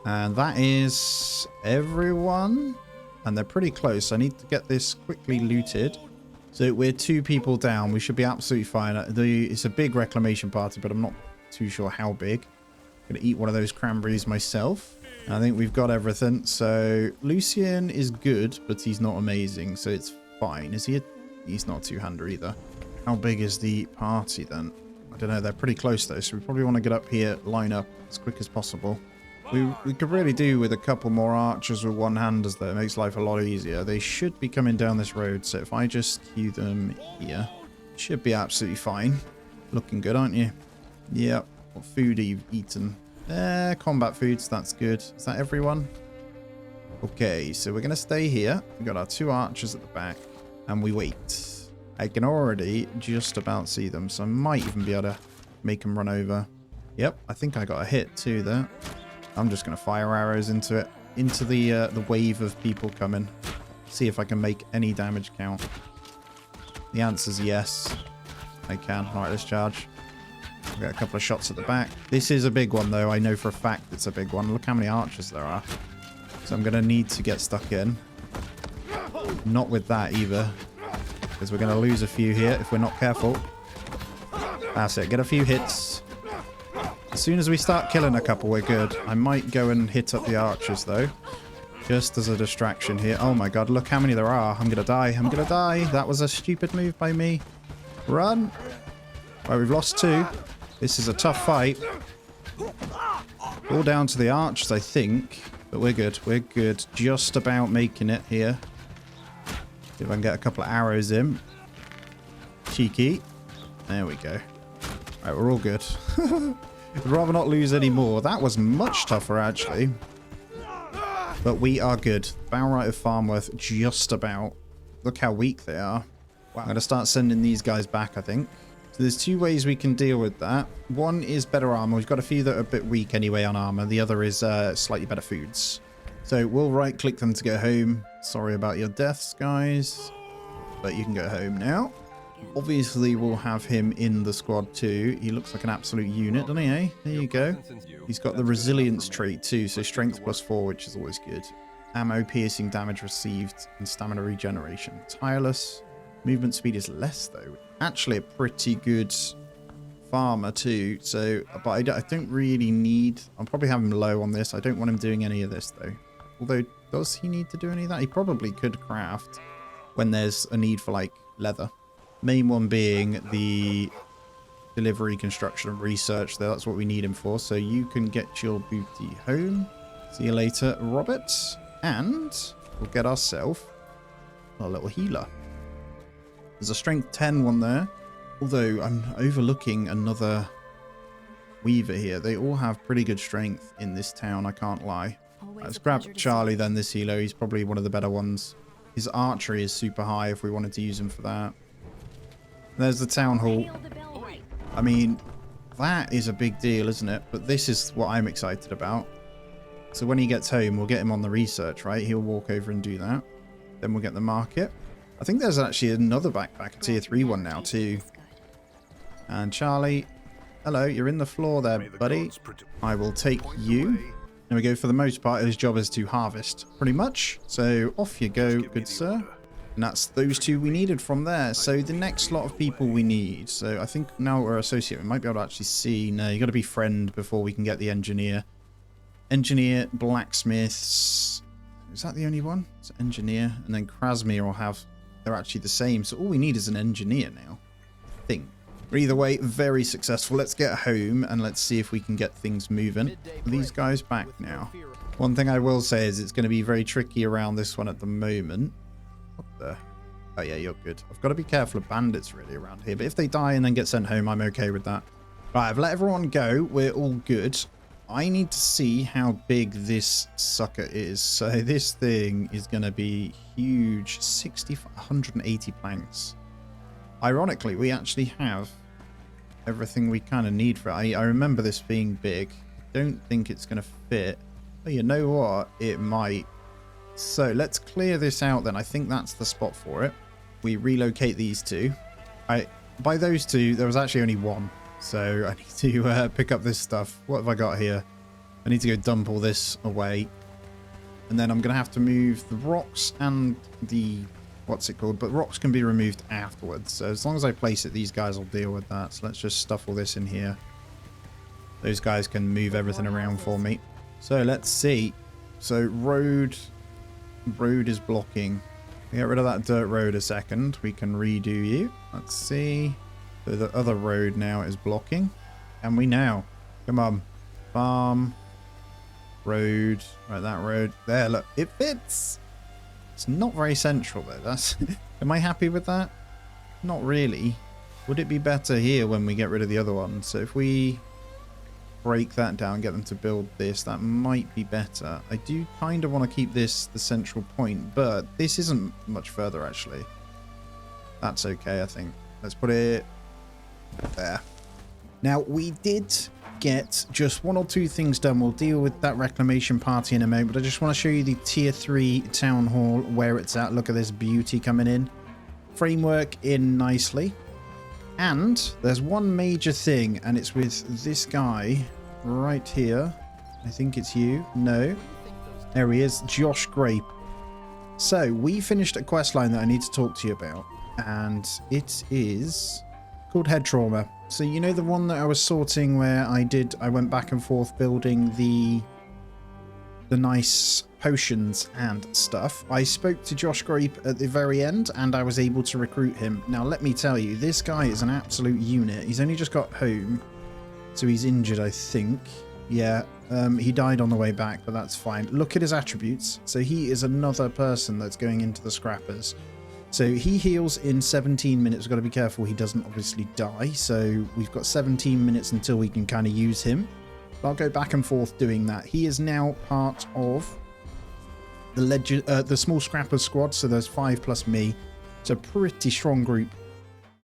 And that is everyone. And they're pretty close. I need to get this quickly looted. So we're 2 people down. We should be absolutely fine. It's a big reclamation party, but I'm not too sure how big. I'm going to eat one of those cranberries myself. I think we've got everything. So Lucian is good, but he's not amazing. So it's fine. Is he? He's not 200 either. How big is the party then? I don't know. They're pretty close though. So we probably want to get up here, line up as quick as possible. We could really do with a couple more archers with one-handers though. It makes life a lot easier. They should be coming down this road. So if I just queue them here, should be absolutely fine. Looking good, aren't you? Yep. What food have you eaten? Combat foods. That's good. Is that everyone? Okay, so we're going to stay here. We've got our 2 archers at the back. And we wait. I can already just about see them. So I might even be able to make them run over. Yep, I think I got a hit too there. I'm just going to fire arrows into it. Into the wave of people coming. See if I can make any damage count. The answer's yes. I can. Alright, let's charge. We've got a couple of shots at the back. This is a big one though. I know for a fact it's a big one. Look how many archers there are. So I'm going to need to get stuck in. Not with that either. Because we're going to lose a few here if we're not careful. That's it. Get a few hits. As soon as we start killing a couple, we're good. I might go and hit up the archers though. Just as a distraction here. Oh my god, look how many there are. I'm going to die. I'm going to die. That was a stupid move by me. Run. Right, we've lost 2. This is a tough fight. All down to the archers, I think. But we're good. We're good. Just about making it here. See if I can get a couple of arrows in. Cheeky. There we go. Right, we're all good. I'd rather not lose any more. That was much tougher, actually. But we are good. Bellwright of Farmworth, just about. Look how weak they are. Wow. I'm going to start sending these guys back, I think. So there's 2 ways we can deal with that. One is better armor. We've got a few that are a bit weak anyway on armor. The other is slightly better foods. So we'll right-click them to go home. Sorry about your deaths, guys. But you can go home now. Obviously, we'll have him in the squad too. He looks like an absolute unit, doesn't he, eh? There you go. He's got the resilience trait too, so strength +4, which is always good. Ammo, piercing damage received, and stamina regeneration. Tireless. Movement speed is less, though. Actually, a pretty good farmer too. So, but I don't really need... I'll probably have him low on this. I don't want him doing any of this, though. Although, does he need to do any of that? He probably could craft when there's a need for, like, leather. Main one being the delivery, construction, and research. That's what we need him for. So you can get your booty home. See you later, Robert. And we'll get ourselves a little healer. There's a strength 10 one there. Although I'm overlooking another weaver here. They all have pretty good strength in this town, I can't lie. Let's grab Charlie then, this healer. He's probably one of the better ones. his archery is super high if we wanted to use him for that. There's the town hall. I mean, that is a big deal, isn't it? But this is what I'm excited about. So when he gets home, we'll get him on the research, right? He'll walk over and do that. Then we'll get the market. I think there's actually another backpack, a tier 3 one now too. And Charlie, hello, you're in the floor there, buddy. I will take you. There we go. For the most part, his job is to harvest, pretty much. So off you go, good sir. And that's those two we needed from there. So the next lot of people we need. So I think now we're associate. We might be able to actually see. No, you got to be friend before we can get the engineer. Engineer, blacksmiths. Is that the only one? It's engineer. And then Krasmir will have... They're actually the same. So all we need is an engineer now, I think. But either way, very successful. Let's get home and let's see if we can get things moving. Are these guys back now? One thing I will say is it's going to be very tricky around this one at the moment. What the? Oh yeah, you're good. I've got to be careful of bandits really around here. But if they die and then get sent home, I'm okay with that. Right, I've let everyone go. We're all good. I need to see how big this sucker is. So this thing is going to be huge. 180 planks. Ironically, we actually have everything we kind of need for it. I remember this being big. Don't think it's going to fit. But you know what? It might. So let's clear this out then. I think that's the spot for it. We relocate these two. By those two, there was actually only one. So I need to pick up this stuff. What have I got here? I need to go dump all this away. And then I'm going to have to move the rocks and the... What's it called? But rocks can be removed afterwards. So as long as I place it, these guys will deal with that. So let's just stuff all this in here. Those guys can move everything around for me. So let's see. So road is blocking. Get rid of that dirt road a second. We can redo you. Let's see. So the other road now is blocking. Can we now? Come on. Farm. Road. Right, that road. There, look. It fits. It's not very central though. That's. Am I happy with that? Not really. Would it be better here when we get rid of the other one? So if we break that down, get them to build this, that might be better. I do kind of want to keep this the central point, but this isn't much further actually. That's okay, I think. Let's put it there. Now we did get just one or two things done. We'll deal with that reclamation party in a moment, but I just want to show you the tier 3 town hall where it's at. Look at this beauty coming in. Framework in nicely. And there's one major thing, and it's with this guy right here. I think it's you. No. There he is. Josh Grape. So we finished a quest line that I need to talk to you about, and it is called Head Trauma. So you know the one that I was sorting where I went back and forth building the nice potions and stuff. I spoke to Josh Grape at the very end and I was able to recruit him. Now let me tell you, this guy is an absolute unit. He's only just got home, so he's injured, I think. Yeah, he died on the way back, but that's fine. Look at his attributes. So he is another person that's going into the scrappers. So he heals in 17 minutes. We've got to be careful he doesn't obviously die. So we've got 17 minutes until we can kind of use him. But I'll go back and forth doing that. He is now part of the small scrappers squad. So there's 5 plus me. It's a pretty strong group.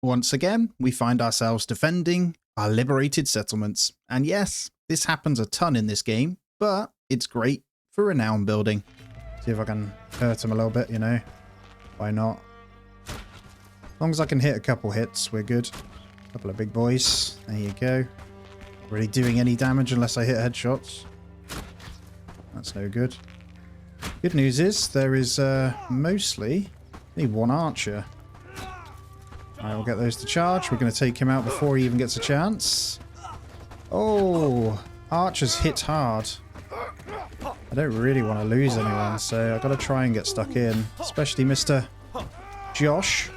Once again, we find ourselves defending our liberated settlements. And yes, this happens a ton in this game, but it's great for renown building. See if I can hurt him a little bit, you know. Why not? As long as I can hit a couple hits, we're good. A couple of big boys. There you go. Really doing any damage unless I hit headshots. That's no good. Good news is there is mostly only one archer. Alright, we'll get those to charge. We're going to take him out before he even gets a chance. Oh, archers hit hard. I don't really want to lose anyone, so I've got to try and get stuck in. Especially Mr. Josh.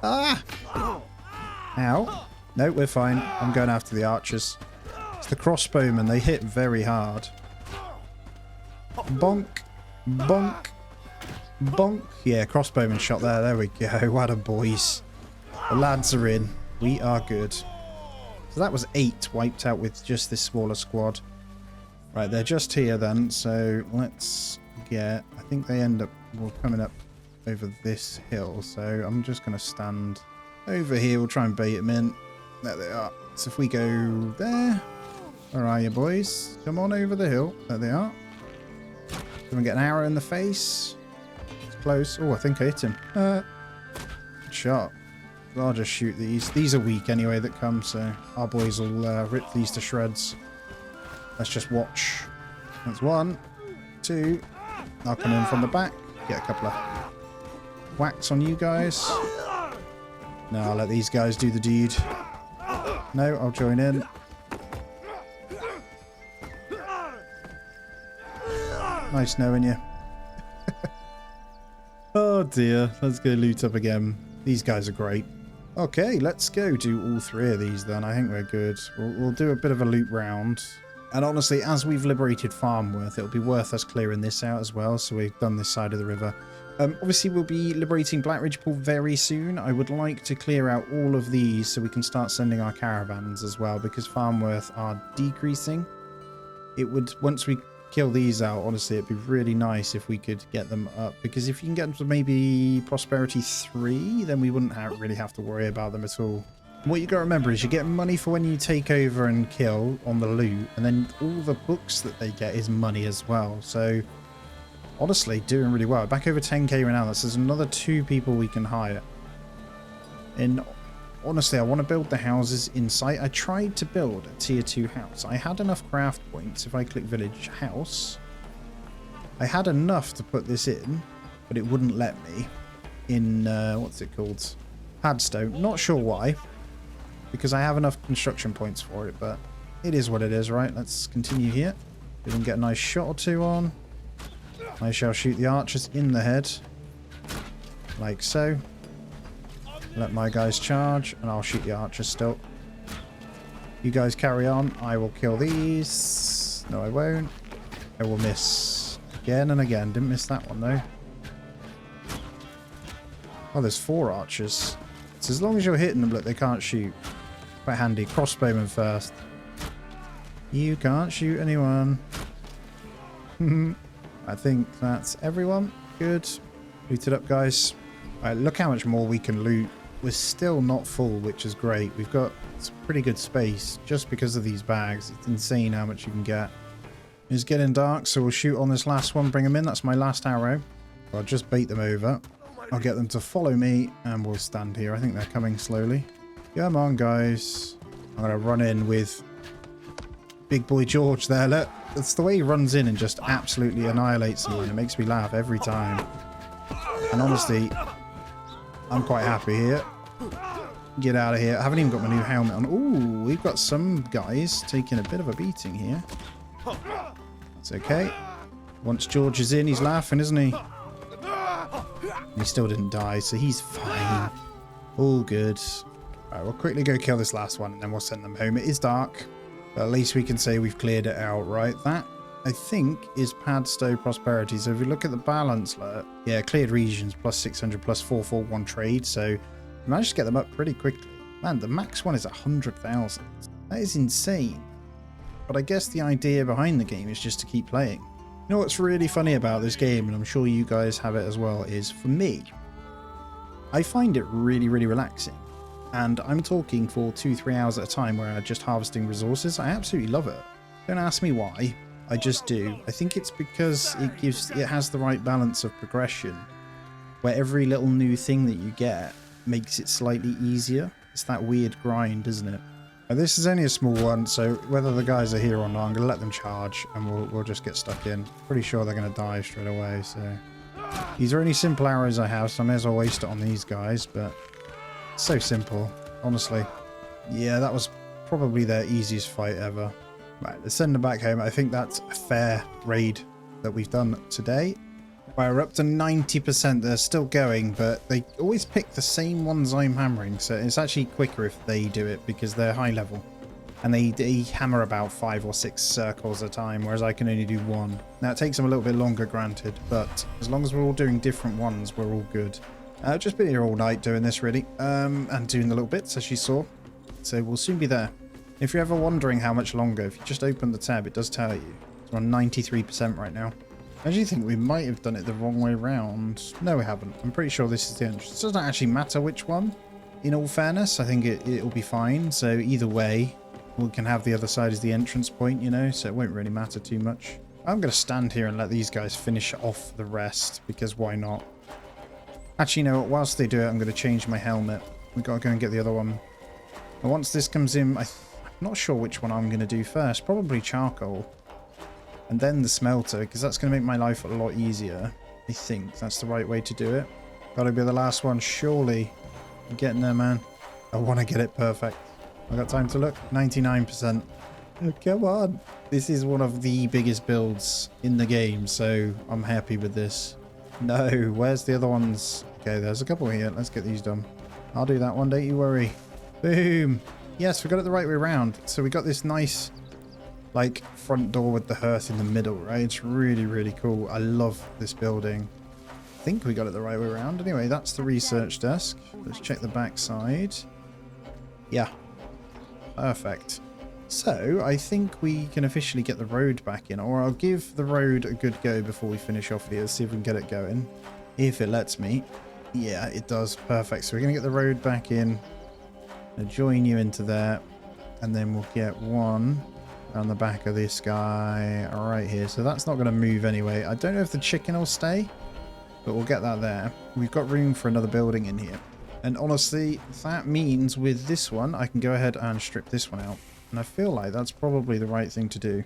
Ah! Ow. No, we're fine. I'm going after the archers. It's the crossbowmen. They hit very hard. Bonk. Bonk. Bonk. Yeah, crossbowman shot there. There we go. What a boys. The lads are in. We are good. So that was 8 wiped out with just this smaller squad. Right, they're just here then. So let's get... I think they end up... Well, coming up over this hill. So I'm just going to stand over here. We'll try and bait them in. There they are. So if we go there. Where are you, boys? Come on over the hill. There they are. Can we get an arrow in the face? It's close. Oh, I think I hit him. Good shot. I'll just shoot these. These are weak anyway that come, so our boys will rip these to shreds. Let's just watch. That's 1, 2. I'll come in from the back. Get a couple of whacks on you guys. No, I'll let these guys do the deed. No, I'll join in. Nice knowing you. Oh dear. Let's go loot up again. These guys are great. Okay, let's go do all 3 of these then. I think we're good. We'll do a bit of a loot round. And honestly, as we've liberated Farmworth, it'll be worth us clearing this out as well. So we've done this side of the river. Obviously, we'll be liberating Blackridge Pool very soon. I would like to clear out all of these so we can start sending our caravans as well, because Farmworth are decreasing. It would, once we kill these out, honestly, it'd be really nice if we could get them up, because if you can get them to maybe Prosperity 3, then we wouldn't really have to worry about them at all. What you got to remember is you get money for when you take over and kill on the loot, and then all the books that they get is money as well. So honestly, doing really well. Back over 10k right now. There's another 2 people we can hire. And honestly, I want to build the houses in sight. I tried to build a tier 2 house. I had enough craft points. If I click village house, I had enough to put this in, but it wouldn't let me in, what's it called? Padstone. Not sure why, because I have enough construction points for it, but it is what it is, right? Let's continue here. We can get a nice shot or 2 on. I shall shoot the archers in the head, like so. Let my guys charge, and I'll shoot the archers still. You guys carry on. I will kill these. No, I won't. I will miss again and again. Didn't miss that one, though. Oh, there's 4 archers. So as long as you're hitting them, look, they can't shoot. Quite handy. Crossbowman first. You can't shoot anyone. I think that's everyone. Good. Loot it up, guys. Alright, look how much more we can loot. We're still not full, which is great. We've got some pretty good space just because of these bags. It's insane how much you can get. It's getting dark, so we'll shoot on this last one. Bring them in. That's my last arrow. I'll just bait them over. I'll get them to follow me, and we'll stand here. I think they're coming slowly. Come on, guys. I'm going to run in with Big Boy George there. Look, that's the way he runs in and just absolutely annihilates someone. It makes me laugh every time. And honestly, I'm quite happy here. Get out of here. I haven't even got my new helmet on. Ooh, we've got some guys taking a bit of a beating here. It's okay. Once George is in, he's laughing, isn't he? He still didn't die, so he's fine. All good. Alright, we'll quickly go kill this last one, and then we'll send them home. It is dark, but at least we can say we've cleared it out, right? That, I think, is Padstow Prosperity. So if we look at the balance, look, yeah, cleared regions, plus 600, plus 441 trade. So we managed to get them up pretty quickly. Man, the max one is 100,000. That is insane. But I guess the idea behind the game is just to keep playing. You know what's really funny about this game, and I'm sure you guys have it as well, is for me, I find it really, really relaxing. And I'm talking for 2-3 hours at a time where I'm just harvesting resources. I absolutely love it. Don't ask me why. I just do. I think it's because it has the right balance of progression, where every little new thing that you get makes it slightly easier. It's that weird grind, isn't it? Now, this is only a small one, so whether the guys are here or not, I'm going to let them charge, and we'll just get stuck in. Pretty sure they're going to die straight away, so... These are only simple arrows I have, so I may as well waste it on these guys, but... It's so simple, honestly. Yeah, that was probably their easiest fight ever. Right, let's send them back home. I think that's a fair raid that we've done today. Right, we're up to 90%. They're still going, but they always pick the same ones I'm hammering, so it's actually quicker if they do it because they're high level. And they hammer about 5 or 6 circles at a time, whereas I can only do 1. Now, it takes them a little bit longer, granted, but as long as we're all doing different ones, we're all good. Just been here all night doing this, really, and doing the little bits, as you saw. So we'll soon be there. If you're ever wondering how much longer, if you just open the tab, it does tell you. It's on 93% right now. I actually think we might have done it the wrong way round. No, we haven't. I'm pretty sure this is the entrance. It doesn't actually matter which one. In all fairness, I think it'll be fine. So either way, we can have the other side as the entrance point, you know, so it won't really matter too much. I'm going to stand here and let these guys finish off the rest, because why not? Actually, you know what? Whilst they do it, I'm going to change my helmet. We've got to go and get the other one. And once this comes in, I'm not sure which one I'm going to do first. Probably charcoal. And then the smelter, because that's going to make my life a lot easier. I think that's the right way to do it. Got to be the last one, surely. I'm getting there, man. I want to get it perfect. I got time to look. 99%. Oh, come on. This is one of the biggest builds in the game, so I'm happy with this. No, where's the other ones? Okay, there's a couple here. Let's get these done. I'll do that one, don't you worry. Boom. Yes, we got it the right way around. So we got this nice, like, front door with the hearth in the middle, right? It's really, really cool. I love this building. I think we got it the right way around. Anyway, that's the research desk. Let's check the back side. Yeah. Perfect. So, I think we can officially get the road back in, or I'll give the road a good go before we finish off here, see if we can get it going. If it lets me. Yeah, it does. Perfect. So we're going to get the road back in. I'll join you into there, and then we'll get one around the back of this guy right here. So that's not going to move anyway. I don't know if the chicken will stay, but we'll get that there. We've got room for another building in here. And honestly, that means with this one, I can go ahead and strip this one out. And I feel like that's probably the right thing to do.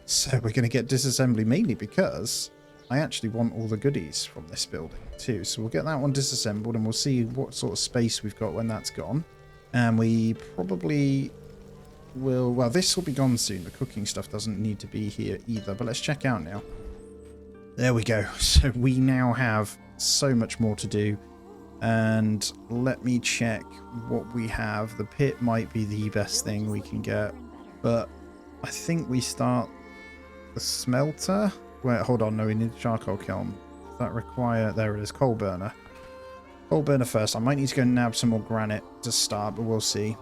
So we're going to get disassembly mainly because I actually want all the goodies from this building too. So we'll get that one disassembled and we'll see what sort of space we've got when that's gone. And we probably will... Well, this will be gone soon. The cooking stuff doesn't need to be here either. But let's check out now. There we go. So we now have so much more to do. And let me check what we have. The pit might be the best thing we can get, but I think we start the smelter. Wait, hold on, no, we need a charcoal kiln. Does that require... There it is, coal burner. Coal burner first. I might need to go nab some more granite to start, but we'll see.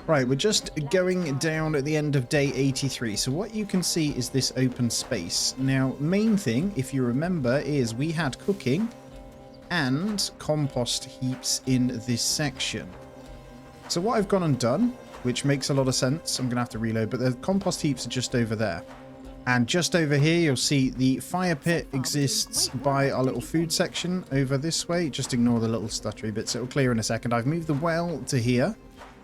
Right, we're just going down at the end of day 83. So what you can see is this open space. Now, main thing, if you remember, is we had cooking and compost heaps in this section. So what I've gone and done, which makes a lot of sense, I'm going to have to reload, but the compost heaps are just over there. And just over here, you'll see the fire pit exists by our little food section over this way. Just ignore the little stuttery bits, it'll clear in a second. I've moved the well to here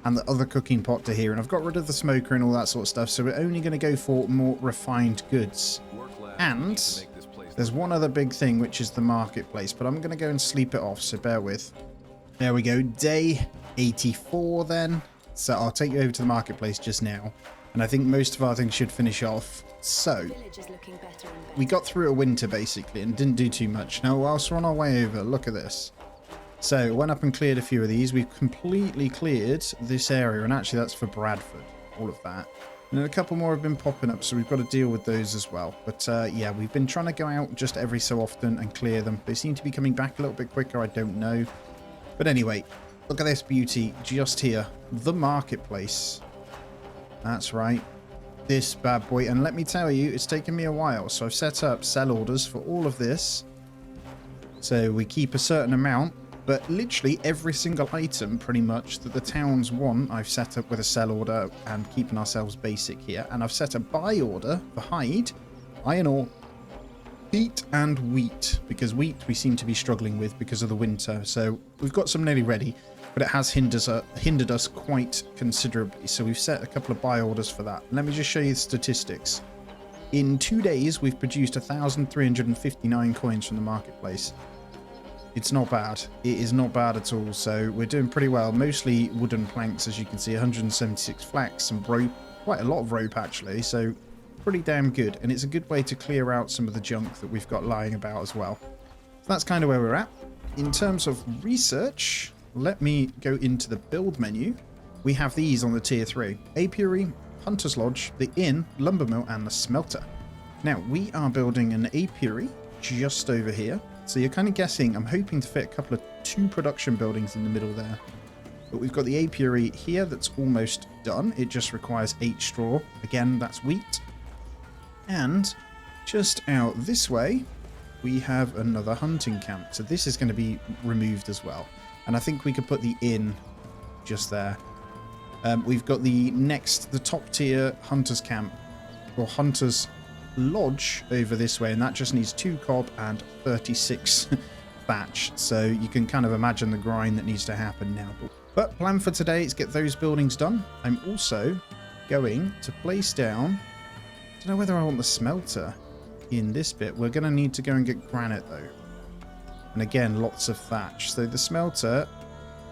and the other cooking pot to here, and I've got rid of the smoker and all that sort of stuff, so we're only going to go for more refined goods. And there's one other big thing, which is the marketplace, but I'm going to go and sleep it off, so bear with. There we go, day 84 then. So I'll take you over to the marketplace just now, and I think most of our things should finish off. So, we got through a winter basically and didn't do too much. Now, whilst we're on our way over, look at this. So, went up and cleared a few of these. We've completely cleared this area, and actually that's for Bradford, all of that. And a couple more have been popping up, so we've got to deal with those as well. But yeah, we've been trying to go out just every so often and clear them. They seem to be coming back a little bit quicker, I don't know. But anyway, look at this beauty just here. The marketplace. That's right. This bad boy. And let me tell you, it's taken me a while. So I've set up sell orders for all of this. So we keep a certain amount. But literally every single item, pretty much, that the towns want, I've set up with a sell order and keeping ourselves basic here. And I've set a buy order for hide, iron ore, peat, and wheat. Because wheat we seem to be struggling with because of the winter. So we've got some nearly ready, but it has hindered us quite considerably. So we've set a couple of buy orders for that. Let me just show you the statistics. In 2 days, we've produced 1,359 coins from the marketplace. It's not bad. It is not bad at all. So we're doing pretty well. Mostly wooden planks, as you can see. 176 flax, some rope. Quite a lot of rope, actually. So pretty damn good. And it's a good way to clear out some of the junk that we've got lying about as well. So that's kind of where we're at. In terms of research, let me go into the build menu. We have these on the tier 3. Apiary, Hunter's Lodge, the Inn, Lumber Mill, and the Smelter. Now, we are building an apiary just over here. So you're kind of guessing, I'm hoping to fit a couple of 2 production buildings in the middle there. But we've got the apiary here that's almost done. It just requires 8 straw. Again, that's wheat. And just out this way, we have another hunting camp. So this is going to be removed as well. And I think we could put the inn just there. We've got the top tier hunters camp or hunters lodge over this way, and that just needs 2 cob and 36 thatch. So you can kind of imagine the grind that needs to happen now. But plan for today is get those buildings done. I'm also going to place down, I don't know whether I want the smelter in this bit. We're going to need to go and get granite though. And again, lots of thatch. So the smelter,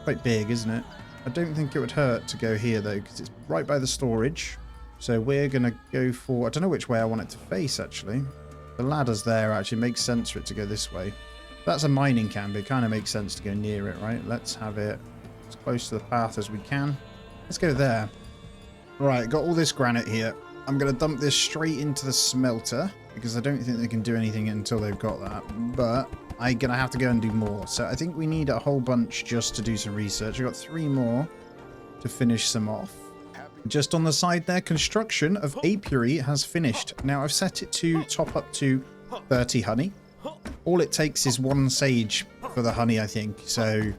quite big, isn't it? I don't think it would hurt to go here though, because it's right by the storage. So we're going to go for, I don't know which way I want it to face actually. The ladder's there, actually makes sense for it to go this way. That's a mining camp, it kind of makes sense to go near it, right? Let's have it as close to the path as we can. Let's go there. Right, got all this granite here. I'm going to dump this straight into the smelter, because I don't think they can do anything until they've got that. But I'm going to have to go and do more. So I think we need a whole bunch just to do some research. I've got 3 more to finish some off. Just on the side there, construction of apiary has finished. Now I've set it to top up to 30 honey. All it takes is 1 sage for the honey, I think. So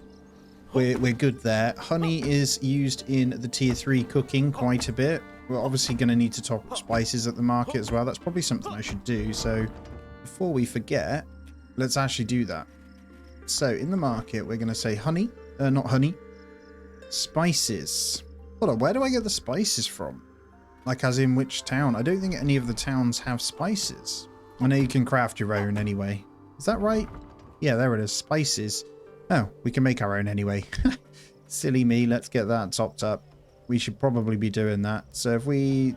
we're good there. Honey is used in the tier 3 cooking quite a bit. We're obviously going to need to top up spices at the market as well. That's probably something I should do. So before we forget, let's actually do that. So in the market, we're going to say honey, not honey, spices. Hold on, where do I get the spices from? Like as in which town? I don't think any of the towns have spices. I know you can craft your own anyway. Is that right? Yeah, there it is. Spices. Oh, we can make our own anyway. Silly me. Let's get that topped up. We should probably be doing that. So if we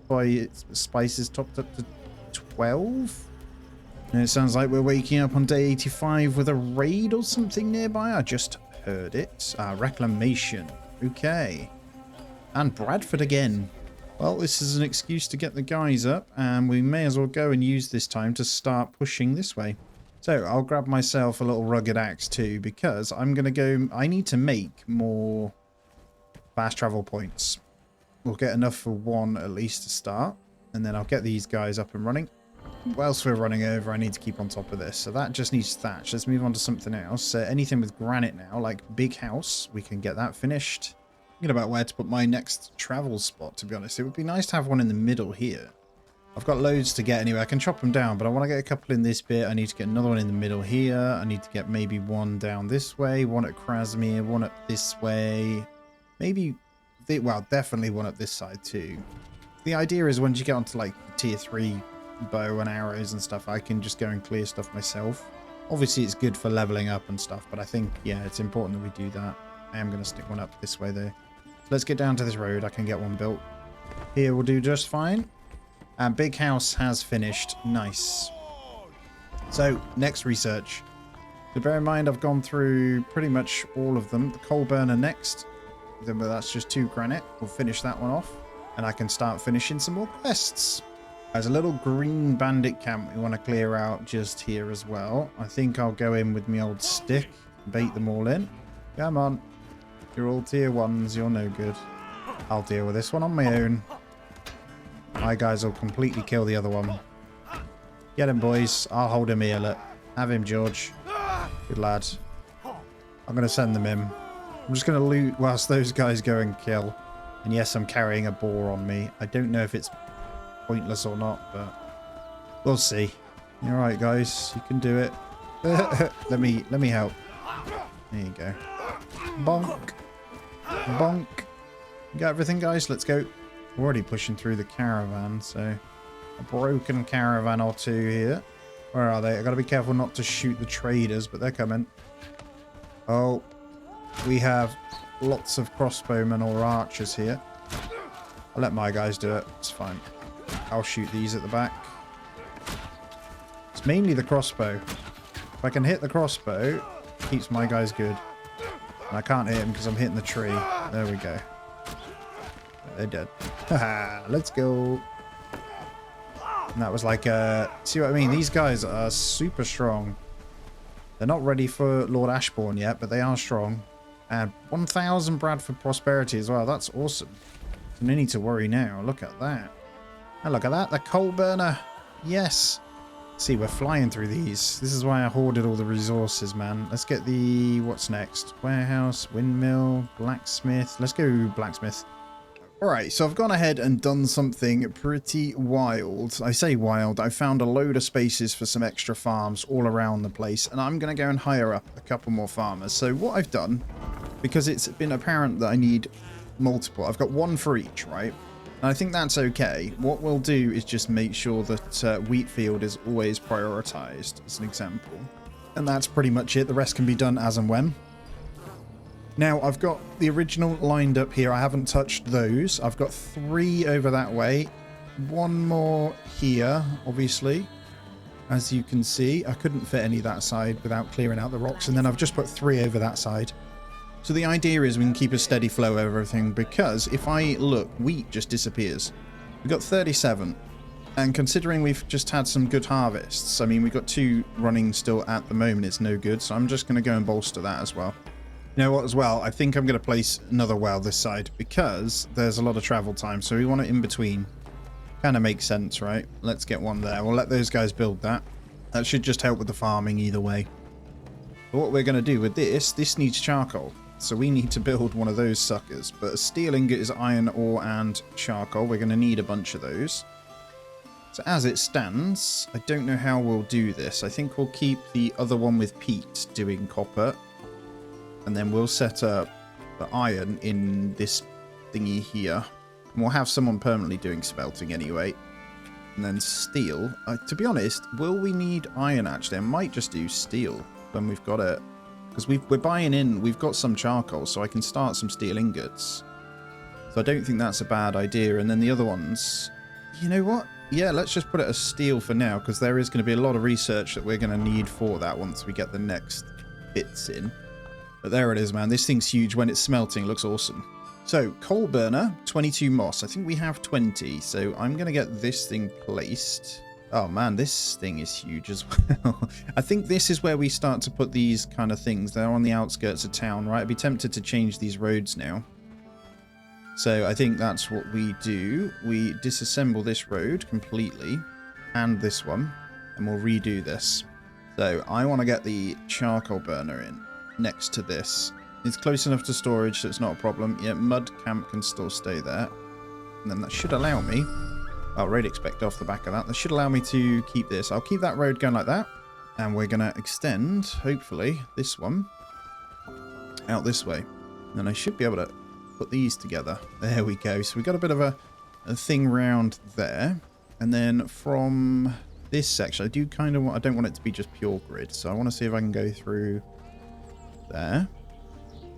buy spices topped up to 12. And it sounds like we're waking up on day 85 with a raid or something nearby. I just heard it. Reclamation. Okay. And Bradford again. Well, this is an excuse to get the guys up, and we may as well go and use this time to start pushing this way. So I'll grab myself a little rugged axe too, because I'm going to go... I need to make more fast travel points. We'll get enough for 1 at least to start, and then I'll get these guys up and running. Whilst we're running over, I need to keep on top of this. So that just needs thatch. Let's move on to something else. Anything with granite now, like big house, we can get that finished. Thinking about where to put my next travel spot, to be honest. It would be nice to have one in the middle here. I've got loads to get anyway. I can chop them down, but I want to get a couple in this bit. I need to get another one in the middle here. I need to get maybe 1 down this way, 1 at Krasmir, 1 up this way. Maybe, well, definitely 1 up this side too. The idea is once you get onto like tier 3 bow and arrows and stuff, I can just go and clear stuff myself. Obviously it's good for leveling up and stuff, but I think, yeah, it's important that we do that. I am going to stick 1 up this way though. Let's get down to this road. I can get 1 built. Here will do just fine. And big house has finished. Nice. So, next research. So bear in mind I've gone through pretty much all of them. The coal burner next. Then that's just 2 granite. We'll finish that one off. And I can start finishing some more quests. There's a little green bandit camp we want to clear out just here as well. I think I'll go in with my old stick. Bait them all in. Come on. You're all tier 1s, you're no good. I'll deal with this one on my own. My guys will completely kill the other one. Get him, boys. I'll hold him here, look. Have him, George. Good lad. I'm going to send them in. I'm just going to loot whilst those guys go and kill. And yes, I'm carrying a boar on me. I don't know if it's pointless or not, but we'll see. You're right, guys. You can do it. Let me help. There you go. Bonk. Bonk. You got everything, guys? Let's go. We're already pushing through the caravan, so a broken caravan or 2 here. Where are they? I gotta be careful not to shoot the traders, but they're coming. Oh, we have lots of crossbowmen or archers here. I'll let my guys do it. It's fine. I'll shoot these at the back. It's mainly the crossbow. If I can hit the crossbow, it keeps my guys good. And I can't hit him because I'm hitting the tree. There we go. They're dead. Haha, let's go. And that was like, see what I mean? These guys are super strong. They're not ready for Lord Ashbourne yet, but they are strong. And 1,000 Bradford prosperity as well. That's awesome. So no need to worry now. Look at that. And look at that. The coal burner. Yes. See, we're flying through these. This is why I hoarded all the resources, man. Let's get the... What's next? Warehouse, windmill, blacksmith. Let's go blacksmith. Alright, so I've gone ahead and done something pretty wild. I say wild. I found a load of spaces for some extra farms all around the place. And I'm going to go and hire up a couple more farmers. So what I've done, because it's been apparent that I need multiple. I've got one for each, right? And I think that's okay. What we'll do is just make sure that wheat field is always prioritized, as an example. And that's pretty much it. The rest can be done as and when. Now, I've got the original lined up here. I haven't touched those. I've got 3 over that way. 1 more here, obviously. As you can see, I couldn't fit any that side without clearing out the rocks. And then I've just put 3 over that side. So the idea is we can keep a steady flow of everything, because if I look, wheat just disappears. We've got 37. And considering we've just had some good harvests, I mean, we've got 2 running still at the moment. It's no good. So I'm just going to go and bolster that as well. You know what, as well, I think I'm going to place another well this side, because there's a lot of travel time. So we want it in between. Kind of makes sense, right? Let's get one there. We'll let those guys build that. That should just help with the farming either way. But what we're going to do with this needs charcoal. So we need to build one of those suckers. But a steel ingot is iron ore and charcoal. We're going to need a bunch of those. So as it stands, I don't know how we'll do this. I think we'll keep the other one with Pete doing copper. And then we'll set up the iron in this thingy here. And we'll have someone permanently doing smelting anyway. And then steel. To be honest, will we need iron actually? I might just do steel when we've got it. Because we're buying in, we've got some charcoal, so I can start some steel ingots. So I don't think that's a bad idea. And then the other ones, you know what? Yeah, let's just put it as steel for now, because there is going to be a lot of research that we're going to need for that once we get the next bits in. But there it is, man. This thing's huge. When it's smelting, it looks awesome. So, coal burner, 22 moss. I think we have 20. So, I'm going to get this thing placed. Oh, man, this thing is huge as well. I think this is where we start to put these kind of things. They're on the outskirts of town, right? I'd be tempted to change these roads now. So, I think that's what we do. We disassemble this road completely. And this one. And we'll redo this. So, I want to get the charcoal burner in. Next to this. It's close enough to storage, so it's not a problem. Yeah, mud camp can still stay there. And then that should allow me... I'll road expect off the back of that. That should allow me to keep this. I'll keep that road going like that. And we're going to extend, hopefully, this one out this way. And I should be able to put these together. There we go. So we've got a bit of a thing round there. And then from this section, I do kind of want... I don't want it to be just pure grid. So I want to see if I can go through... there,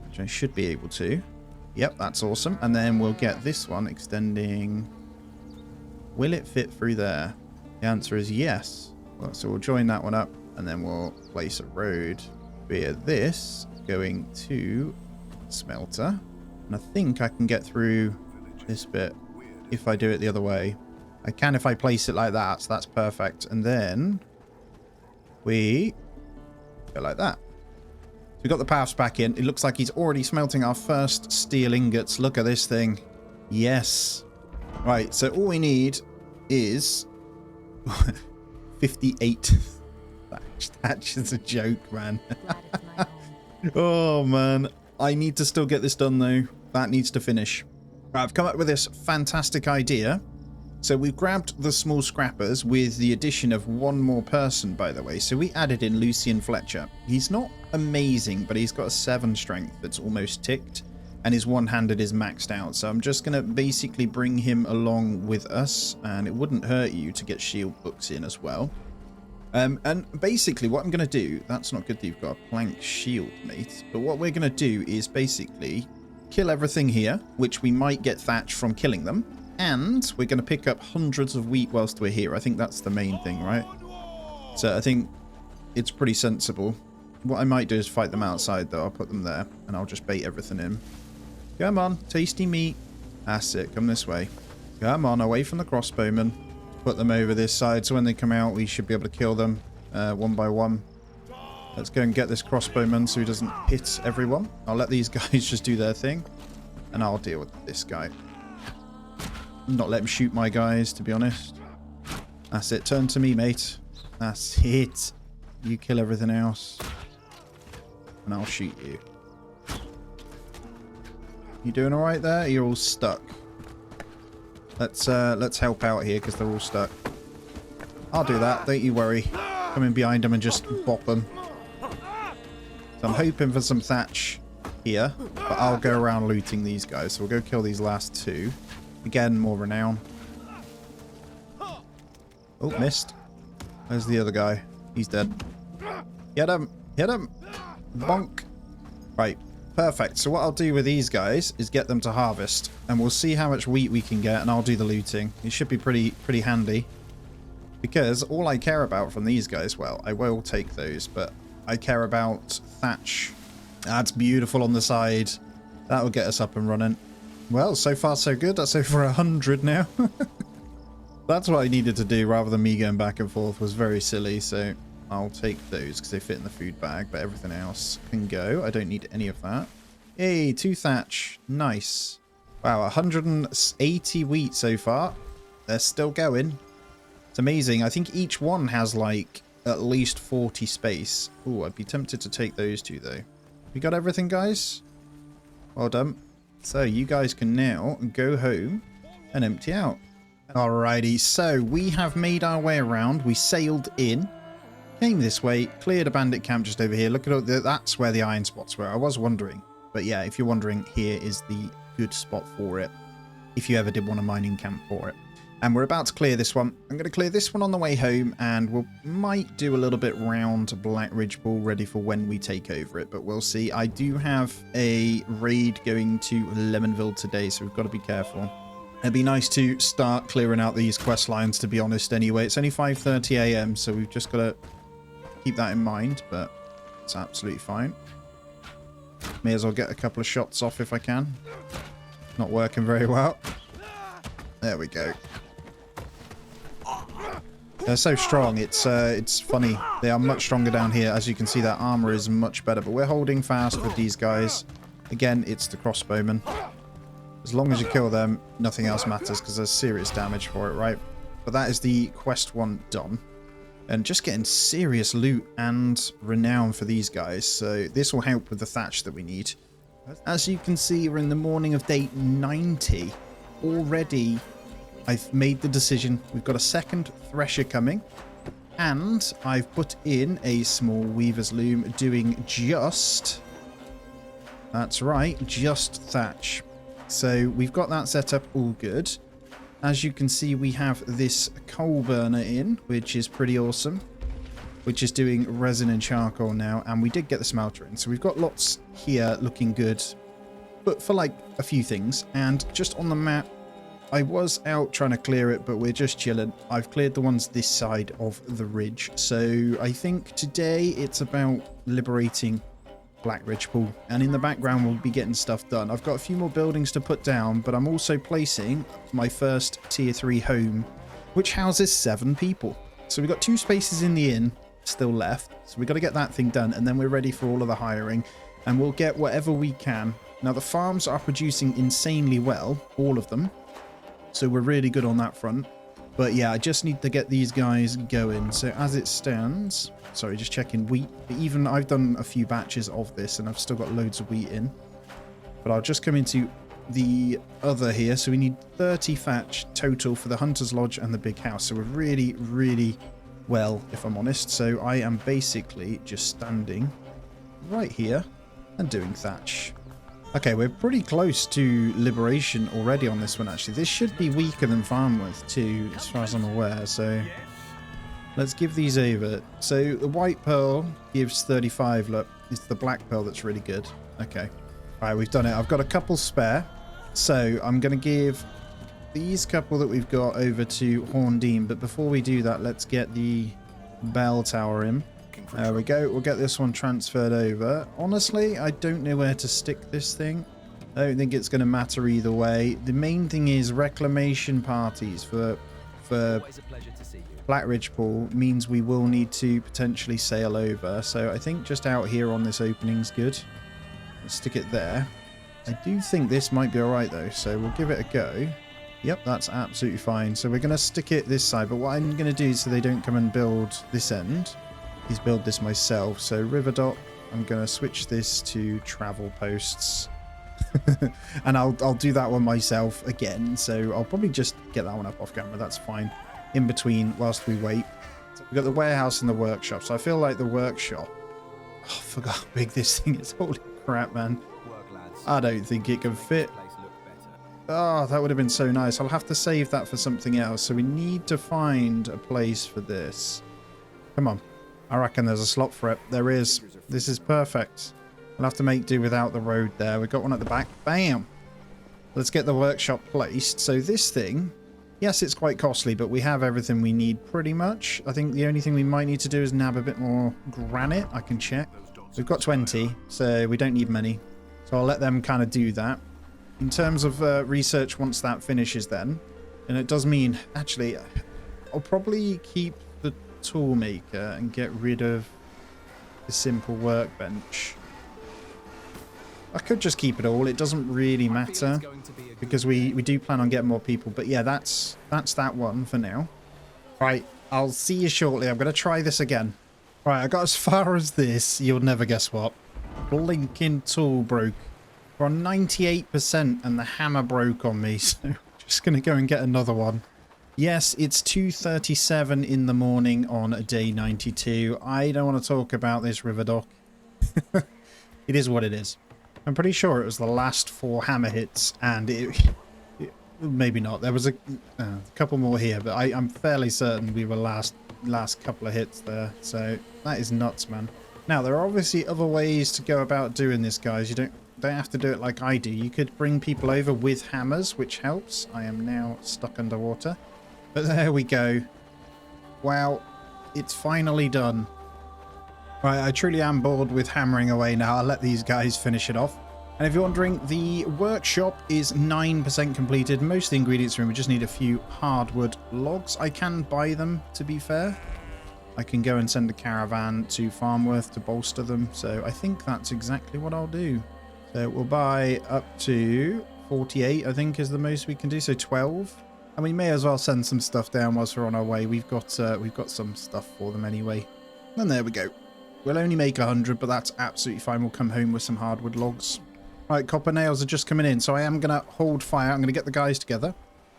which I should be able to. Yep, that's awesome. And then we'll get this one extending. Will it fit through there? The answer is yes. Well, so we'll join that one up, and then we'll place a road via this going to smelter. And I think I can get through this bit if I do it the other way. I can if I place it like that, so that's perfect. And then we go like that. We've got the paths back in. It looks like he's already smelting our first steel ingots. Look at this thing. Yes. Right, so all we need is 58. That's just a joke, man. Oh, man. I need to still get this done, though. That needs to finish. Right, I've come up with this fantastic idea. So we've grabbed the small scrappers with the addition of one more person, by the way. So we added in Lucian Fletcher. He's not amazing, but he's got a 7 strength that's almost ticked. And his one-handed is maxed out. So I'm just going to basically bring him along with us. And it wouldn't hurt you to get shield books in as well. And basically what I'm going to do... That's not good that you've got a plank shield, mate. But what we're going to do is basically kill everything here, which we might get thatch from killing them. And we're going to pick up hundreds of wheat whilst we're here. I think that's the main thing, right? So I think it's pretty sensible. What I might do is fight them outside, though. I'll put them there, and I'll just bait everything in. Come on, tasty meat. That's it. Come this way. Come on, away from the crossbowmen. Put them over this side, so when they come out, we should be able to kill them one by one. Let's go and get this crossbowman so he doesn't hit everyone. I'll let these guys just do their thing, and I'll deal with this guy. Not let him shoot my guys, to be honest. That's it. Turn to me, mate. That's it. You kill everything else. And I'll shoot you. You doing alright there? You're all stuck. Let's help out here because they're all stuck. I'll do that. Don't you worry. Come in behind them and just bop them. So I'm hoping for some thatch here. But I'll go around looting these guys. So we'll go kill these last two. Again, more renown. Oh, missed. Where's the other guy? He's dead. Get him! Hit him! Bonk! Right. Perfect. So what I'll do with these guys is get them to harvest. And we'll see how much wheat we can get. And I'll do the looting. It should be pretty handy. Because all I care about from these guys, well, I will take those. But I care about thatch. That's beautiful on the side. That'll get us up and running. Well, so far so good. That's over 100 now. That's what I needed to do rather than me going back and forth. Was very silly. So I'll take those because they fit in the food bag. But everything else can go. I don't need any of that. Hey, 2 thatch. Nice. Wow, 180 wheat so far. They're still going. It's amazing. I think each one has like at least 40 space. Oh, I'd be tempted to take those two though. We got everything, guys? Well done. So you guys can now go home and empty out. Alrighty, so we have made our way around. We sailed in, came this way, cleared a bandit camp just over here. Look at all that's where the iron spots were. I was wondering. But yeah, if you're wondering, here is the good spot for it. If you ever did want a mining camp for it. And we're about to clear this one. I'm going to clear this one on the way home, and we might do a little bit round Black Ridge Pool ready for when we take over it, but we'll see. I do have a raid going to Lemonville today, so we've got to be careful. It'd be nice to start clearing out these quest lines, to be honest, anyway. It's only 5:30 AM, so we've just got to keep that in mind, but it's absolutely fine. May as well get a couple of shots off if I can. Not working very well. There we go. They're so strong, it's funny. They are much stronger down here. As you can see, that armor is much better, but we're holding fast with these guys. Again, it's the crossbowmen. As long as you kill them, nothing else matters because there's serious damage for it, right? But that is the quest 1 done. And just getting serious loot and renown for these guys. So this will help with the thatch that we need. As you can see, we're in the morning of day 90. Already, I've made the decision. We've got a second thresher coming. And I've put in a small weaver's loom doing just... That's right, just thatch. So we've got that set up all good. As you can see, we have this coal burner in, which is pretty awesome. Which is doing resin and charcoal now. And we did get the smelter in. So we've got lots here looking good. But for like a few things. And just on the map, I was out trying to clear it, but we're just chilling. I've cleared the ones this side of the ridge. So I think today it's about liberating Black Ridge Pool, and in the background we'll be getting stuff done. I've got a few more buildings to put down, but I'm also placing my first tier 3 home, which houses 7 people. So we've got 2 spaces in the inn still left, so we've got to get that thing done, and then we're ready for all of the hiring, and we'll get whatever we can. Now the farms are producing insanely well, all of them, so we're really good on that front. But yeah, I just need to get these guys going. So as it stands, sorry, just checking wheat. Even I've done a few batches of this and I've still got loads of wheat in. But I'll just come into the other here. So we need 30 thatch total for the Hunter's Lodge and the big house. So we're really, really well, if I'm honest. So I am basically just standing right here and doing thatch. Okay, we're pretty close to liberation already on this one, actually. This should be weaker than Farmworth too, as far as I'm aware, so let's give these over. So the white pearl gives 35, look. It's the black pearl that's really good. Okay. Alright, we've done it. I've got a couple spare, so I'm going to give these couple that we've got over to Horndean, but before we do that, let's get the bell tower in. There we go. We'll get this one transferred over. Honestly, I don't know where to stick this thing. I don't think it's going to matter either way. The main thing is reclamation parties for Black Ridge Pool means we will need to potentially sail over. So I think just out here on this opening's good. Let's stick it there. I do think this might be alright though, so we'll give it a go. Yep, that's absolutely fine. So we're going to stick it this side, but what I'm going to do so they don't come and build this end is build this myself. So river dock, I'm going to switch this to travel posts. And I'll do that one myself again. So I'll probably just get that one up off camera. That's fine. In between, whilst we wait. So we've got the warehouse and the workshop. So I feel like the workshop... Oh, I forgot how big this thing is. Holy crap, man. I don't think it can fit. Oh, that would have been so nice. I'll have to save that for something else. So we need to find a place for this. Come on. I reckon there's a slot for it. There is. This is perfect. We'll have to make do without the road there. We've got one at the back. Bam! Let's get the workshop placed. So this thing, yes, it's quite costly, but we have everything we need pretty much. I think the only thing we might need to do is nab a bit more granite. I can check. We've got 20, so we don't need many. So I'll let them kind of do that. In terms of research, once that finishes then, and it does mean, actually, I'll probably keep the tool maker and get rid of the simple workbench. I could just keep it all. It doesn't really matter because we do plan on getting more people. But yeah, that's that one for now. Right, I'll see you shortly. I'm going to try this again. Right, I got as far as this. You'll never guess what. Blinking tool broke. We're on 98% and the hammer broke on me. So I'm just going to go and get another one. Yes, it's 2:37 in the morning on day 92. I don't want to talk about this river dock. It is what it is. I'm pretty sure it was the last 4 hammer hits, and it maybe not. There was a couple more here, but I'm fairly certain we were last couple of hits there. So that is nuts, man. Now there are obviously other ways to go about doing this, guys. You don't have to do it like I do. You could bring people over with hammers, which helps. I am now stuck underwater, but there we go. Wow, it's finally done. Right, I truly am bored with hammering away now. I'll let these guys finish it off. And if you're wondering, the workshop is 9% completed. Most of the ingredients are in. We just need a few hardwood logs. I can buy them, to be fair. I can go and send a caravan to Farmworth to bolster them. So I think that's exactly what I'll do. So we'll buy up to 48, I think, is the most we can do. So 12. And we may as well send some stuff down whilst we're on our way. We've got some stuff for them anyway. And there we go. We'll only make 100, but that's absolutely fine. We'll come home with some hardwood logs. Right, copper nails are just coming in, so I am going to hold fire. I'm going to get the guys together.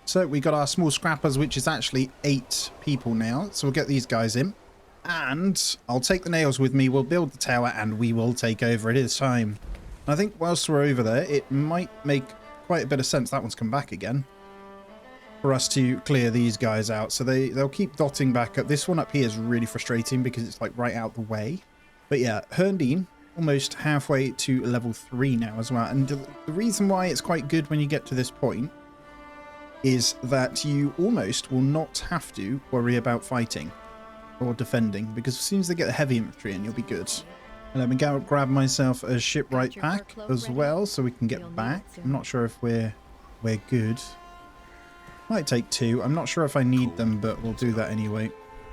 So we got our small scrappers, which is actually 8 people now. So we'll get these guys in. And I'll take the nails with me. We'll build the tower, and we will take over. It is time. And I think whilst we're over there, it might make quite a bit of sense. That one's come back again. For us to clear these guys out. So they'll keep dotting back up. This one up here is really frustrating because it's like right out the way. But yeah, Herndine, almost halfway to level 3 now as well. And the reason why it's quite good when you get to this point is that you almost will not have to worry about fighting or defending, because as soon as they get the heavy infantry in, you'll be good. And let me go grab myself a shipwright pack as well so we can get back. I'm not sure if we're good. Might take 2. I'm not sure if I need them, but we'll do that anyway.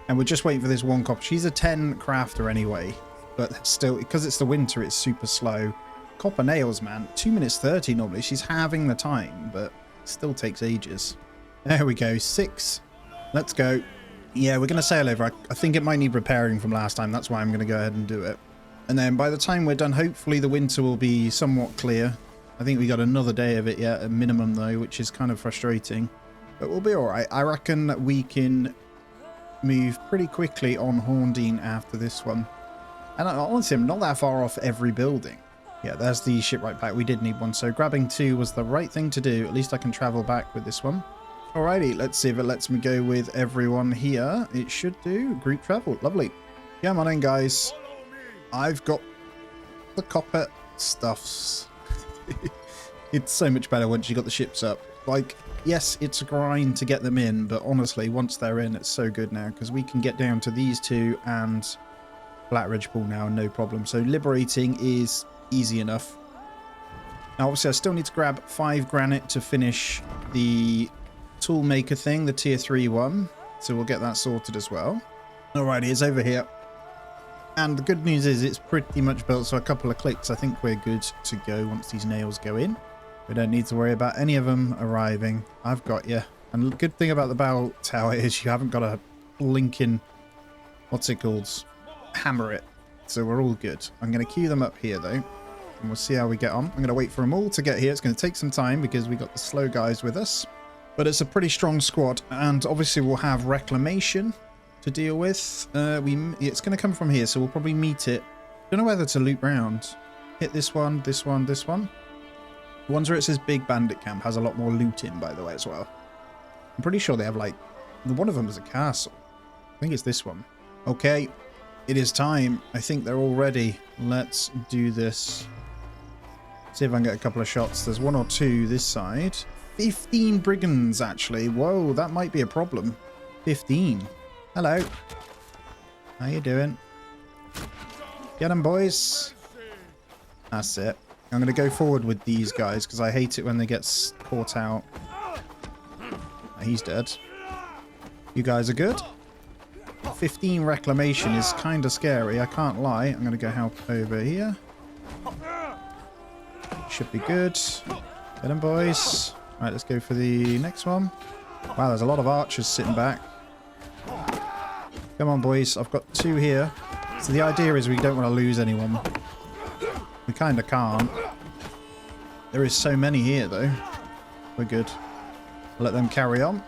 And we're just waiting for this one copper. She's a 10 crafter anyway. But still, because it's the winter, it's super slow. Copper nails, man. 2 minutes 30 normally. She's having the time, but it still takes ages. There we go. 6. Let's go. Yeah, we're going to sail over. I think it might need repairing from last time. That's why I'm going to go ahead and do it. And then by the time we're done, hopefully the winter will be somewhat clear. I think we got another day of it yet, at minimum though, which is kind of frustrating. But we'll be alright. I reckon we can move pretty quickly on Horndine after this one. And honestly, I'm not that far off every building. Yeah, there's the shipwright pack. We did need one, so grabbing 2 was the right thing to do. At least I can travel back with this one. Alrighty, let's see if it lets me go with everyone here. It should do. Group travel. Lovely. Come on in, guys. I've got the copper stuffs. It's so much better once you got the ships up. Like, yes, it's a grind to get them in, but honestly, once they're in, it's so good now, because we can get down to these 2 and Blackridge Pool now, no problem. So liberating is easy enough. Now, obviously, I still need to grab 5 granite to finish the toolmaker thing, the tier 3 one. So we'll get that sorted as well. Alrighty, it's over here. And the good news is it's pretty much built, so a couple of clicks, I think we're good to go once these nails go in. We don't need to worry about any of them arriving. I've got you. And the good thing about the bell tower is you haven't got to link in, what's it called? Hammer it. So we're all good. I'm going to queue them up here though. And we'll see how we get on. I'm going to wait for them all to get here. It's going to take some time because we got the slow guys with us. But it's a pretty strong squad. And obviously we'll have reclamation to deal with. It's going to come from here. So we'll probably meet it. Don't know whether to loop round. Hit this one, this one, this one. The ones where it says Big Bandit Camp has a lot more loot in, by the way, as well. I'm pretty sure they have, like... One of them is a castle. I think it's this one. Okay. It is time. I think they're all ready. Let's do this. See if I can get a couple of shots. There's one or two this side. 15 brigands, actually. Whoa, that might be a problem. 15. Hello. How you doing? Get them, boys. That's it. I'm going to go forward with these guys because I hate it when they get caught out. He's dead. You guys are good. 15 reclamation is kind of scary. I can't lie. I'm going to go help over here. Should be good. Get them, boys. All right, let's go for the next one. Wow, there's a lot of archers sitting back. Come on, boys. I've got 2 here. So the idea is we don't want to lose anyone. We kind of can't. There is so many here, though. We're good. Let them carry on.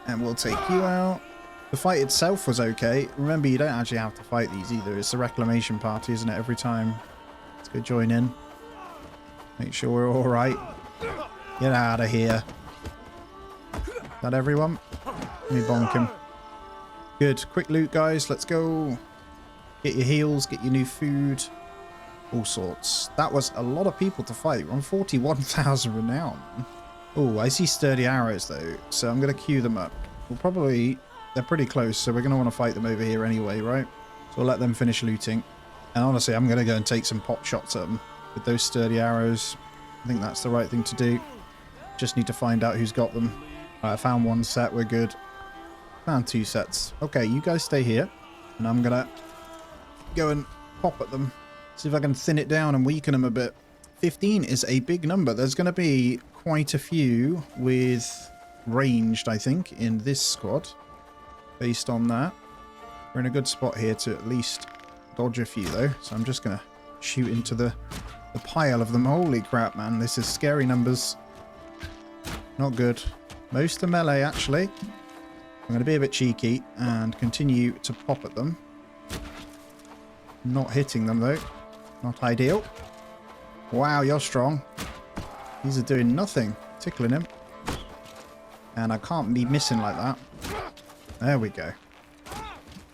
And we'll take you out. The fight itself was okay. Remember, you don't actually have to fight these either. It's the reclamation party, isn't it, every time? Let's go join in. Make sure we're all right. Get out of here. Is that everyone? Let me bonk him. Good. Quick loot, guys. Let's go. Get your heals. Get your new food. All sorts. That was a lot of people to fight. We're on 41,000 renown. Oh, I see sturdy arrows though, so I'm going to queue them up. We'll probably... They're pretty close, so we're going to want to fight them over here anyway, right? So we'll let them finish looting. And honestly, I'm going to go and take some pot shots at them with those sturdy arrows. I think that's the right thing to do. Just need to find out who's got them. Right, I found 1 set. We're good. Found 2 sets. Okay, you guys stay here. And I'm going to go and pop at them. See if I can thin it down and weaken them a bit. 15 is a big number. There's going to be quite a few with ranged, I think, in this squad. Based on that. We're in a good spot here to at least dodge a few, though. So I'm just going to shoot into the pile of them. Holy crap, man. This is scary numbers. Not good. Most are melee, actually. I'm going to be a bit cheeky and continue to pop at them. Not hitting them, though. Not ideal. Wow, you're strong. These are doing nothing. Tickling him. And I can't be missing like that. There we go.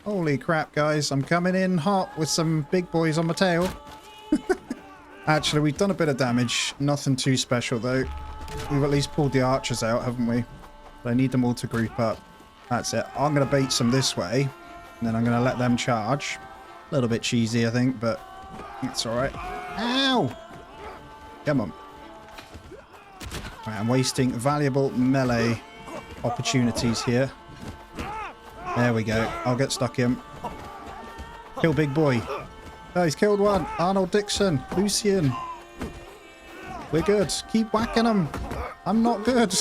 Holy crap, guys. I'm coming in hot with some big boys on my tail. Actually, we've done a bit of damage. Nothing too special, though. We've at least pulled the archers out, haven't we? But I need them all to group up. That's it. I'm going to bait some this way. And then I'm going to let them charge. A little bit cheesy, I think, but it's alright. Ow! Come on. Right, I'm wasting valuable melee opportunities here. There we go. I'll get stuck in. Kill big boy. Oh, he's killed one. Arnold Dixon. Lucian. We're good. Keep whacking them. I'm not good.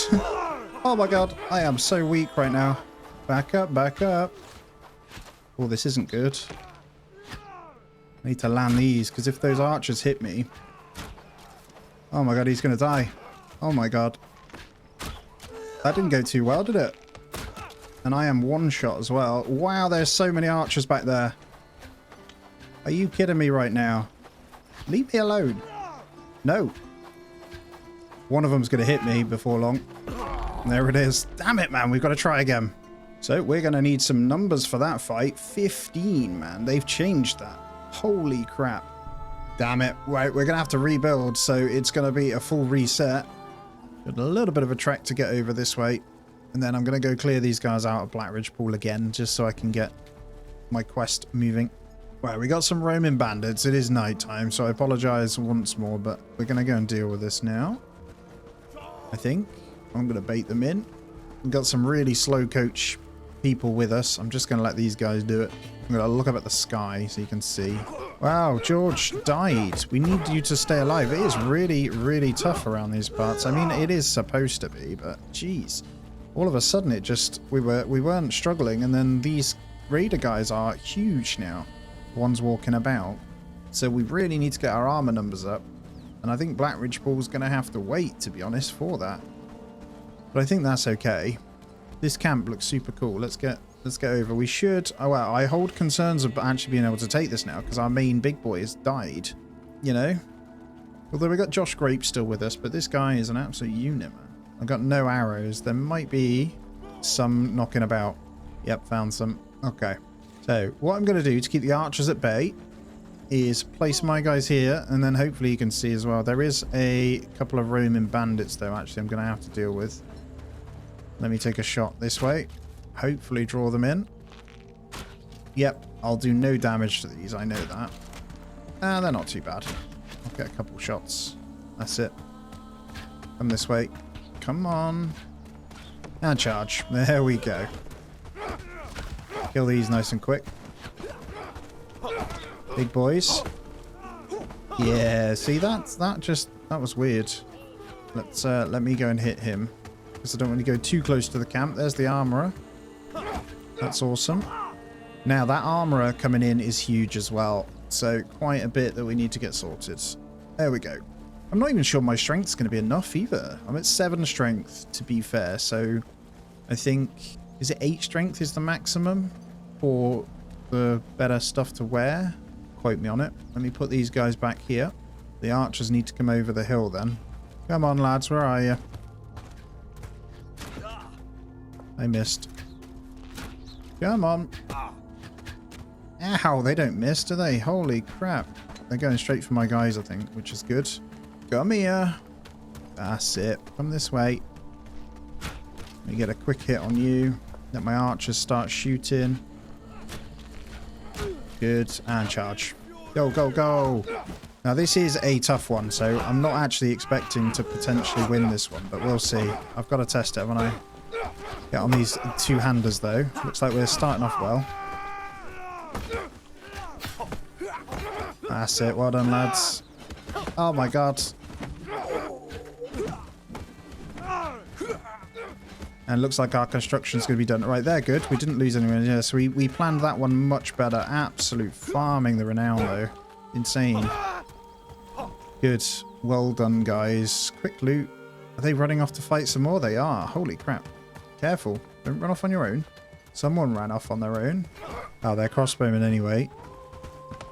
Oh my god. I am so weak right now. Back up, back up. Oh, this isn't good. I need to land these, because if those archers hit me... Oh my god, he's going to die. Oh my god. That didn't go too well, did it? And I am one shot as well. Wow, there's so many archers back there. Are you kidding me right now? Leave me alone. No. One of them's going to hit me before long. There it is. Damn it, man. We've got to try again. So we're going to need some numbers for that fight. 15, man. They've changed that. Holy crap. Damn it. Right, we're going to have to rebuild. So it's going to be a full reset. Got a little bit of a trek to get over this way. And then I'm going to go clear these guys out of Blackridge Pool again, just so I can get my quest moving. Right, we got some roaming bandits. It is night time, so I apologize once more, but we're going to go and deal with this now. I think. I'm going to bait them in. We've got some really slow coach people with us. I'm just going to let these guys do it. I'm going to look up at the sky so you can see. Wow, George died. We need you to stay alive. It is really, really tough around these parts. I mean, it is supposed to be, but geez. All of a sudden it just, we weren't struggling, and then these raider guys are huge now. One's walking about. So we really need to get our armor numbers up. And I think Black Ridge Bull's going to have to wait, to be honest, for that. But I think that's okay. This camp looks super cool. Let's get over. We should... Oh, well, I hold concerns of actually being able to take this now because our main big boy has died. You know? Although we got Josh Grape still with us, but this guy is an absolute unit, man. I've got no arrows. There might be some knocking about. Yep, found some. Okay. So, what I'm going to do to keep the archers at bay is place my guys here, and then hopefully you can see as well. There is a couple of roaming bandits, though, actually, I'm going to have to deal with. Let me take a shot this way. Hopefully draw them in. Yep, I'll do no damage to these, I know that. They're not too bad. I'll get a couple shots. That's it. Come this way. Come on. And charge. There we go. Kill these nice and quick. Big boys. Yeah, see that was weird. Let me go and hit him. Because I don't want to go too close to the camp. There's the armorer. That's awesome. Now that armorer coming in is huge as well. So quite a bit that we need to get sorted. There we go. I'm not even sure my strength's going to be enough either. I'm at 7 strength to be fair. So I think, is it 8 strength is the maximum for the better stuff to wear? Quote me on it. Let me put these guys back here. The archers need to come over the hill then. Come on lads, where are you? I missed. Come on. Ow, they don't miss, do they? Holy crap. They're going straight for my guys, I think, which is good. Come here. That's it. Come this way. Let me get a quick hit on you. Let my archers start shooting. Good. And charge. Go, go, go. Now, this is a tough one, so I'm not actually expecting to potentially win this one, but we'll see. I've got to test it, haven't I? Get on these two-handers, though. Looks like we're starting off well. That's it. Well done, lads. Oh, my God. And looks like our construction's going to be done. Right, they're good. We didn't lose anyone. Yeah, so we planned that one much better. Absolute farming the renown, though. Insane. Good. Well done, guys. Quick loot. Are they running off to fight some more? They are. Holy crap. Careful. Don't run off on your own. Someone ran off on their own. Oh, they're crossbowmen anyway.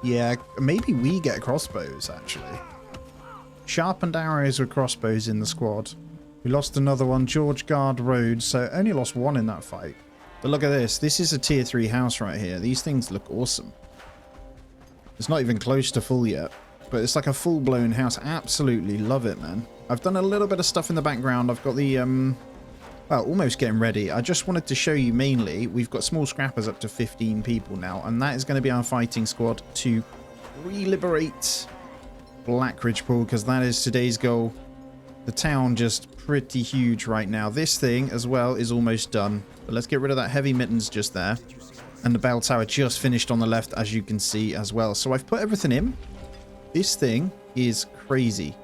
Yeah, maybe we get crossbows, actually. Sharpened arrows with crossbows in the squad. We lost another one, George Guard Road, so only lost one in that fight. But look at this. This is a tier 3 house right here. These things look awesome. It's not even close to full yet, but it's like a full-blown house. Absolutely love it, man. I've done a little bit of stuff in the background. I've got the, well, almost getting ready. I just wanted to show you mainly, we've got small scrappers up to 15 people now, and that is going to be our fighting squad to re-liberate Black Ridge Pool, because that is today's goal. The town just pretty huge right now. This thing as well is almost done. But let's get rid of that heavy mittens just there. And the bell tower just finished on the left, as you can see as well. So I've put everything in. This thing is crazy.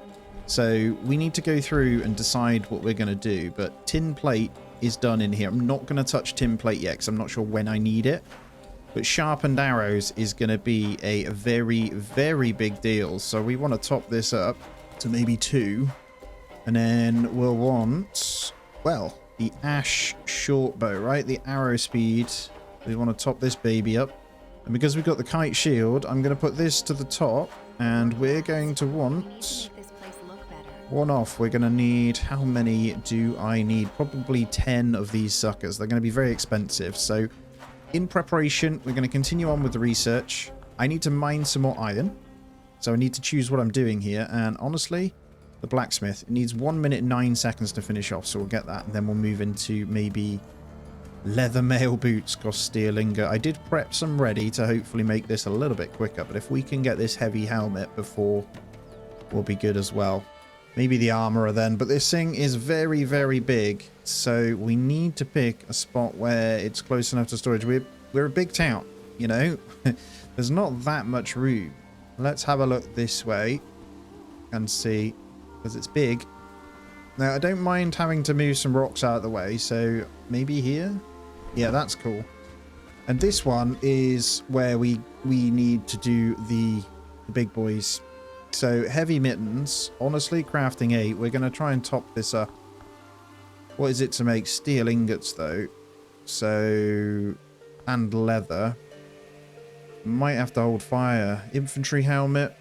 So we need to go through and decide what we're going to do. But tin plate is done in here. I'm not going to touch tin plate yet because I'm not sure when I need it. But sharpened arrows is going to be a very, very big deal. So we want to top this up to maybe 2. And then we'll want, well, the ash short bow, right? The arrow speed. We want to top this baby up. And because we've got the kite shield, I'm going to put this to the top. And we're going to want one off. We're going to need, how many do I need? Probably 10 of these suckers. They're going to be very expensive. So in preparation, we're going to continue on with the research. I need to mine some more iron. So I need to choose what I'm doing here. And honestly, the blacksmith, it needs 1 minute and 9 seconds to finish off. So we'll get that. And then we'll move into maybe leather mail boots, cost steel ingot. I did prep some ready to hopefully make this a little bit quicker. But if we can get this heavy helmet before, we'll be good as well. Maybe the armorer then. But this thing is very, very big. So we need to pick a spot where it's close enough to storage. We're a big town, you know. There's not that much room let's have a look this way and see, because it's big. Now, I don't mind having to move some rocks out of the way, so maybe here? Yeah, that's cool. And this one is where we need to do the big boys. So, heavy mittens. Honestly, crafting 8. We're going to try and top this up. What is it to make? Steel ingots, though. So, and leather. Might have to hold fire. Infantry helmet.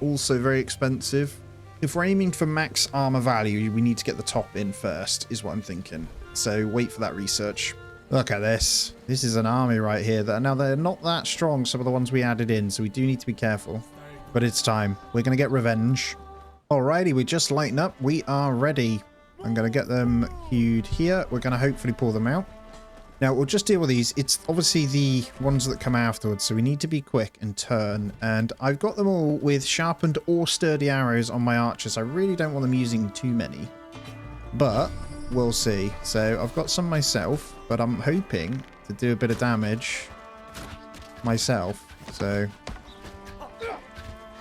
Also very expensive. If we're aiming for max armor value, we need to get the top in first, is what I'm thinking. So, wait for that research. Look at this. This is an army right here. Now, they're not that strong, some of the ones we added in, so we do need to be careful. But it's time. We're going to get revenge. Alrighty, we just lighten up. We are ready. I'm going to get them queued here. We're going to hopefully pull them out. Now, we'll just deal with these. It's obviously the ones that come afterwards, so we need to be quick and turn. And I've got them all with sharpened or sturdy arrows on my archers. I really don't want them using too many. But we'll see. So I've got some myself, but I'm hoping to do a bit of damage myself. So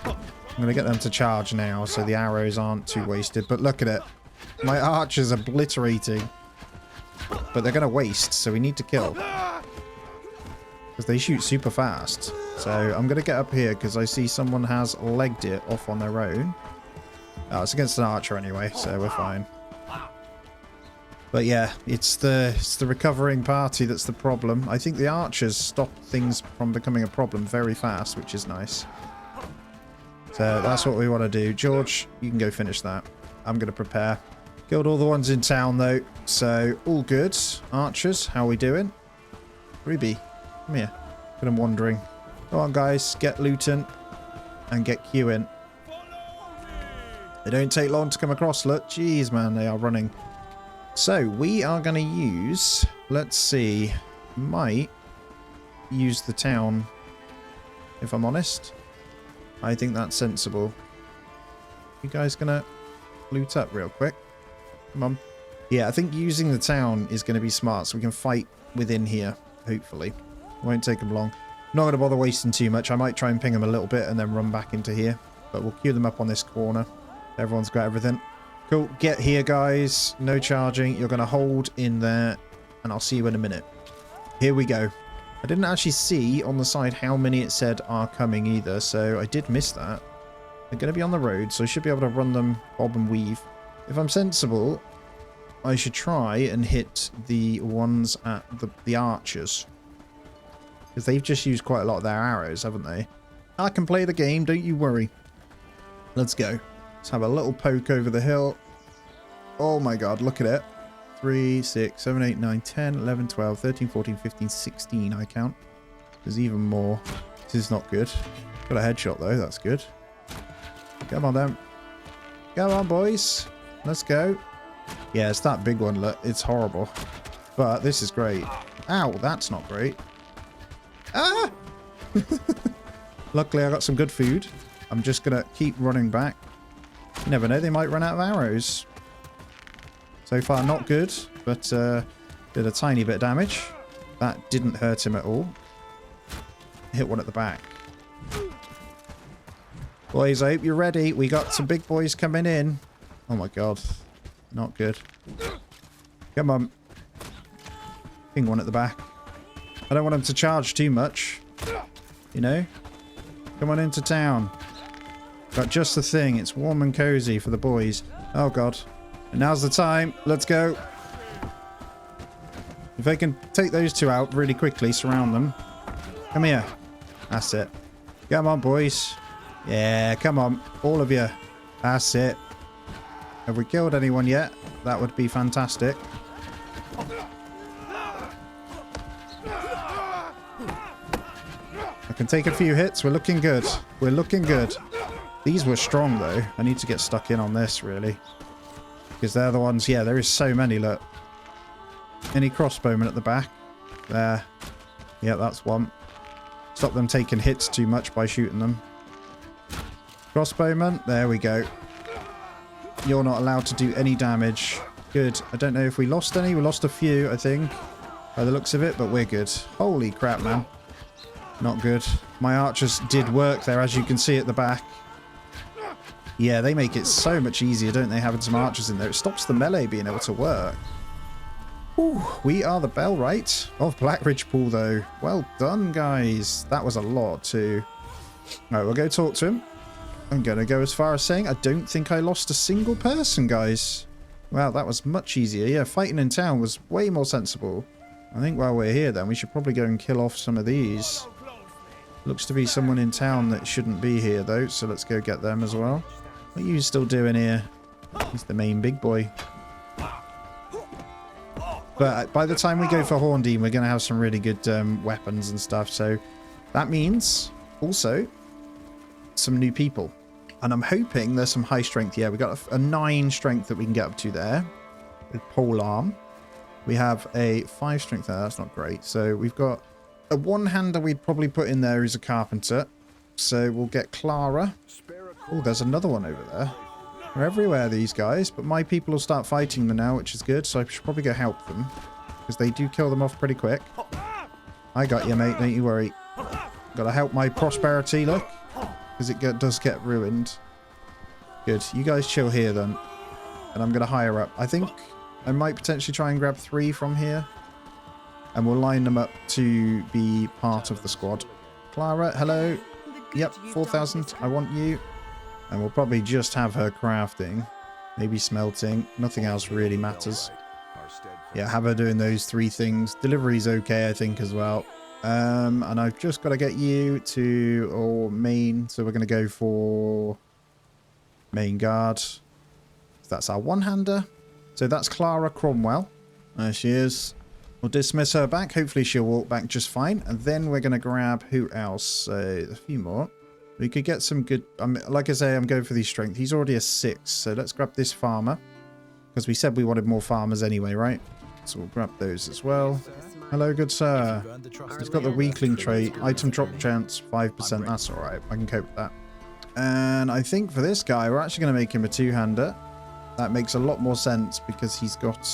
I'm going to get them to charge now so the arrows aren't too wasted. But look at it. My archers are obliterating. But they're going to waste, so we need to kill. Because they shoot super fast. So I'm going to get up here because I see someone has legged it off on their own. Oh, it's against an archer anyway, so we're fine. But yeah, it's the recovering party that's the problem. I think the archers stop things from becoming a problem very fast, which is nice. So that's what we want to do. George, you can go finish that. I'm going to prepare. Killed all the ones in town, though. So, all good. Archers, how are we doing? Ruby, come here. But I'm wandering. Come on, guys. Get looting. And get queuing. They don't take long to come across. Look, jeez, man, they are running. So, we are going to use... Let's see. Might use the town, if I'm honest. I think that's sensible. You guys going to loot up real quick? Come on. Yeah, I think using the town is going to be smart, so we can fight within here, hopefully. Won't take them long. Not going to bother wasting too much. I might try and ping them a little bit and then run back into here. But we'll queue them up on this corner. Everyone's got everything. Cool. Get here, guys. No charging. You're going to hold in there, and I'll see you in a minute. Here we go. I didn't actually see on the side how many it said are coming either, so I did miss that. They're going to be on the road, so I should be able to run them bob and weave. If I'm sensible, I should try and hit the ones at the archers. Because they've just used quite a lot of their arrows, haven't they? I can play the game, don't you worry. Let's go. Let's have a little poke over the hill. Oh my god, look at it. 3, 6, 7, 8, 9, 10, 11, 12, 13, 14, 15, 16 I count. There's even more. This is not good. Got a headshot though, that's good. Come on then. Come on, boys. Let's go. Yeah, it's that big one, look. It's horrible. But this is great. Ow, that's not great. Ah! Luckily, I got some good food. I'm just going to keep running back. You never know, they might run out of arrows. So far, not good, but did a tiny bit of damage. That didn't hurt him at all. Hit one at the back. Boys, I hope you're ready. We got some big boys coming in. Oh my god. Not good. Come on. Ping one at the back. I don't want him to charge too much. You know? Come on into town. Got just the thing. It's warm and cozy for the boys. Oh god. And now's the time. Let's go. If I can take those two out really quickly, surround them. Come here. That's it. Come on, boys. Yeah, come on. All of you. That's it. Have we killed anyone yet? That would be fantastic. I can take a few hits. We're looking good. We're looking good. These were strong, though. I need to get stuck in on this, really. Because they're the ones... Yeah, there is so many, look. Any crossbowmen at the back? There. Yeah, that's one. Stop them taking hits too much by shooting them. Crossbowman. There we go. You're not allowed to do any damage. Good. I don't know if we lost any. We lost a few, I think. By the looks of it, but we're good. Holy crap, man. Not good. My archers did work there, as you can see at the back. Yeah, they make it so much easier, don't they, having some archers in there. It stops the melee being able to work. Ooh, we are the Bellwright of Blackridge Pool, though. Well done, guys. That was a lot, too. Alright, we'll go talk to him. I'm going to go as far as saying I don't think I lost a single person, guys. Wow, that was much easier. Yeah, fighting in town was way more sensible. I think while we're here, then, we should probably go and kill off some of these. Looks to be someone in town that shouldn't be here, though, so let's go get them as well. What are you still doing here? He's the main big boy. But by the time we go for Horndean, we're going to have some really good weapons and stuff. So that means also some new people. And I'm hoping there's some high strength. Yeah, we got a 9 strength that we can get up to there with pole arm. We have a 5 strength there. That's not great. So we've got a one-hander we'd probably put in there who's a carpenter. So we'll get Clara. Oh, there's another one over there. They're everywhere, these guys, but my people will start fighting them now, which is good, so I should probably go help them, because they do kill them off pretty quick. I got you, mate, don't you worry. Gotta help my prosperity, look, because it does get ruined. Good, you guys chill here, then, and I'm gonna hire up. I think I might potentially try and grab 3 from here, and we'll line them up to be part of the squad. Clara, hello. Yep, 4,000, I want you. And we'll probably just have her crafting. Maybe smelting. Nothing else really matters. Yeah, have her doing those 3 things. Delivery's okay, I think, as well. And I've just got to get you to main. So we're going to go for main guard. So that's our one-hander. So that's Clara Cromwell. There she is. We'll dismiss her back. Hopefully she'll walk back just fine. And then we're going to grab who else? So a few more. We could get some good... like I say, I'm going for these strength. He's already a 6, so let's grab this farmer. Because we said we wanted more farmers anyway, right? So we'll grab those as well. Hello, good sir. He's got the weakling trait. Item drop chance, 5%. That's alright. I can cope with that. And I think for this guy, we're actually going to make him a 2-hander. That makes a lot more sense because he's got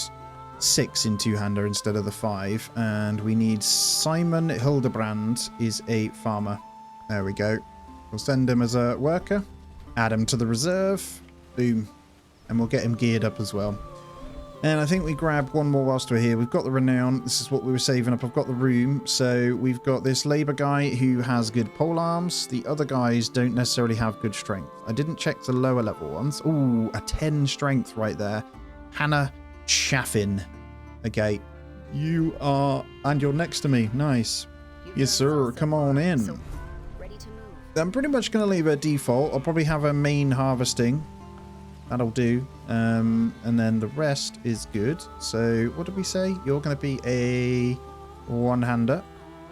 6 in 2-hander instead of the 5. And we need Simon Hildebrand is a farmer. There we go. We'll send him as a worker, add him to the reserve, boom, and we'll get him geared up as well. And I think we grab one more whilst we're here. We've got the renown. This is what we were saving up. I've got the room. So we've got this labor guy who has good pole arms. The other guys don't necessarily have good strength. I didn't check the lower level ones. Ooh, a 10 strength right there. Hannah Chaffin. Okay. You are... and you're next to me. Nice. Yes, sir. Come on in. I'm pretty much going to leave her default. I'll probably have her main harvesting. That'll do. And then the rest is good. So what did we say? You're going to be a one-hander.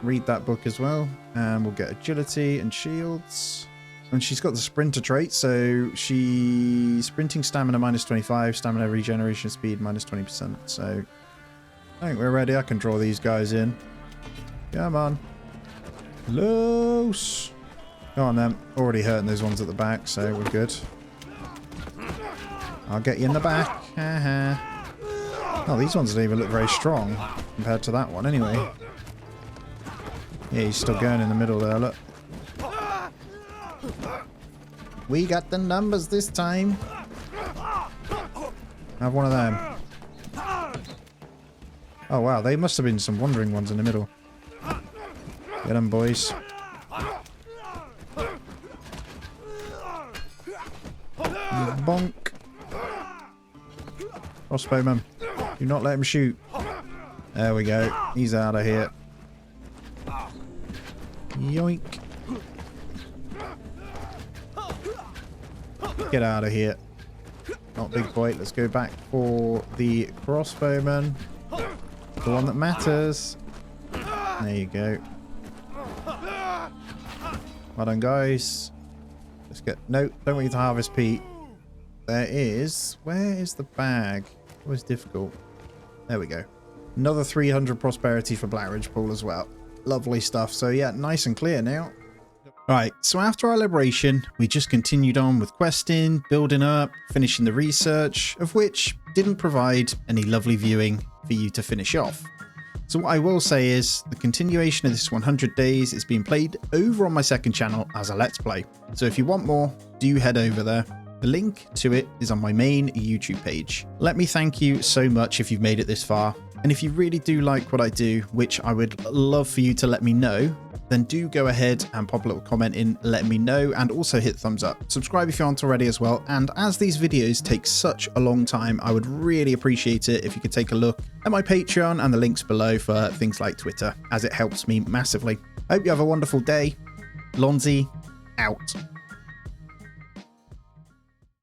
Read that book as well. And we'll get agility and shields. And she's got the sprinter trait. So she's sprinting stamina -25. Stamina regeneration speed -20%. So I think we're ready. I can draw these guys in. Come on. Close. Go on then. Already hurting those ones at the back, so we're good. I'll get you in the back. Oh, these ones don't even look very strong compared to that one anyway. Yeah, he's still going in the middle there, look. We got the numbers this time. Have one of them. Oh wow, they must have been some wandering ones in the middle. Get them, boys. Bonk. Crossbowman. Do not let him shoot. There we go. He's out of here. Yoink. Get out of here. Not big boy. Let's go back for the crossbowman. The one that matters. There you go. Well done, guys. Let's get... no, don't want you to harvest Pete. There is... where is the bag? Always difficult. There we go. Another 300 prosperity for Blackridge Pool as well. Lovely stuff. So yeah, nice and clear now. Alright, so after our liberation, we just continued on with questing, building up, finishing the research, of which didn't provide any lovely viewing for you to finish off. So what I will say is the continuation of this 100 days is being played over on my second channel as a Let's Play. So if you want more, do head over there. The link to it is on my main YouTube page. Let me thank you so much if you've made it this far. And if you really do like what I do, which I would love for you to let me know, then do go ahead and pop a little comment in letting me know, and also hit thumbs up. Subscribe if you aren't already as well. And as these videos take such a long time, I would really appreciate it if you could take a look at my Patreon and the links below for things like Twitter, as it helps me massively. I hope you have a wonderful day. Lonzy out.